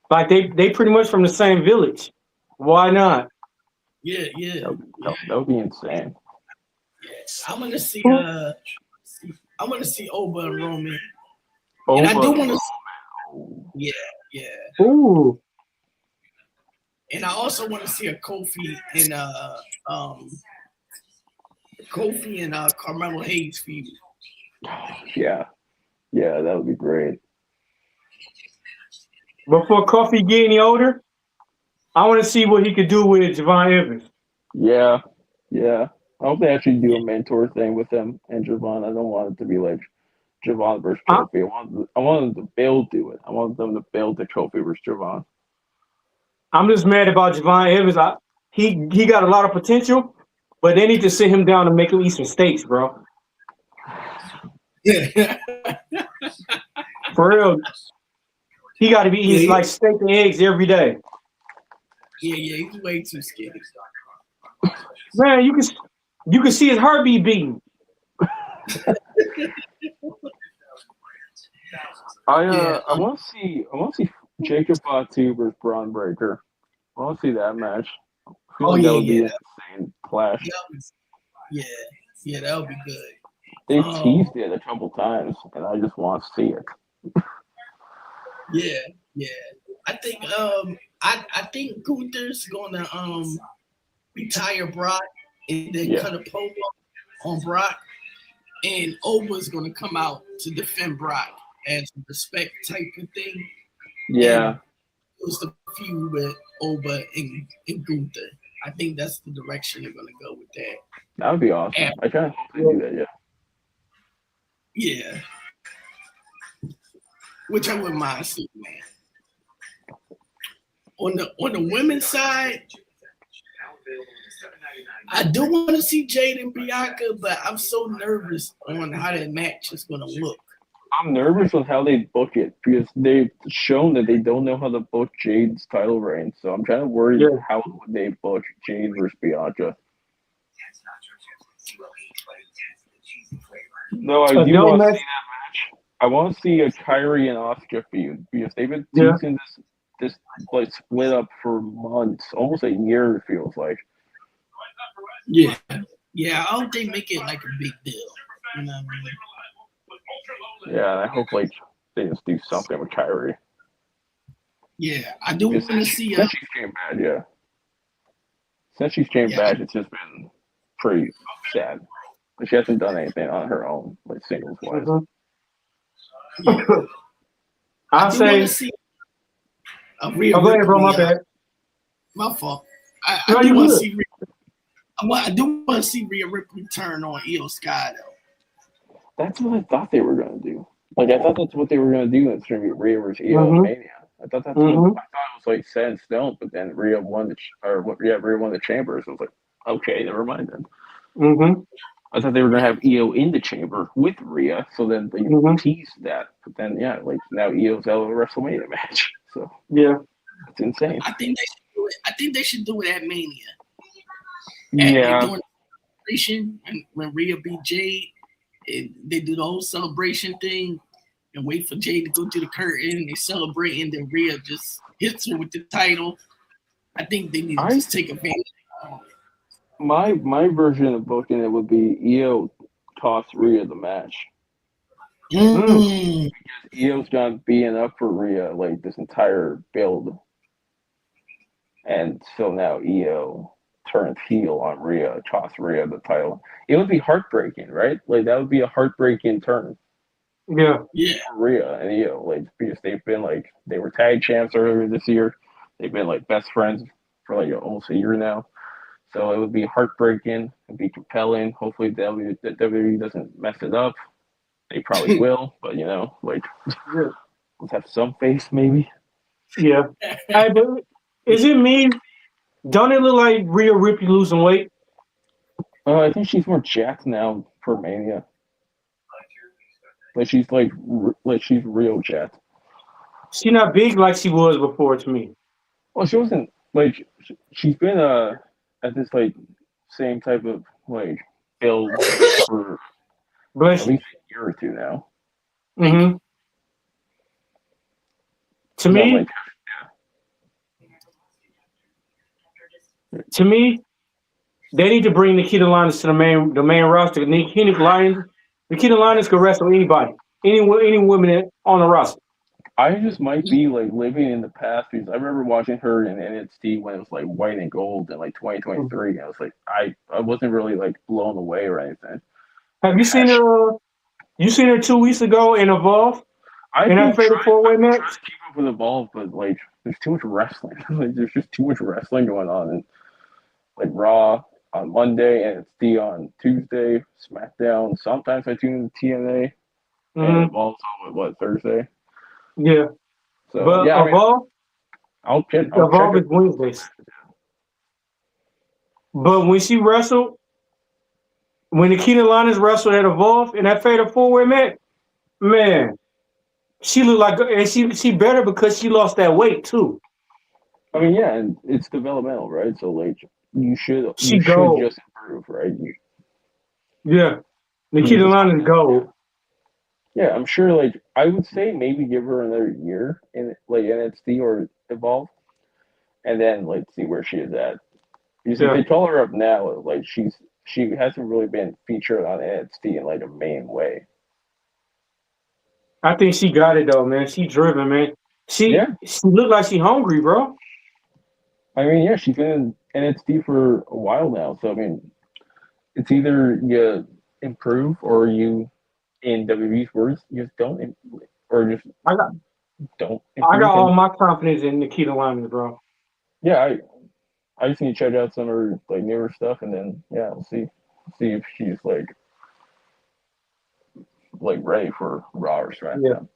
Like they pretty much from the same village. Why not? Yeah. That would be insane. I want to see Oba and Roman. And I do want to see, yeah. Ooh. And I also want to see a Kofi and Carmelo Hayes feud. Yeah, that would be great. Before Kofi get any older, I want to see what he could do with Javon Evans. Yeah. I hope they actually do a mentor thing with him and Javon. I don't want it to be like Javon versus Kofi. I want them to build to it. I want them to build the Kofi versus Javon. I'm just mad about Javon Evans. He got a lot of potential, but they need to sit him down and make him eat some steaks, bro. Yeah. For real. He got to be eating like steak and eggs every day. Yeah, he's way too skinny. Man, you can see his heartbeat beating. I want to see Jacob Fatu versus Braun Breaker. I want to see that match. I feel Oh like that would be yeah, an insane clash. that would be good. They've teased it a couple times, and I just want to see it. Yeah. I think Gunther's gonna retire Brock and then cut a promo on Brock, and Oba's gonna come out to defend Brock as a respect type of thing. Yeah. And it was the feud with Oba and Gunther. I think that's the direction they're gonna go with that. That would be awesome. I kind of hope they do that, Yeah. Which I wouldn't mind seeing, man. On the women's side, I do want to see Jade and Bianca, but I'm so nervous on how that match is going to look. I'm nervous with how they book it because they've shown that they don't know how to book Jade's title reign. So I'm kind of worried how would they book Jade versus Bianca. No, I do want to see that match. I want to see a Kyrie and Asuka feud because they've been teasing this like split up for months, almost a year. It feels like. Yeah. I hope they make it like a big deal. You know what I mean? Yeah, I hope like they just do something with Kyrie. Yeah, I do want to see. Since she's came back, Since she's came back, it's just been pretty sad. She hasn't done anything on her own, like singles wise. I'll say. Rhea go ahead, bro. My bad. My fault. I do want to see. I do want to see Rhea Ripley turn on Io Sky though. That's what I thought they were gonna do. Like I thought that's what they were gonna do. It's gonna be Rhea versus Io Mania. I thought that's what I thought it was like set in stone. But then Rhea won the Chamber. So I was like, okay, never mind then. I thought they were gonna have Io in the Chamber with Rhea. So then they teased that. But then like now Io's out of a WrestleMania match. So it's insane. I think they should do it. I think they should do it at Mania. Yeah. During the celebration, and when Rhea beat Jade, they do the whole celebration thing and wait for Jade to go to the curtain and they celebrate, and then Rhea just hits her with the title. I think they need to just take advantage of it. My version of booking it would be Io toss Rhea the match. Because Io's not being up for Rhea like this entire build. And so now Io turns heel on Rhea, toss Rhea the title. It would be heartbreaking, right? Like that would be a heartbreaking turn. Yeah. For Rhea and Io, like because they've been like they were tag champs earlier this year. They've been like best friends for like almost a year now. So it would be heartbreaking. It'd be compelling. Hopefully WWE doesn't mess it up. They probably will, but like let's have some faith maybe. Yeah. But is it me? Don't it look like Rhea Ripley losing weight? I think she's more jacked now for Mania. Like she's she's real jacked. She's not big like she was before to me. Well, she wasn't like she's been at this like same type of like build for at least a year or two now. To me, they need to bring Nikita Lyons to the main roster. Nikita Lyons could wrestle anybody, any women on the roster. I just might be like living in the past because I remember watching her in NXT when it was like white and gold in like 2023. And I was like, I wasn't really like blown away or anything. Have you seen her? You seen her 2 weeks ago in Evolve? In that fatal 4-way match? I'm trying to keep up with Evolve, but like there's too much wrestling. Like, there's just too much wrestling going on. And like Raw on Monday, NXT on Tuesday, SmackDown. Sometimes I tune in TNA. And Evolve's on Thursday? Yeah. So, but Evolve, Evolve is Wednesdays. But when she wrestled, when Nikita Lyons wrestled at Evolve in that fatal 4-way match, man, she looked like, and she better because she lost that weight too. I mean, yeah, and it's developmental, right? So like, She you should gold. just improve, right? Yeah. You Nikita just Lyon is gold. Yeah, I'm sure. Like, I would say maybe give her another year in like NXT or Evolve, and then like see where she is at. Because if Yeah. they call her up now, like she hasn't really been featured on NXT in like a main way. I think she got it though, man. She driven, man. Yeah, She look like she hungry, bro. I mean, yeah, she's been in NXT for a while now. So I mean, it's either you improve or you, in WWE's words, just don't, or just I got don't I got improve. all And my confidence in Nikita Lyon, bro. yeah, I just need to check out some of her like newer stuff, and then yeah, we'll see if she's like ready for Raw or Yeah. SmackDown.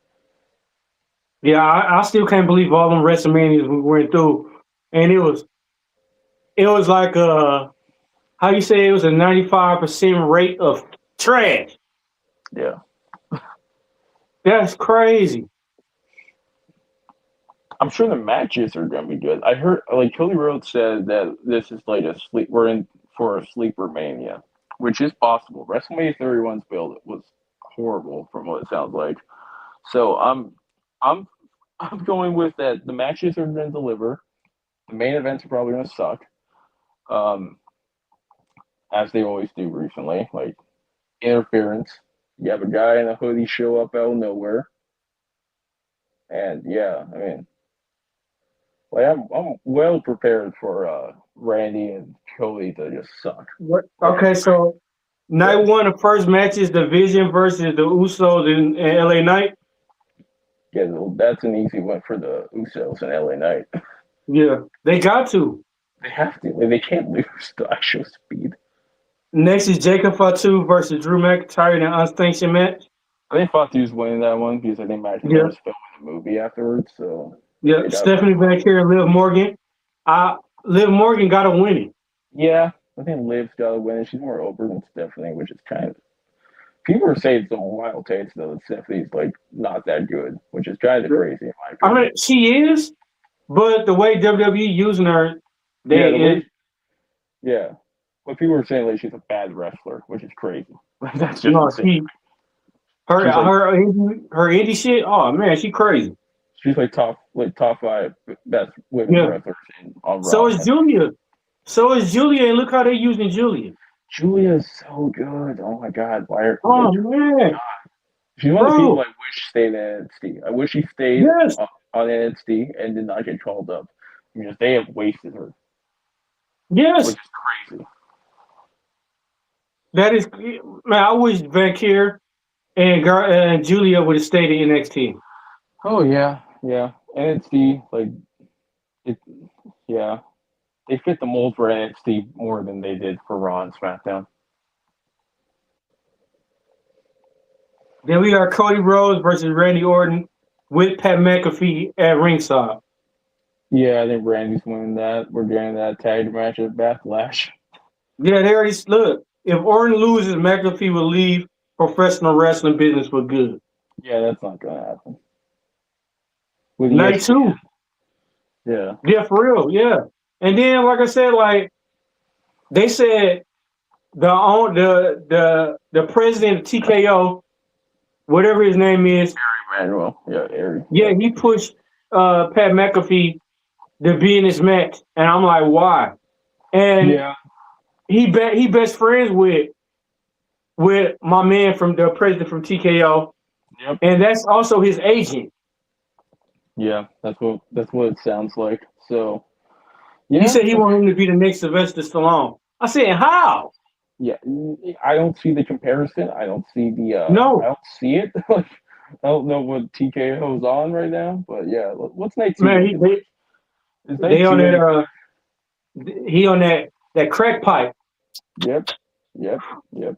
Yeah, I still can't believe all them WrestleManias we went through. And it was like how you say it was a 95% rate of trash. Yeah, That's crazy. I'm sure the matches are gonna be good. I heard like Cody Rhodes said that this is like a sleep. We're in for a sleeper mania, which is possible. WrestleMania 31's build was horrible from what it sounds like. So I'm I'm going with that. The matches are going to deliver. The main events are probably going to suck, um, as they always do recently. Like interference. You have a guy in a hoodie show up out of nowhere, and yeah, I mean, like I'm well prepared for Randy and Cody to just suck. What? Like, Okay, so night yeah, one, the first match is Division versus the Usos in LA Knight. yeah, that's an easy one for the Usos and LA Knight. Yeah, they got to. They have to. Like, they can't lose to actual speed. Next is Jacob Fatu versus Drew McIntyre in an unsanctioned match. I think Fatu's winning that one because I think McIntyre Yeah, was filming the movie afterwards, so yeah. they got. Stephanie Van and Liv Morgan. Liv Morgan got to win it. Yeah, I think Liv's got to win. She's more over than Stephanie, which is kind of. People are saying some wild takes though that Stephanie's like not that good, which is kind of crazy in my I opinion. mean, she is, but the way WWE using her, Yeah, the they way. Yeah, but people are saying like she's a bad wrestler, which is crazy. Like that's just no, insane. her She's like her indie shit. Oh man, she crazy. she's like top five best women Yeah. wrestlers on So Raw. is Julia. So is Julia, and look how they're using Julia. Julia's so good. Oh my god, why are Oh like man, she's one of the people bro. I wish stayed in NXT. I wish she stayed Yes, on NXT and did not get called up because they have wasted her, which yes. is crazy. That is man. I wish Vancouver and Julia would have stayed in NXT. Oh yeah, yeah. NXT like it. Yeah, they fit the mold for NXT more than they did for Raw and SmackDown. Then we got Cody Rhodes versus Randy Orton with Pat McAfee at ringside. Yeah, I think Randy's winning that. We're getting that tag match at Backlash. Yeah, they already look. If Orton loses, McAfee will leave professional wrestling business for good. Yeah, that's not gonna happen. With Night ESPN. two. Yeah. Yeah, for real. Yeah. And then, like I said, like they said, the president of TKO, whatever his name is, Manuel. Yeah, Ari. yeah, he pushed Pat McAfee to be in this match, and I'm like, why? And Yeah. he best friends with my man from the president from TKO, Yep. and that's also his agent. Yeah, that's what it sounds like. So He yeah, said he wanted him to be the next Sylvester Stallone. I said, how? yeah. I don't see the comparison. I don't see the. I No, don't see it. Like I don't know what TKO is on right now, but yeah. What's night two man, looking like? Is night they on two any? that he on that crack pipe. Yep. Yep. Yep.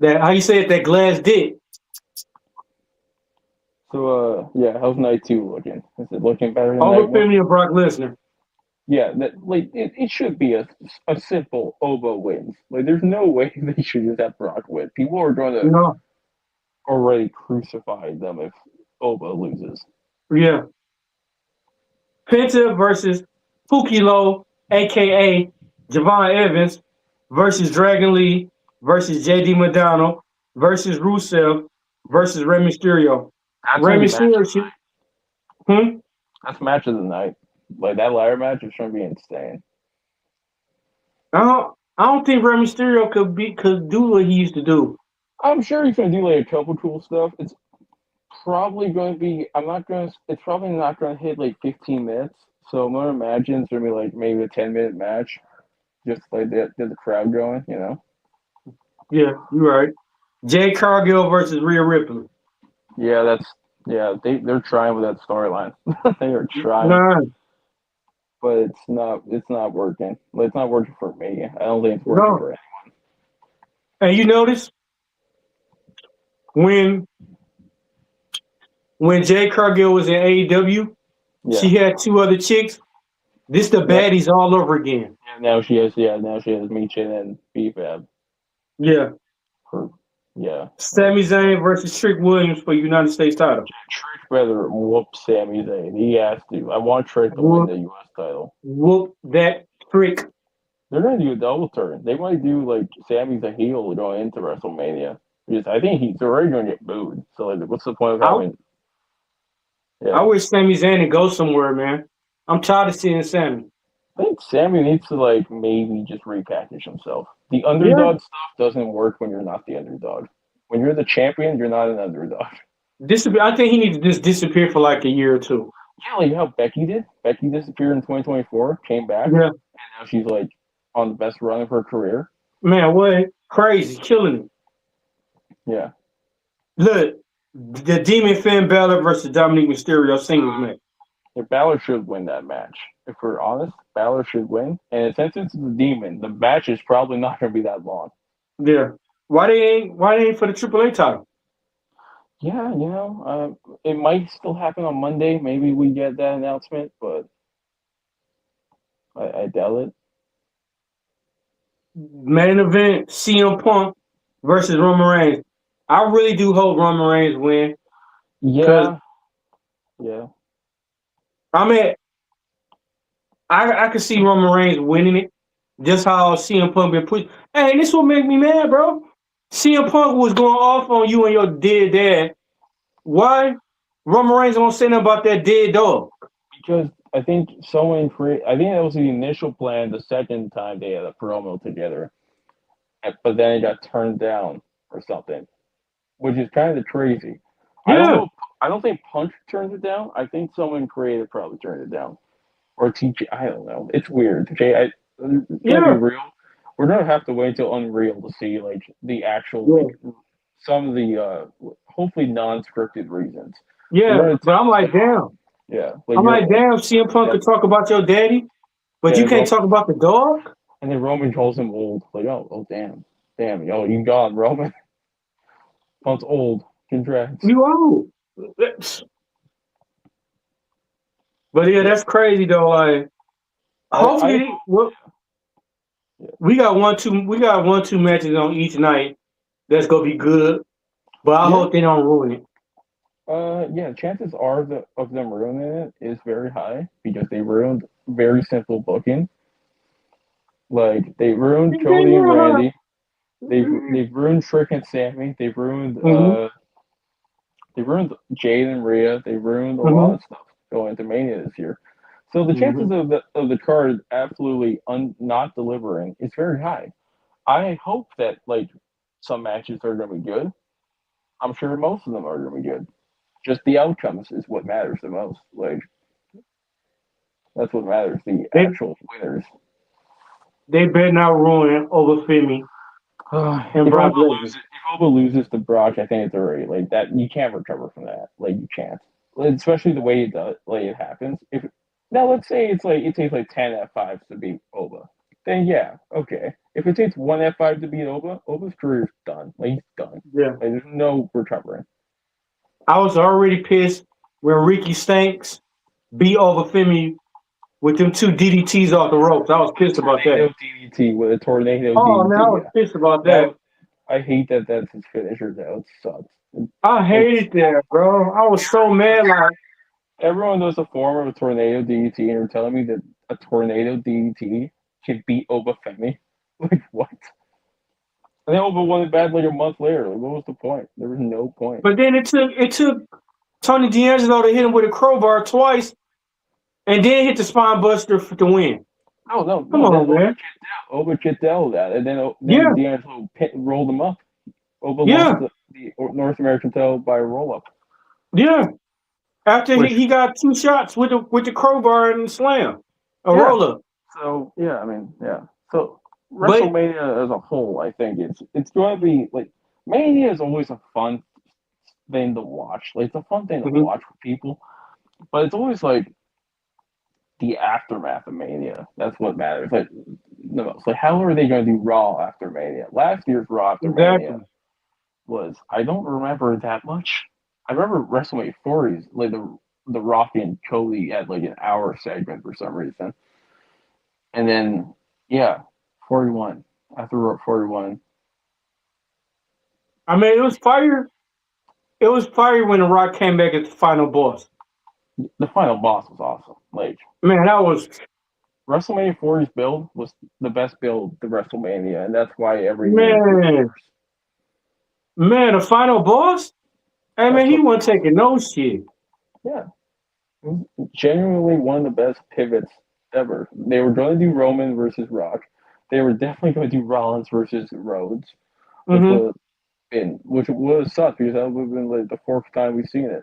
That how you say it? That glass dick. So yeah, how's night two looking? Is it looking better than night Over one? Finley and Brock Lesnar. Yeah, that like it should be a simple Oba wins. Like there's no way they should just have Brock win. People are going to No, already crucify them if Oba loses. yeah. Penta versus Pukilo, aka Javon Evans, versus Dragon Lee versus JD McDonald versus Rusev versus Rey Mysterio. That's Rey gonna be match. Mysterio, hmm? That's match of the night. Like that ladder match is gonna be insane. I don't think Rey Mysterio could do what he used to do. I'm sure he's gonna do like a couple cool stuff. It's probably going to be. I'm not gonna. It's probably not gonna hit like 15 minutes. So I'm gonna imagine it's gonna be like maybe a 10-minute match, just like get the crowd going. You know. Yeah, you're right. Jade Cargill versus Rhea Ripley. Yeah. They're trying with that storyline. They are trying, Nah, but it's not working. Like, it's not working for me. I don't think it's working no. for it. And you notice when Jade Cargill was in AEW, Yeah. she had two other chicks. This the Yeah. baddies all over again. Now she has. Yeah. Now she has Michin and P.U.W.F. Yeah. Her. Yeah. Sami Zayn versus Trick Williams for United States title. Trick better whoop Sami Zayn. He has to. I want Trick to win the U.S. title. Whoop that Trick. They're gonna do a double turn. They might do like Sammy's a heel going into WrestleMania. Because I think he's already gonna get booed. So like, what's the point of having? I wish Sami Zayn would go somewhere, man. I'm tired of seeing Sami. I think Sammy needs to like maybe just repackage himself. The underdog stuff doesn't work when you're not the underdog. When you're the champion, you're not an underdog. I think he needs to just disappear for like a year or two. Yeah, like how Becky did. Becky disappeared in 2024, came back, Yeah. and now she's like on the best run of her career. Man, what? Crazy. Killing me. Yeah. Look, the Demon Finn Balor versus Dominic Mysterio singles match. If Balor should win that match. If we're honest, Balor should win. And since it's the Demon, the match is probably not going to be that long. Yeah. Why they ain't for the AAA title? Yeah, it might still happen on Monday. Maybe we get that announcement, but I doubt it. Main event: CM Punk versus Roman Reigns. I really do hope Roman Reigns win. Yeah. I mean, I could see Roman Reigns winning it. Just how CM Punk been pushed. Hey, this what make me mad, bro. CM Punk was going off on you and your dead dad. Why? Roman Reigns won't say nothing about that dead dog. Because I think I think that was the initial plan the second time they had a promo together. But then it got turned down or something, which is kind of crazy. Yeah. I don't know. I don't think Punch turned it down. I think someone creative probably turned it down. Or TJ, I don't know. It's weird. Jay, it's gonna be real. We're gonna have to wait until Unreal to see like the actual some of the hopefully non-scripted reasons. Yeah, but I'm like, damn. Yeah, I'm like, damn. CM Punk could talk about your daddy, but you can't talk about the dog. And then Roman calls him old. Like, oh, damn, yo, you gone, Roman. Punk's old. Congrats. You old. But yeah, that's crazy though. Like, hopefully, we got 1-2 matches on each night. That's gonna be good. But I hope they don't ruin it. Chances are of them ruining it is very high because they ruined very simple booking. Like they ruined Cody and Randy. They've ruined Trick and Sammy. They've ruined Jade and Rhea. They ruined a lot of stuff going into Mania this year. So the chances of the card absolutely not delivering is very high. I hope that like some matches are going to be good. I'm sure most of them are going to be good. Just the outcomes is what matters the most. Like that's what matters. The actual winners. They better not ruin over Femi. And Brock loses. If Oba loses to Brock, I think it's already like that. You can't recover from that. Like you can't, especially the way it happens. Let's say it takes like 10 F5s to beat Oba. Then yeah, okay. If it takes 1 F5 to beat Oba, Oba's career's done. Like he's done. Yeah. Like, there's no recovering. I was already pissed when Ricky Stanks beat over Femi with them 2 DDTs off the ropes. I was pissed about that. DDT with a tornado DDT. Oh, man, I was pissed about that. I hate that that's his finisher, though. It sucks. I hated that, bro. I was so mad. Like, Everyone knows the form of a tornado DDT, and you're telling me that a tornado DDT can beat Obafemi? Like what? And then Oba won it back like a month later. Like, what was the point? There was no point. But then it took Tony D'Angelo to hit him with a crowbar twice, and then hit the spine buster to win. No. Come on, man. Oba kicked out that, and then Yeah. D'Angelo rolled him up. Oba Yeah. lost the North American title by a roll up. Yeah. After Which- he got 2 shots with the crowbar and slam, a roll up. So yeah, I mean, yeah. So WrestleMania as a whole, I think it's going to be like Mania is always a fun thing to watch. Like it's a fun thing to Mhm. watch for people, but it's always like the aftermath of Mania. That's what matters. Like the most. Like how are they going to do Raw after Mania? Last year's Raw after Mania was I don't remember that much. I remember WrestleMania 40s, like the Rock and Cody had like an hour segment for some reason. And then, yeah, 41. After 41. I mean, it was fire. It was fire when The Rock came back as the final boss. The final boss was awesome. Like, Man, that was WrestleMania 40's build was the best build to WrestleMania, and that's why every year. Man, the final boss. I mean, he wasn't taking no shit. Yeah, it was genuinely one of the best pivots ever. They were going to do Roman versus Rock. They were definitely going to do Rollins versus Rhodes, which would have sucked because that would have been like the 4th time we've seen it.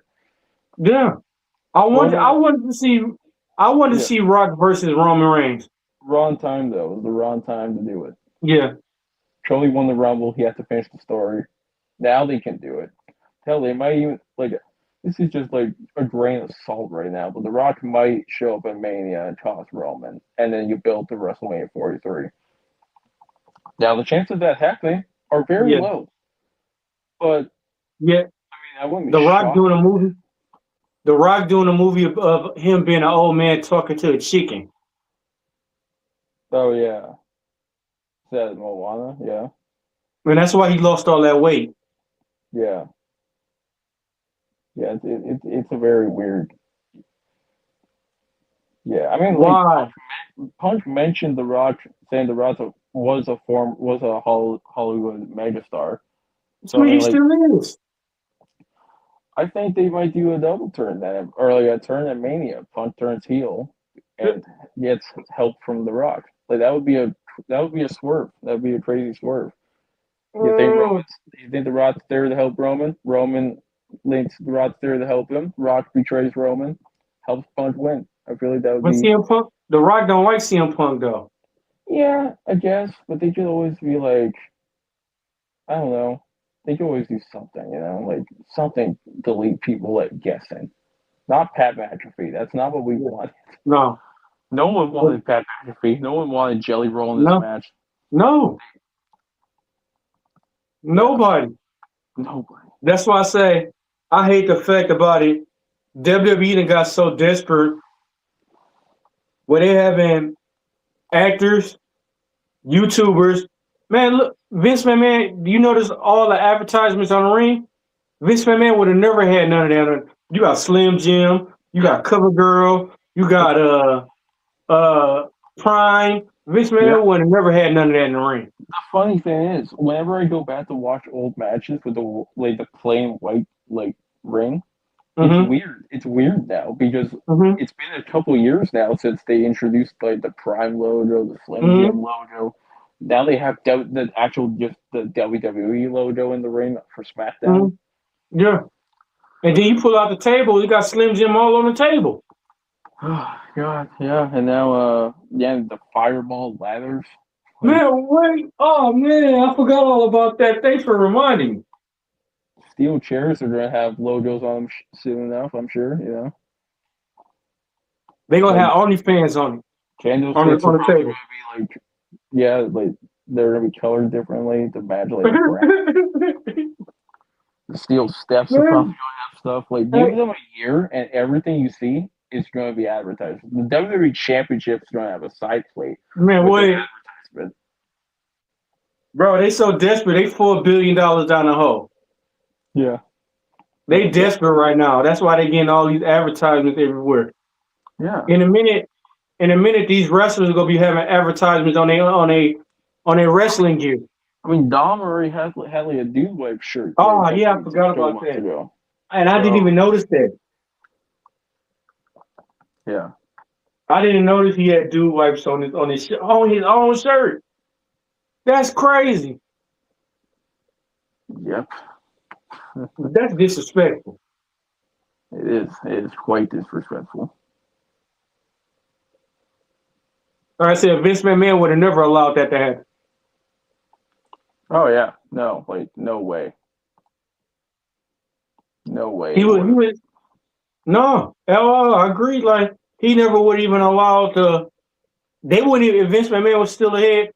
Yeah, I wanted to see Rock versus Roman Reigns. Wrong time though. It was the wrong time to do it. Yeah. Cody won the Rumble. He had to finish the story. Now they can do it. Hell, they might even like. This is just like a grain of salt right now, but The Rock might show up in Mania and toss Roman, and then you build to WrestleMania 43. Now the chances of that happening are very low. But yeah, I mean, I wouldn't be The Rock shocked. doing a movie. The Rock doing a movie of him being an old man talking to a chicken. Oh yeah, is that Moana? Yeah, And that's why he lost all that weight. yeah. Yeah, it's a very weird. Yeah, I mean, Why? Punch mentioned The Rock, saying The Rock was a Hollywood megastar. So I mean, he still is. I think they might do a double turn then, or like a turn at Mania. Punch turns heel and gets help from The Rock. Like that would be a swerve. That would be a crazy swerve. You think The Rock's there to help Roman? Roman links The Rock's there to help him. Rock betrays Roman, helps Punch win. I feel like that would But be. CM Punk, The Rock don't like CM Punk though. Yeah, I guess, but they could always be like, I don't know. They could always do something, like something to leave people like guessing. Not Pat McAfee. That's not what we want. No. No one wanted Pat McAfee. No one wanted Jelly Roll in this match. No. Nobody. Nobody. That's why I say I hate the fact about it. WWE done got so desperate where they having actors, YouTubers. Man, look, Vince McMahon, you notice all the advertisements on the ring? Vince McMahon would have never had none of that. You got Slim Jim, you got CoverGirl, you got Prime. Vince McMahon would have never had none of that in the ring. The funny thing is, whenever I go back to watch old matches with the plain white ring, it's weird. It's weird now because it's been a couple years now since they introduced the Prime logo, the Slim Jim logo. Now they have the WWE logo in the ring for SmackDown. Yeah. And then you pull out the table, you got Slim Jim all on the table. Oh, God, yeah. And now, the Fireball ladders. Man, wait. Oh, man, I forgot all about that. Thanks for reminding me. Steel chairs are going to have logos on them soon enough, I'm sure, They're going to have OnlyFans on it. Candlesticks are probably going to be they're going to be colored differently to match brand. The steel steps are probably going to have stuff. Give them a year and everything you see is going to be advertised. The WWE Championship is going to have a side plate. Man, wait. Bro, they so desperate. They $4 billion down the hole. Yeah. They desperate right now. That's why they getting all these advertisements everywhere. Yeah. In a minute, these wrestlers are gonna be having advertisements on their wrestling gear. I mean, Dom already had like a dude wipe shirt. Oh yeah, I forgot about that. Ago. And I didn't even notice that. Yeah. I didn't notice he had dude wipes on his own shirt. That's crazy. Yep. That's disrespectful. It is. It is quite disrespectful. Like I said, Vince McMahon would have never allowed that to happen. Oh yeah. No, like no way. No way. He was no. I agree. Like he never would even allow to. They wouldn't even. If Vince McMahon was still ahead,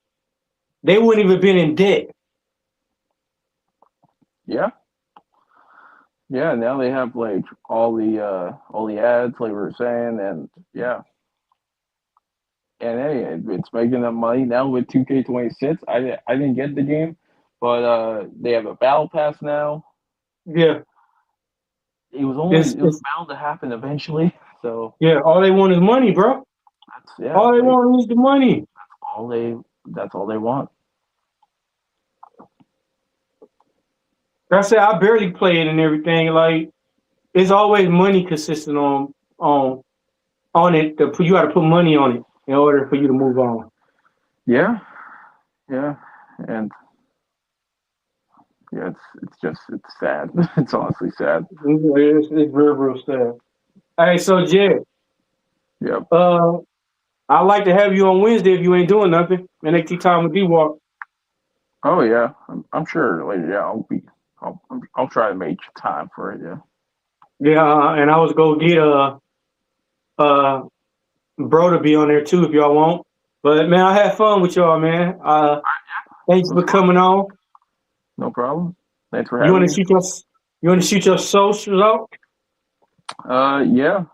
they wouldn't even been in debt. Yeah. Yeah. Now they have like all the ads, like we were saying, and yeah. And hey, it's making them money now with 2K26. I didn't get the game, but they have a battle pass now. Yeah. It was bound to happen eventually. So yeah, all they want is money, bro. All they want is the money. That's all they want. Like I said, I barely play it and everything. Like it's always money consistent on it. You got to put money on it in order for you to move on. Yeah, yeah, and yeah, it's sad. It's honestly sad. It's real sad. Hey, so Jed. Yep. I'd like to have you on Wednesday if you ain't doing nothing. NXT time with D-Walk. Oh yeah, I'm sure. Like yeah, I'll try to make time for it. Yeah. Yeah, and I was gonna get bro to be on there too if y'all want. But man, I had fun with y'all, man. Thanks for coming on. No problem. Thanks for having me. You want to shoot your socials out? Yeah.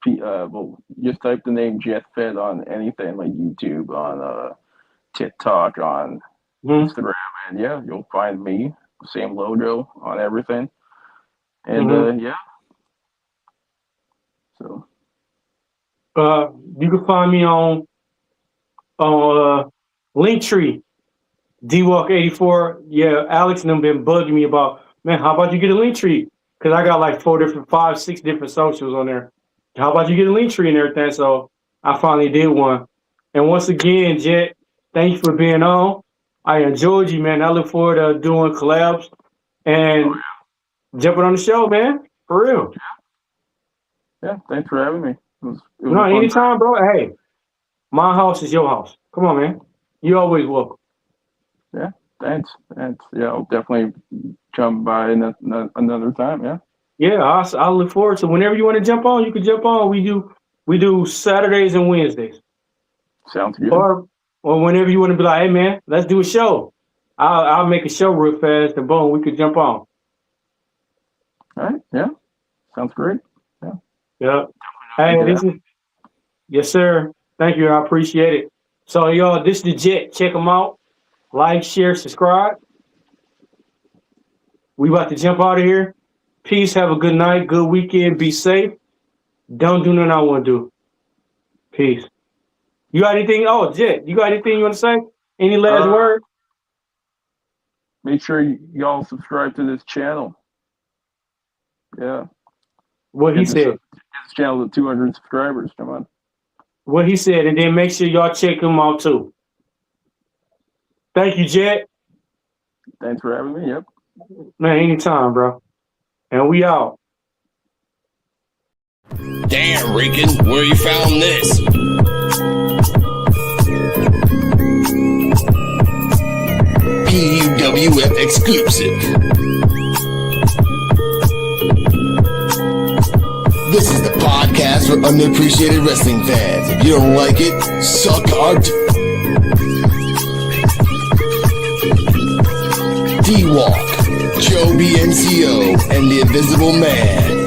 Well, just type the name Jet Fed on anything like YouTube, on TikTok, on Instagram, and yeah, you'll find me. Same logo on everything. And yeah. So. You can find me on Linktree, DWalk84. Yeah, Alex and them been bugging me about, man, how about you get a Linktree? Because I got like 5, 6 different socials on there. How about you get a Linktree and everything? So I finally did one. And once again, Jet, thank you for being on. I enjoyed you, man. I look forward to doing collabs and jumping on the show, man. For real. Yeah, thanks for having me. It was no, anytime, bro. Hey, my house is your house. Come on, man. You always welcome. Yeah, thanks. Yeah, I'll definitely jump by another time. Yeah. Yeah, I look forward to whenever you want to jump on. You can jump on. We do Saturdays and Wednesdays. Sounds good. Or whenever you want to be like, hey man, let's do a show. I'll make a show real fast and boom, we could jump on. All right. Yeah. Sounds great. Yeah. Yeah. Hey, this is yes, sir. Thank you. I appreciate it. So y'all, this is the Jet. Check them out. Like, share, subscribe. We about to jump out of here. Peace. Have a good night. Good weekend. Be safe. Don't do nothing I want to do. Peace. You got anything? Oh, Jet, you got anything you want to say? Any last word? Make sure y'all subscribe to this channel. Yeah. What he said. This channel to 200 subscribers. Come on. What he said, and then make sure y'all check him out too. Thank you, Jet. Thanks for having me. Yep. Man, anytime, bro. And we out. Damn, Rican, where you found this? P.U.W.F exclusive. This is the podcast for unappreciated wrestling fans. If you don't like it, suck our D-Walk, Joe BNCO, and the Invisible Man.